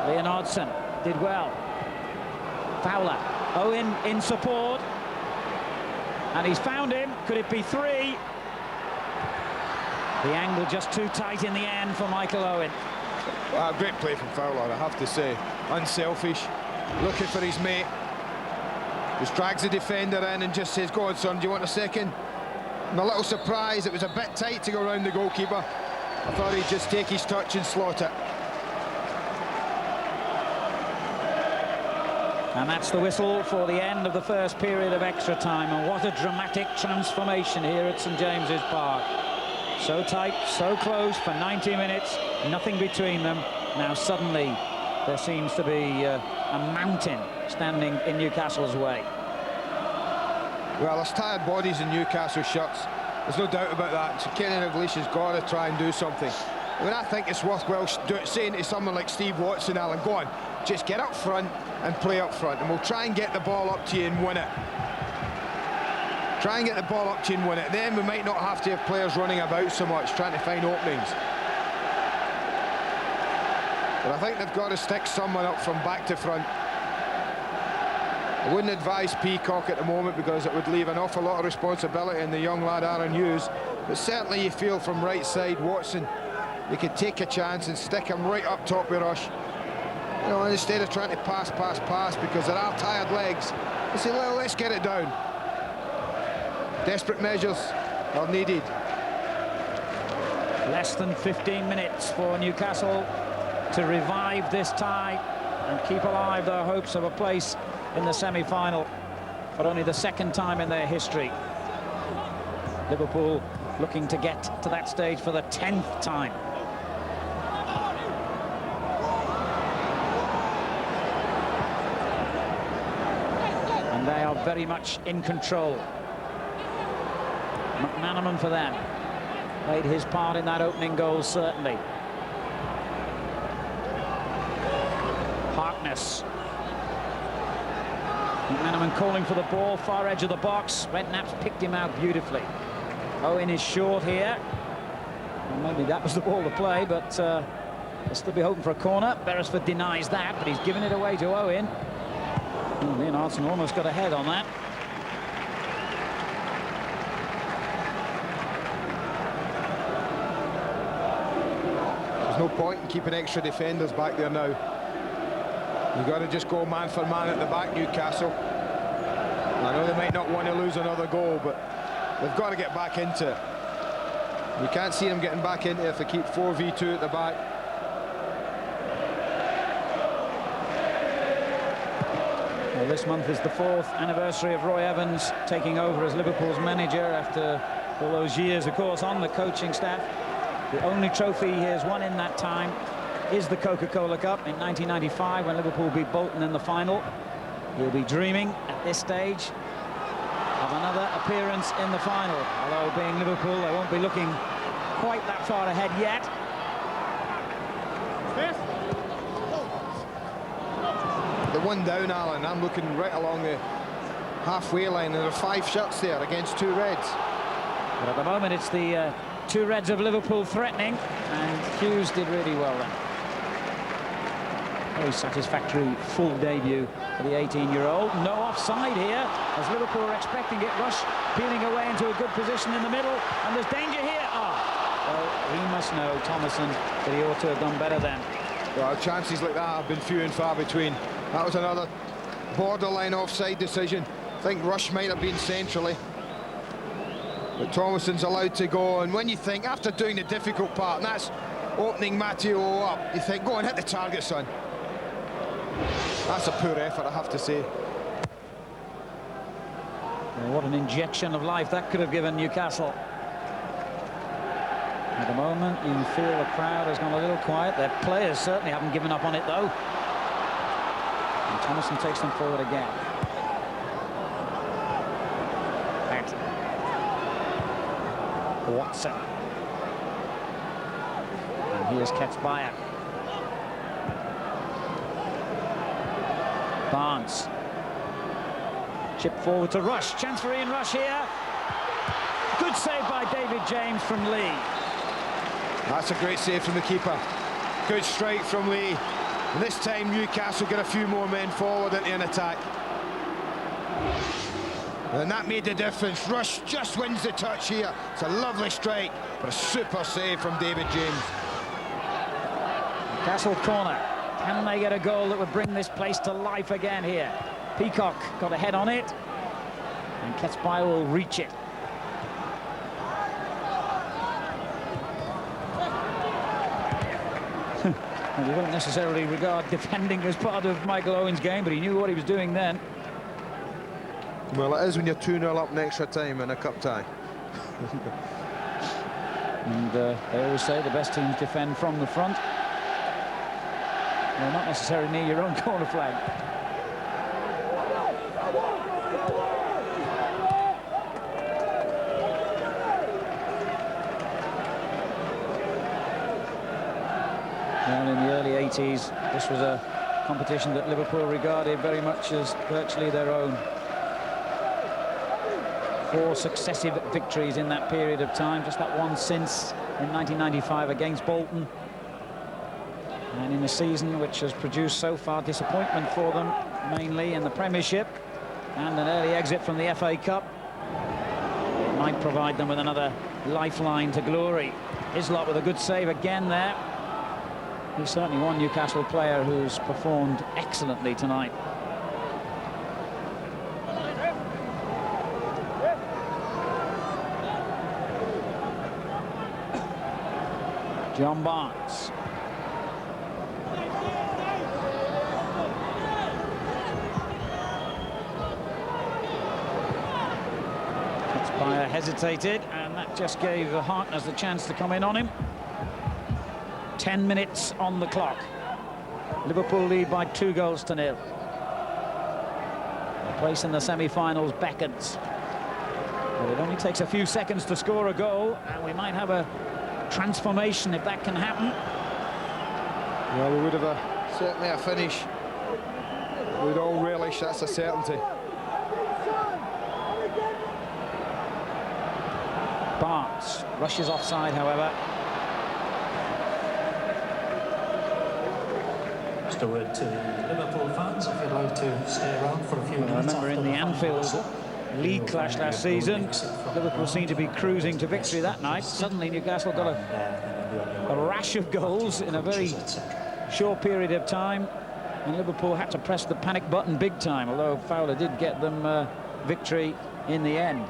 Leonardson did well. Fowler. Owen in support. And he's found him. Could it be three? The angle just too tight in the end for Michael Owen. Great play from Fowler, I have to say. Unselfish, looking for his mate. Just drags the defender in and just says, go on, son, do you want a second? I'm a little surprised. It was a bit tight to go around the goalkeeper. I thought he'd just take his touch and slot it. And that's the whistle for the end of the first period of extra time. And what a dramatic transformation here at St James's Park. So tight, so close for 90 minutes, nothing between them. Now suddenly there seems to be a mountain standing in Newcastle's way. Well, there's tired bodies in Newcastle shirts. There's no doubt about that. So Kenny Dalglish has got to try and do something. I mean, I think it's worthwhile saying to someone like Steve Watson, Alan, go on, just get up front and play up front, and we'll try and get the ball up to you and win it. Try and get the ball up to you and win it. Then we might not have to have players running about so much, trying to find openings. But I think they've got to stick someone up from back to front. I wouldn't advise Peacock at the moment because it would leave an awful lot of responsibility in the young lad Aaron Hughes. But certainly you feel from right side, Watson, they could take a chance and stick him right up top with Rush. You know, instead of trying to pass because there are tired legs, they say, well, let's get it down. Desperate measures are needed. Less than 15 minutes for Newcastle to revive this tie and keep alive their hopes of a place in the semi-final for only the second time in their history. Liverpool looking to get to that stage for the 10th time. And they are very much in control. McManaman for them played his part in that opening goal, certainly. Harkness. McManaman calling for the ball, far edge of the box. Redknapp's picked him out beautifully. Owen is short here. Well, maybe that was the ball to play, but they'll still be hoping for a corner. Beresford denies that, but he's given it away to Owen. Oh, Leonardson almost got ahead on that. There's no point in keeping extra defenders back there now. You've got to just go man for man at the back, Newcastle. I know they might not want to lose another goal, but they've got to get back into it. You can't see them getting back into it if they keep 4v2 at the back. Well, this month is the 4th anniversary of Roy Evans taking over as Liverpool's manager after all those years, of course, on the coaching staff. The only trophy he has won in that time is the Coca-Cola Cup in 1995 when Liverpool beat Bolton in the final. He'll be dreaming at this stage of another appearance in the final. Although being Liverpool, they won't be looking quite that far ahead yet. The one down, Alan, I'm looking right along the halfway line, and there are 5 shots there against 2 reds. But at the moment, it's the 2 reds of Liverpool threatening, and Hughes did really well then. Very satisfactory full debut for the 18-year-old. No offside here, as Liverpool are expecting it. Rush peeling away into a good position in the middle, and there's danger here. Well, he must know, Thomason, that he ought to have done better then. Well, chances like that have been few and far between. That was another borderline offside decision. I think Rush might have been centrally, but Thomason's allowed to go. And when you think, after doing the difficult part, and that's opening Matteo up, you think, go and hit the target, son. That's a poor effort, I have to say. Well, what an injection of life that could have given Newcastle. At the moment, you feel the crowd has gone a little quiet. Their players certainly haven't given up on it, though. And Thomason takes them forward again. Back. Watson. And here's Ketsbaia. Barnes. Chip forward to Rush. Chance for Ian Rush here. Good save by David James from Lee. That's a great save from the keeper. Good strike from Lee. And this time Newcastle get a few more men forward into an attack. And that made the difference. Rush just wins the touch here. It's a lovely strike, but a super save from David James. Newcastle corner. Can they get a goal that would bring this place to life again here? Peacock got a head on it, and Ketsbaia will reach it. Well, you won't necessarily regard defending as part of Michael Owen's game, but he knew what he was doing then. Well, it is when you're 2-0 up in extra time in a cup tie. And they always say the best teams defend from the front. Well, not necessarily near your own corner flag. Well, in the early 80s, this was a competition that Liverpool regarded very much as virtually their own. 4 successive victories in that period of time, just that one since in 1995 against Bolton. And in a season which has produced so far disappointment for them, mainly in the Premiership, and an early exit from the FA Cup. It might provide them with another lifeline to glory. Islop with a good save again there. He's certainly one Newcastle player who's performed excellently tonight. John Barnes. Spire hesitated, and that just gave Harkness the chance to come in on him. 10 minutes on the clock. Liverpool lead by 2-0. A place in the semi-finals beckons. But it only takes a few seconds to score a goal, and we might have a transformation if that can happen. Well, we would have certainly a finish. We'd all relish, that's a certainty. Barnes rushes offside, however. Just a word to Liverpool fans, if you'd like to stay around for a few minutes. I remember in the Anfield League clash last season, Liverpool seemed to be cruising to victory that night. Suddenly Newcastle got a rash of goals in a very short period of time, and Liverpool had to press the panic button big time, although Fowler did get them victory in the end.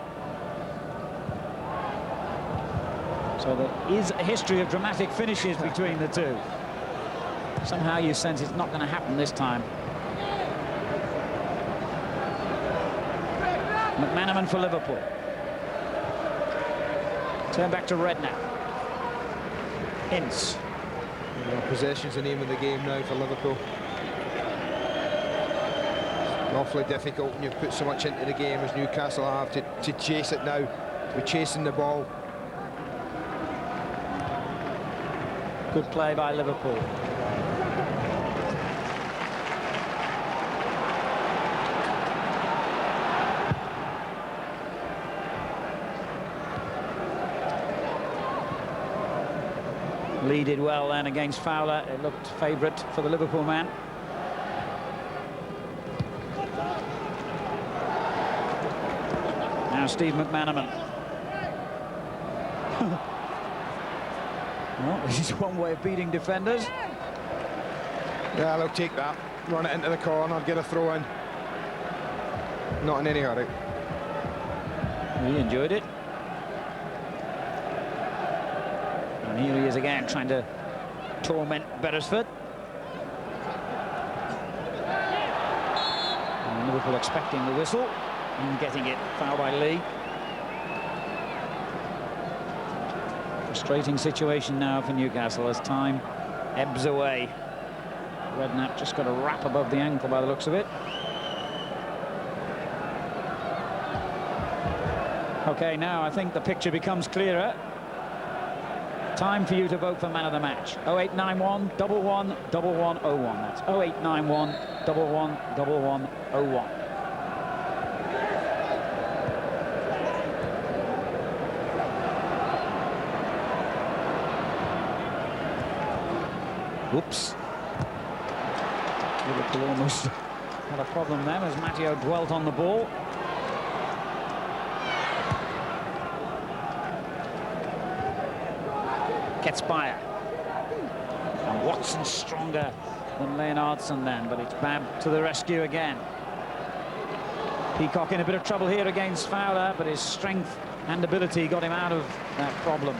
So there is a history of dramatic finishes between the two. Somehow you sense it's not going to happen this time. McManaman for Liverpool. Turn back to Redknapp. Ince. Possession's the name of the game now for Liverpool. Awfully difficult when you've put so much into the game as Newcastle have to chase it now, to be chasing the ball. Good play by Liverpool. Lee did well then against Fowler. It looked favourite for the Liverpool man. Now Steve McManaman. Well, this is one way of beating defenders. Yeah, they'll take that. Run it into the corner, get a throw in. Not in any hurry. He enjoyed it. And here he is again, trying to torment Beresford. And Liverpool expecting the whistle and getting it. Foul by Lee. Frustrating situation now for Newcastle as time ebbs away. Redknapp just got a wrap above the ankle by the looks of it. Okay, now I think the picture becomes clearer. Time for you to vote for man of the match. 0891 11 1101. That's 0891 11 1101. Oops. Liverpool almost had a problem then as Matteo dwelt on the ball. Gets Spire. And Watson's stronger than Leonardson then, but it's Babb to the rescue again. Peacock in a bit of trouble here against Fowler, but his strength and ability got him out of that problem.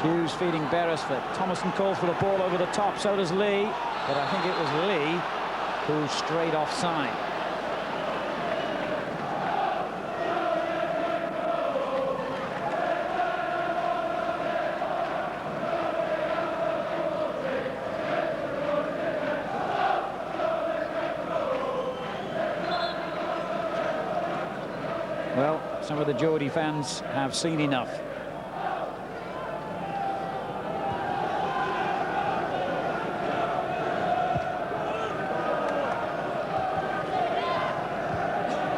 Hughes feeding Beresford. Thomason calls for the ball over the top, so does Lee, but I think it was Lee who strayed offside. Well, some of the Geordie fans have seen enough.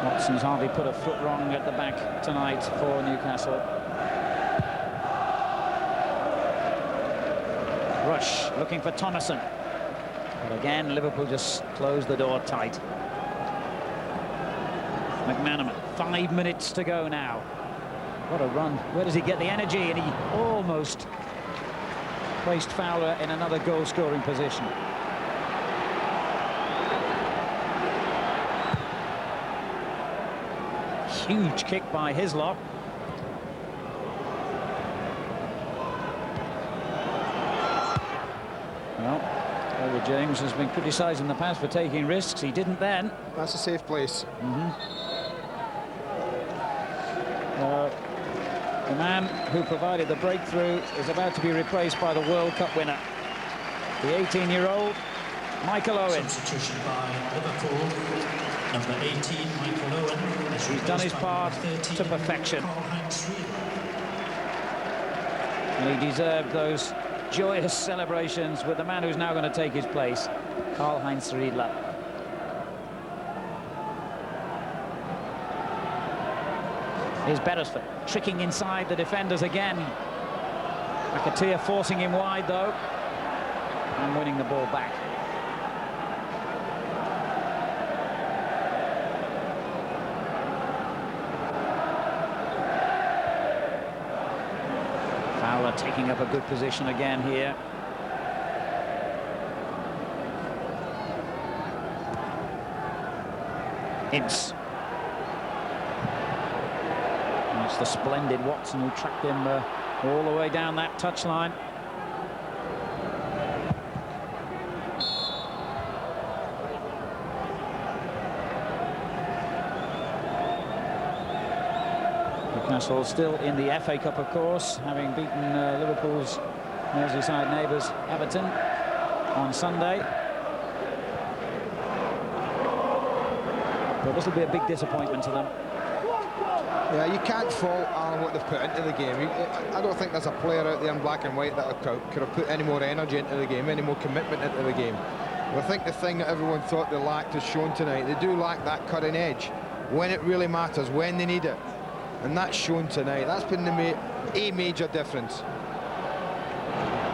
Watson's hardly put a foot wrong at the back tonight for Newcastle. Rush looking for Thomason. But again, Liverpool just closed the door tight. McManaman, 5 minutes to go now. What a run. Where does he get the energy? And he almost placed Fowler in another goal-scoring position. Huge kick by Hislop. Well, David James has been criticised in the past for taking risks. He didn't then. That's a safe place. The man who provided the breakthrough is about to be replaced by the World Cup winner, the 18-year-old Michael Owen. Substitution by Liverpool. Number 18, Michael Owen. He's done his part to perfection. And he deserved those joyous celebrations with the man who's now going to take his place, Karl-Heinz Riedler. Here's Beresford tricking inside the defenders again. McAteer forcing him wide though, and winning the ball back. Fowler taking up a good position again here. Ince. And it's the splendid Watson who tracked him all the way down that touchline. Newcastle still in the FA Cup, of course, having beaten Liverpool's Merseyside neighbours Everton on Sunday. But this will be a big disappointment to them. Yeah, you can't fault Alan what they've put into the game. I don't think there's a player out there in black and white that could have put any more energy into the game, any more commitment into the game. But I think the thing that everyone thought they lacked is shown tonight. They do lack that cutting edge when it really matters, when they need it. And that's shown tonight. That's been a major difference.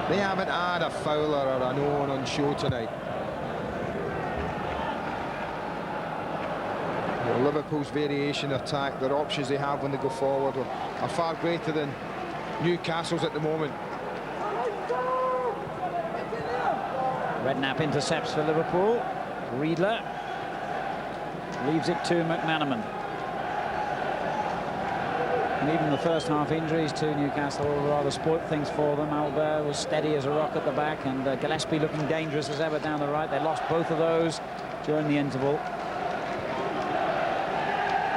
They haven't had a Fowler or an Owen on show tonight. Well, Liverpool's variation attack, their options they have when they go forward are far greater than Newcastle's at the moment. Redknapp intercepts for Liverpool. Riedler leaves it to McManaman. And even the first half injuries to Newcastle rather spoilt things for them. Albert was steady as a rock at the back, and Gillespie looking dangerous as ever down the right. They lost both of those during the interval.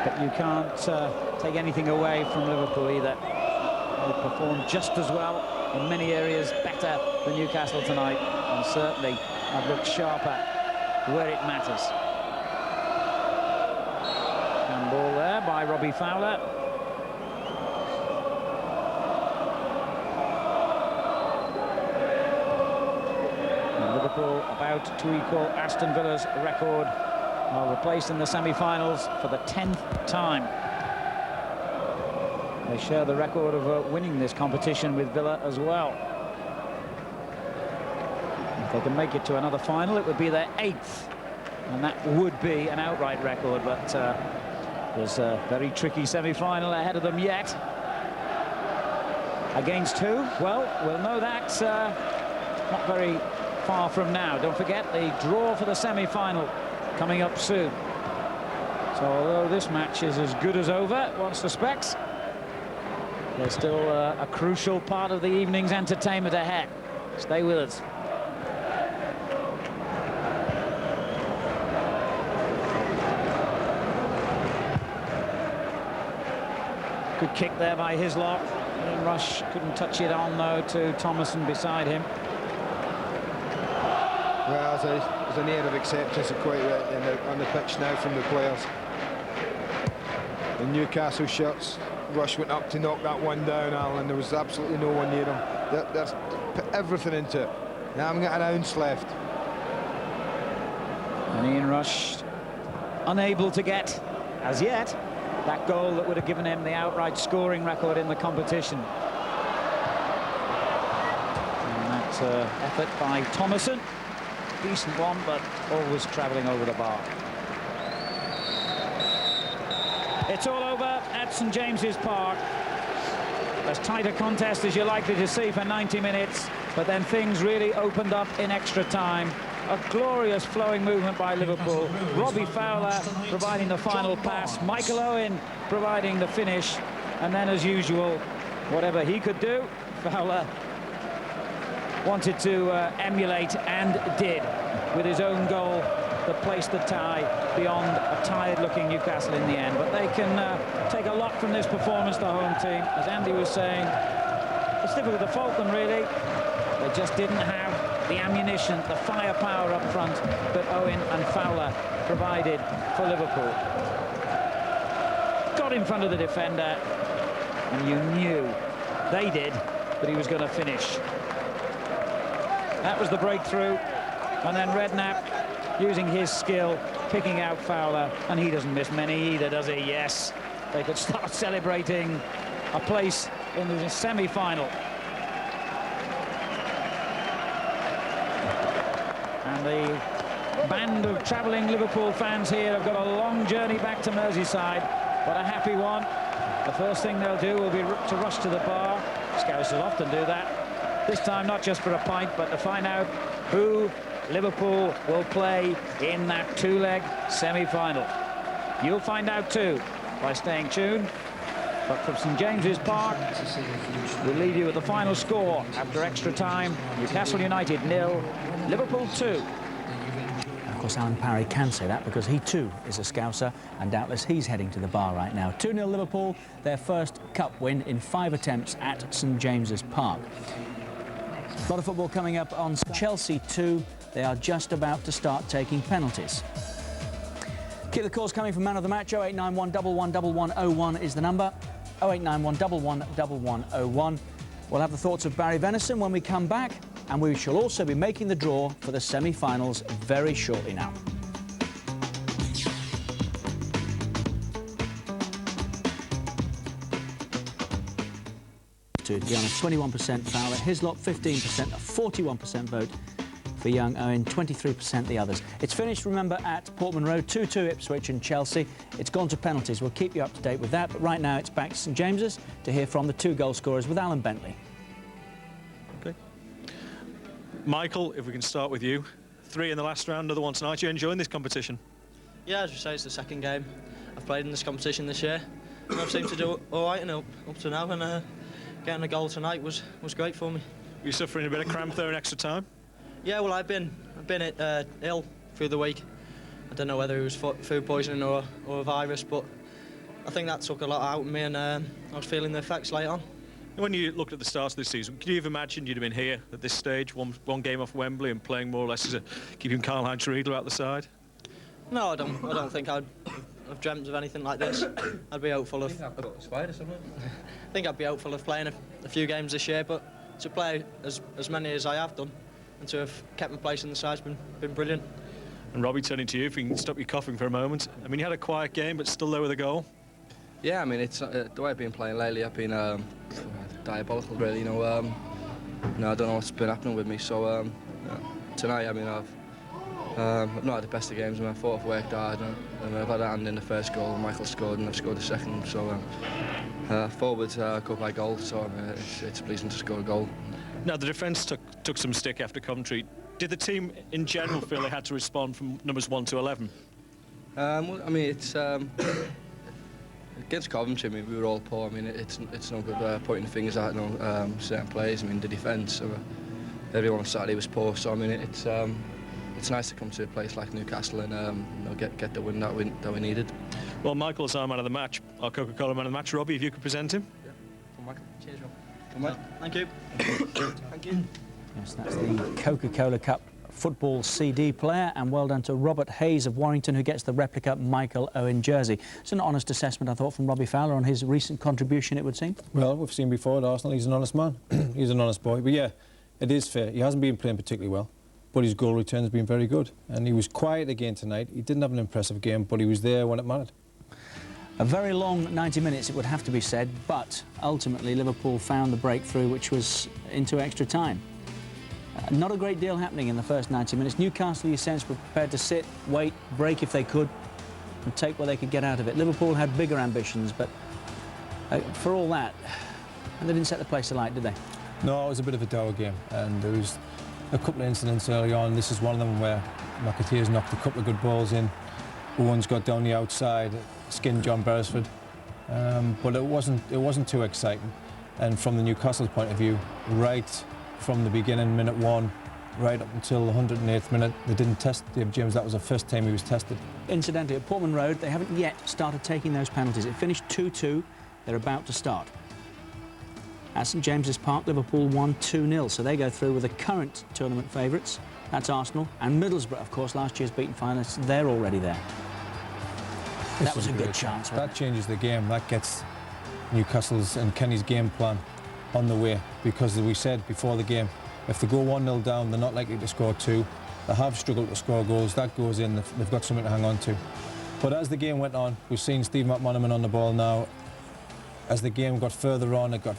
But you can't take anything away from Liverpool either. They performed just as well, in many areas better than Newcastle tonight, and certainly have looked sharper where it matters. And ball there by Robbie Fowler. About to equal Aston Villa's record of a place in the semi-finals for the 10th time. They share the record of winning this competition with Villa as well. If they can make it to another final, it would be their 8th, and that would be an outright record, but there's a very tricky semi-final ahead of them yet. Against who? Well, we'll know that not very far from now. Don't forget the draw for the semi-final coming up soon. So although this match is as good as over, one suspects, there's still a crucial part of the evening's entertainment ahead. Stay with us. Good kick there by Hislop. Rush couldn't touch it on though to Thomason beside him. Well, there's an air of acceptance quite right on the pitch now from the players. The Newcastle shots. Rush went up to knock that one down, Alan. There was absolutely no one near him. They're put everything into it. They haven't got an ounce left. And Ian Rush unable to get, as yet, that goal that would have given him the outright scoring record in the competition. And that effort by Thomason, decent one, but always travelling over the bar. It's all over at St James's Park. As tight a contest as you're likely to see for 90 minutes, but then things really opened up in extra time. A glorious flowing movement by Liverpool. Robbie Fowler providing the final pass. Michael Owen providing the finish. And then, as usual, whatever he could do, Fowler wanted to emulate and did with his own goal that placed the tie beyond a tired-looking Newcastle in the end. But they can take a lot from this performance, the home team. As Andy was saying, it's difficult to fault them, really. They just didn't have the ammunition, the firepower up front that Owen and Fowler provided for Liverpool. Got in front of the defender, and you knew, they did, that he was going to finish. That was the breakthrough, and then Redknapp using his skill, picking out Fowler, and he doesn't miss many either, does he? Yes, they could start celebrating a place in the semi-final. And the band of travelling Liverpool fans here have got a long journey back to Merseyside, but a happy one. The first thing they'll do will be to rush to the bar. Scousers often do that. This time not just for a pint, but to find out who Liverpool will play in that two-leg semi-final. You'll find out too by staying tuned. But from St James's Park, we'll leave you with the final score after extra time. Newcastle United 0, Liverpool 2. Of course, Alan Parry can say that because he too is a Scouser, and doubtless he's heading to the bar right now. 2-0 Liverpool, their first cup win in 5 attempts at St James's Park. A lot of football coming up on Chelsea 2. They are just about to start taking penalties. Keep the calls coming from Man of the Match. 0891 111101 is the number. 0891 111101. We'll have the thoughts of Barry Venison when we come back, and we shall also be making the draw for the semi-finals very shortly now. To be on a 21% Fowler, Hislop 15%, a 41% vote for young Owen, 23% the others. It's finished, remember, at Portman Road, 2-2 Ipswich and Chelsea. It's gone to penalties. We'll keep you up to date with that, but right now it's back to St James's to hear from the 2 goal scorers with Alan Bentley. Okay. Michael, if we can start with you. 3 in the last round, another one tonight. You enjoying this competition? Yeah, as you say, it's the second game I've played in this competition this year, and I've seemed to do all right up to now, and getting a goal tonight was great for me. Were you suffering a bit of cramp there in extra time? Yeah, well, I've been ill through the week. I don't know whether it was food poisoning or a virus, but I think that took a lot out of me, and I was feeling the effects later on. When you looked at the start of this season, could you have imagined you'd have been here at this stage, one game off Wembley and playing more or less as keeping Karl-Heinz Riedler out the side? No, I don't think I'd have dreamt of anything like this. I'd be hopeful of. I think I'd be hopeful of playing a few games this year, but to play as many as I have done and to have kept my place in the side's been brilliant. And Robbie, turning to you, if you can stop your coughing for a moment. I mean, you had a quiet game, but still there with a goal. Yeah, I mean, it's the way I've been playing lately. I've been diabolical, really. You know, I don't know what's been happening with me. So tonight, I mean, I've not had the best of games. I mean, I thought I've worked hard, and I've had a hand in the first goal. And Michael scored, and I've scored the second. So forwards go by goal. So it's pleasing to score a goal. Now, the defence took some stick after Coventry. Did the team in general feel they had to respond from numbers 1 to 11? Well, I mean, it's against Coventry. I mean, we were all poor. I mean, it's no good pointing fingers at certain players. I mean, the defence. Everyone on Saturday was poor. So I mean, it's nice to come to a place like Newcastle and get the win that we needed. Well, Michael's our man of the match, our Coca-Cola man of the match. Robbie, if you could present him. Yeah, from Michael. Cheers, Rob. Thank you. Thank you. Yes, that's the Coca-Cola Cup football CD player, and well done to Robert Hayes of Warrington, who gets the replica Michael Owen jersey. It's an honest assessment, I thought, from Robbie Fowler on his recent contribution, it would seem. Well, we've seen before at Arsenal, he's an honest man. He's an honest boy. But yeah, it is fair. He hasn't been playing particularly well, but his goal return has been very good. And he was quiet again tonight. He didn't have an impressive game, but he was there when it mattered. A very long 90 minutes, it would have to be said, but ultimately Liverpool found the breakthrough, which was into extra time. Not a great deal happening in the first 90 minutes. Newcastle, you sense, were prepared to sit, wait, break if they could, and take what they could get out of it. Liverpool had bigger ambitions, but for all that, they didn't set the place alight, did they? No, it was a bit of a dour game, and there was a couple of incidents early on. This is one of them where McAteer's knocked a couple of good balls in. Owen's got down the outside, skinned John Beresford, but it wasn't too exciting. And from the Newcastle's point of view, right from the beginning, minute 1, right up until the 108th minute, they didn't test Dave James. That was the first time he was tested. Incidentally, at Portman Road, they haven't yet started taking those penalties. It finished 2-2. They're about to start. At St James's Park, Liverpool won 2-0, so they go through with the current tournament favourites. That's Arsenal. And Middlesbrough, of course, last year's beaten finalists, they're already there. That was a good chance. That changes the game. That gets Newcastle's and Kenny's game plan on the way, because as we said before the game, if they go 1-0 down, they're not likely to score 2. They have struggled to score goals. That goes in. They've got something to hang on to. But as the game went on, we've seen Steve McManaman on the ball now. As the game got further on, it got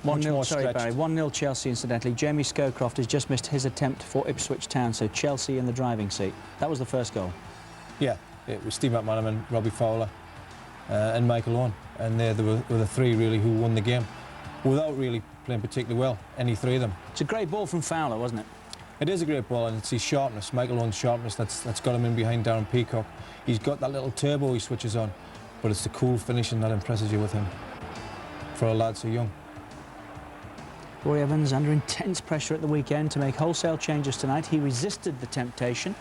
much more stretched. 1-0 Chelsea, incidentally. Jamie Scowcroft has just missed his attempt for Ipswich Town, so Chelsea in the driving seat. That was the first goal. Yeah, it was Steve McManaman, Robbie Fowler and Michael Owen. And they were the three, really, who won the game without really playing particularly well, any three of them. It's a great ball from Fowler, wasn't it? It is a great ball, and it's his sharpness, Michael Owen's sharpness, that's got him in behind Darren Peacock. He's got that little turbo he switches on, but it's the cool finishing that impresses you with him, for a lad so young. Roy Evans under intense pressure at the weekend to make wholesale changes tonight. He resisted the temptation,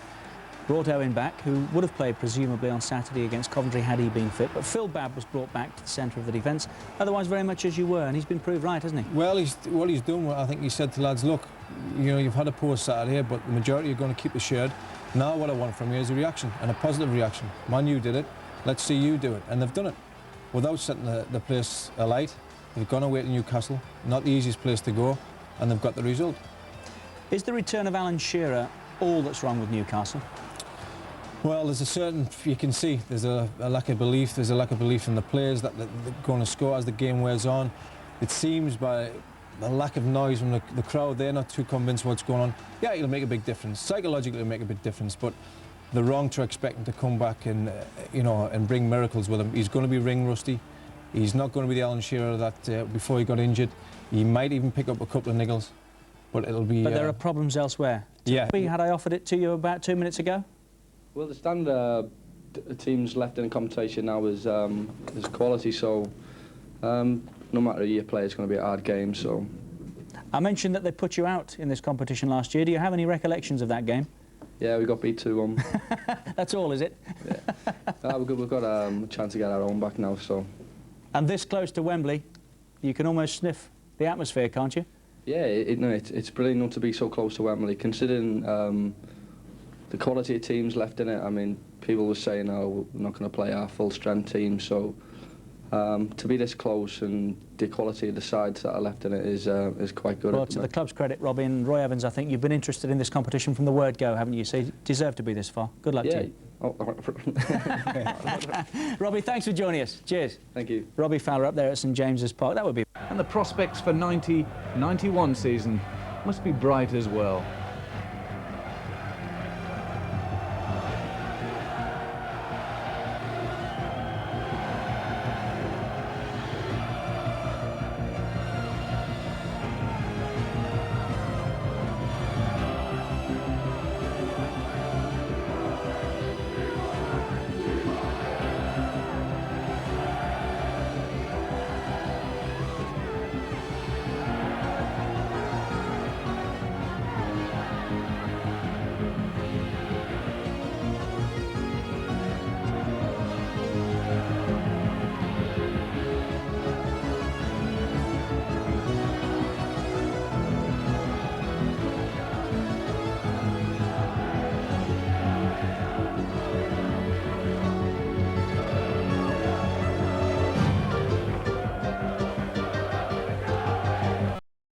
brought Owen back, who would have played presumably on Saturday against Coventry had he been fit, but Phil Babb was brought back to the centre of the defence, otherwise very much as you were, and he's been proved right, hasn't he? Well, what he's done, I think he said to lads, look, you know, you've had a poor Saturday, but the majority are going to keep the shirt. Now what I want from you is a reaction, and a positive reaction. Man, you did it, let's see you do it, and they've done it. Without setting the place alight, they've gone away to Newcastle, not the easiest place to go, and they've got the result. Is the return of Alan Shearer all that's wrong with Newcastle? Well, there's a certain, you can see, there's a lack of belief. There's a lack of belief in the players that they're going to score as the game wears on. It seems by the lack of noise from the crowd, they're not too convinced what's going on. Yeah, it'll make a big difference. Psychologically, it'll make a big difference, but they're wrong to expect him to come back and, you know, and bring miracles with him. He's going to be ring rusty. He's not going to be the Alan Shearer that before he got injured. He might even pick up a couple of niggles, but it'll be... But there are problems elsewhere. Yeah. Had I offered it to you about 2 minutes ago? Well, the standard teams left in the competition now is quality, so no matter who you play, it's going to be a hard game. So I mentioned that they put you out in this competition last year. Do you have any recollections of that game? Yeah, we got beat 2-1. That's all, is it? Yeah. We've got a chance to get our own back now. So. And this close to Wembley, you can almost sniff the atmosphere, can't you? Yeah, it's brilliant not to be so close to Wembley, considering the quality of teams left in it. I mean, people were saying, oh, we're not going to play our full-strength team, so to be this close and the quality of the sides that are left in it is quite good. Well, to the club's credit, Robbie and Roy Evans, I think you've been interested in this competition from the word go, haven't you? So you deserve to be this far. Good luck to you. Oh. Robbie, thanks for joining us. Cheers. Thank you. Robbie Fowler up there at St James's Park. That would be... And the prospects for 90-91 season must be bright as well.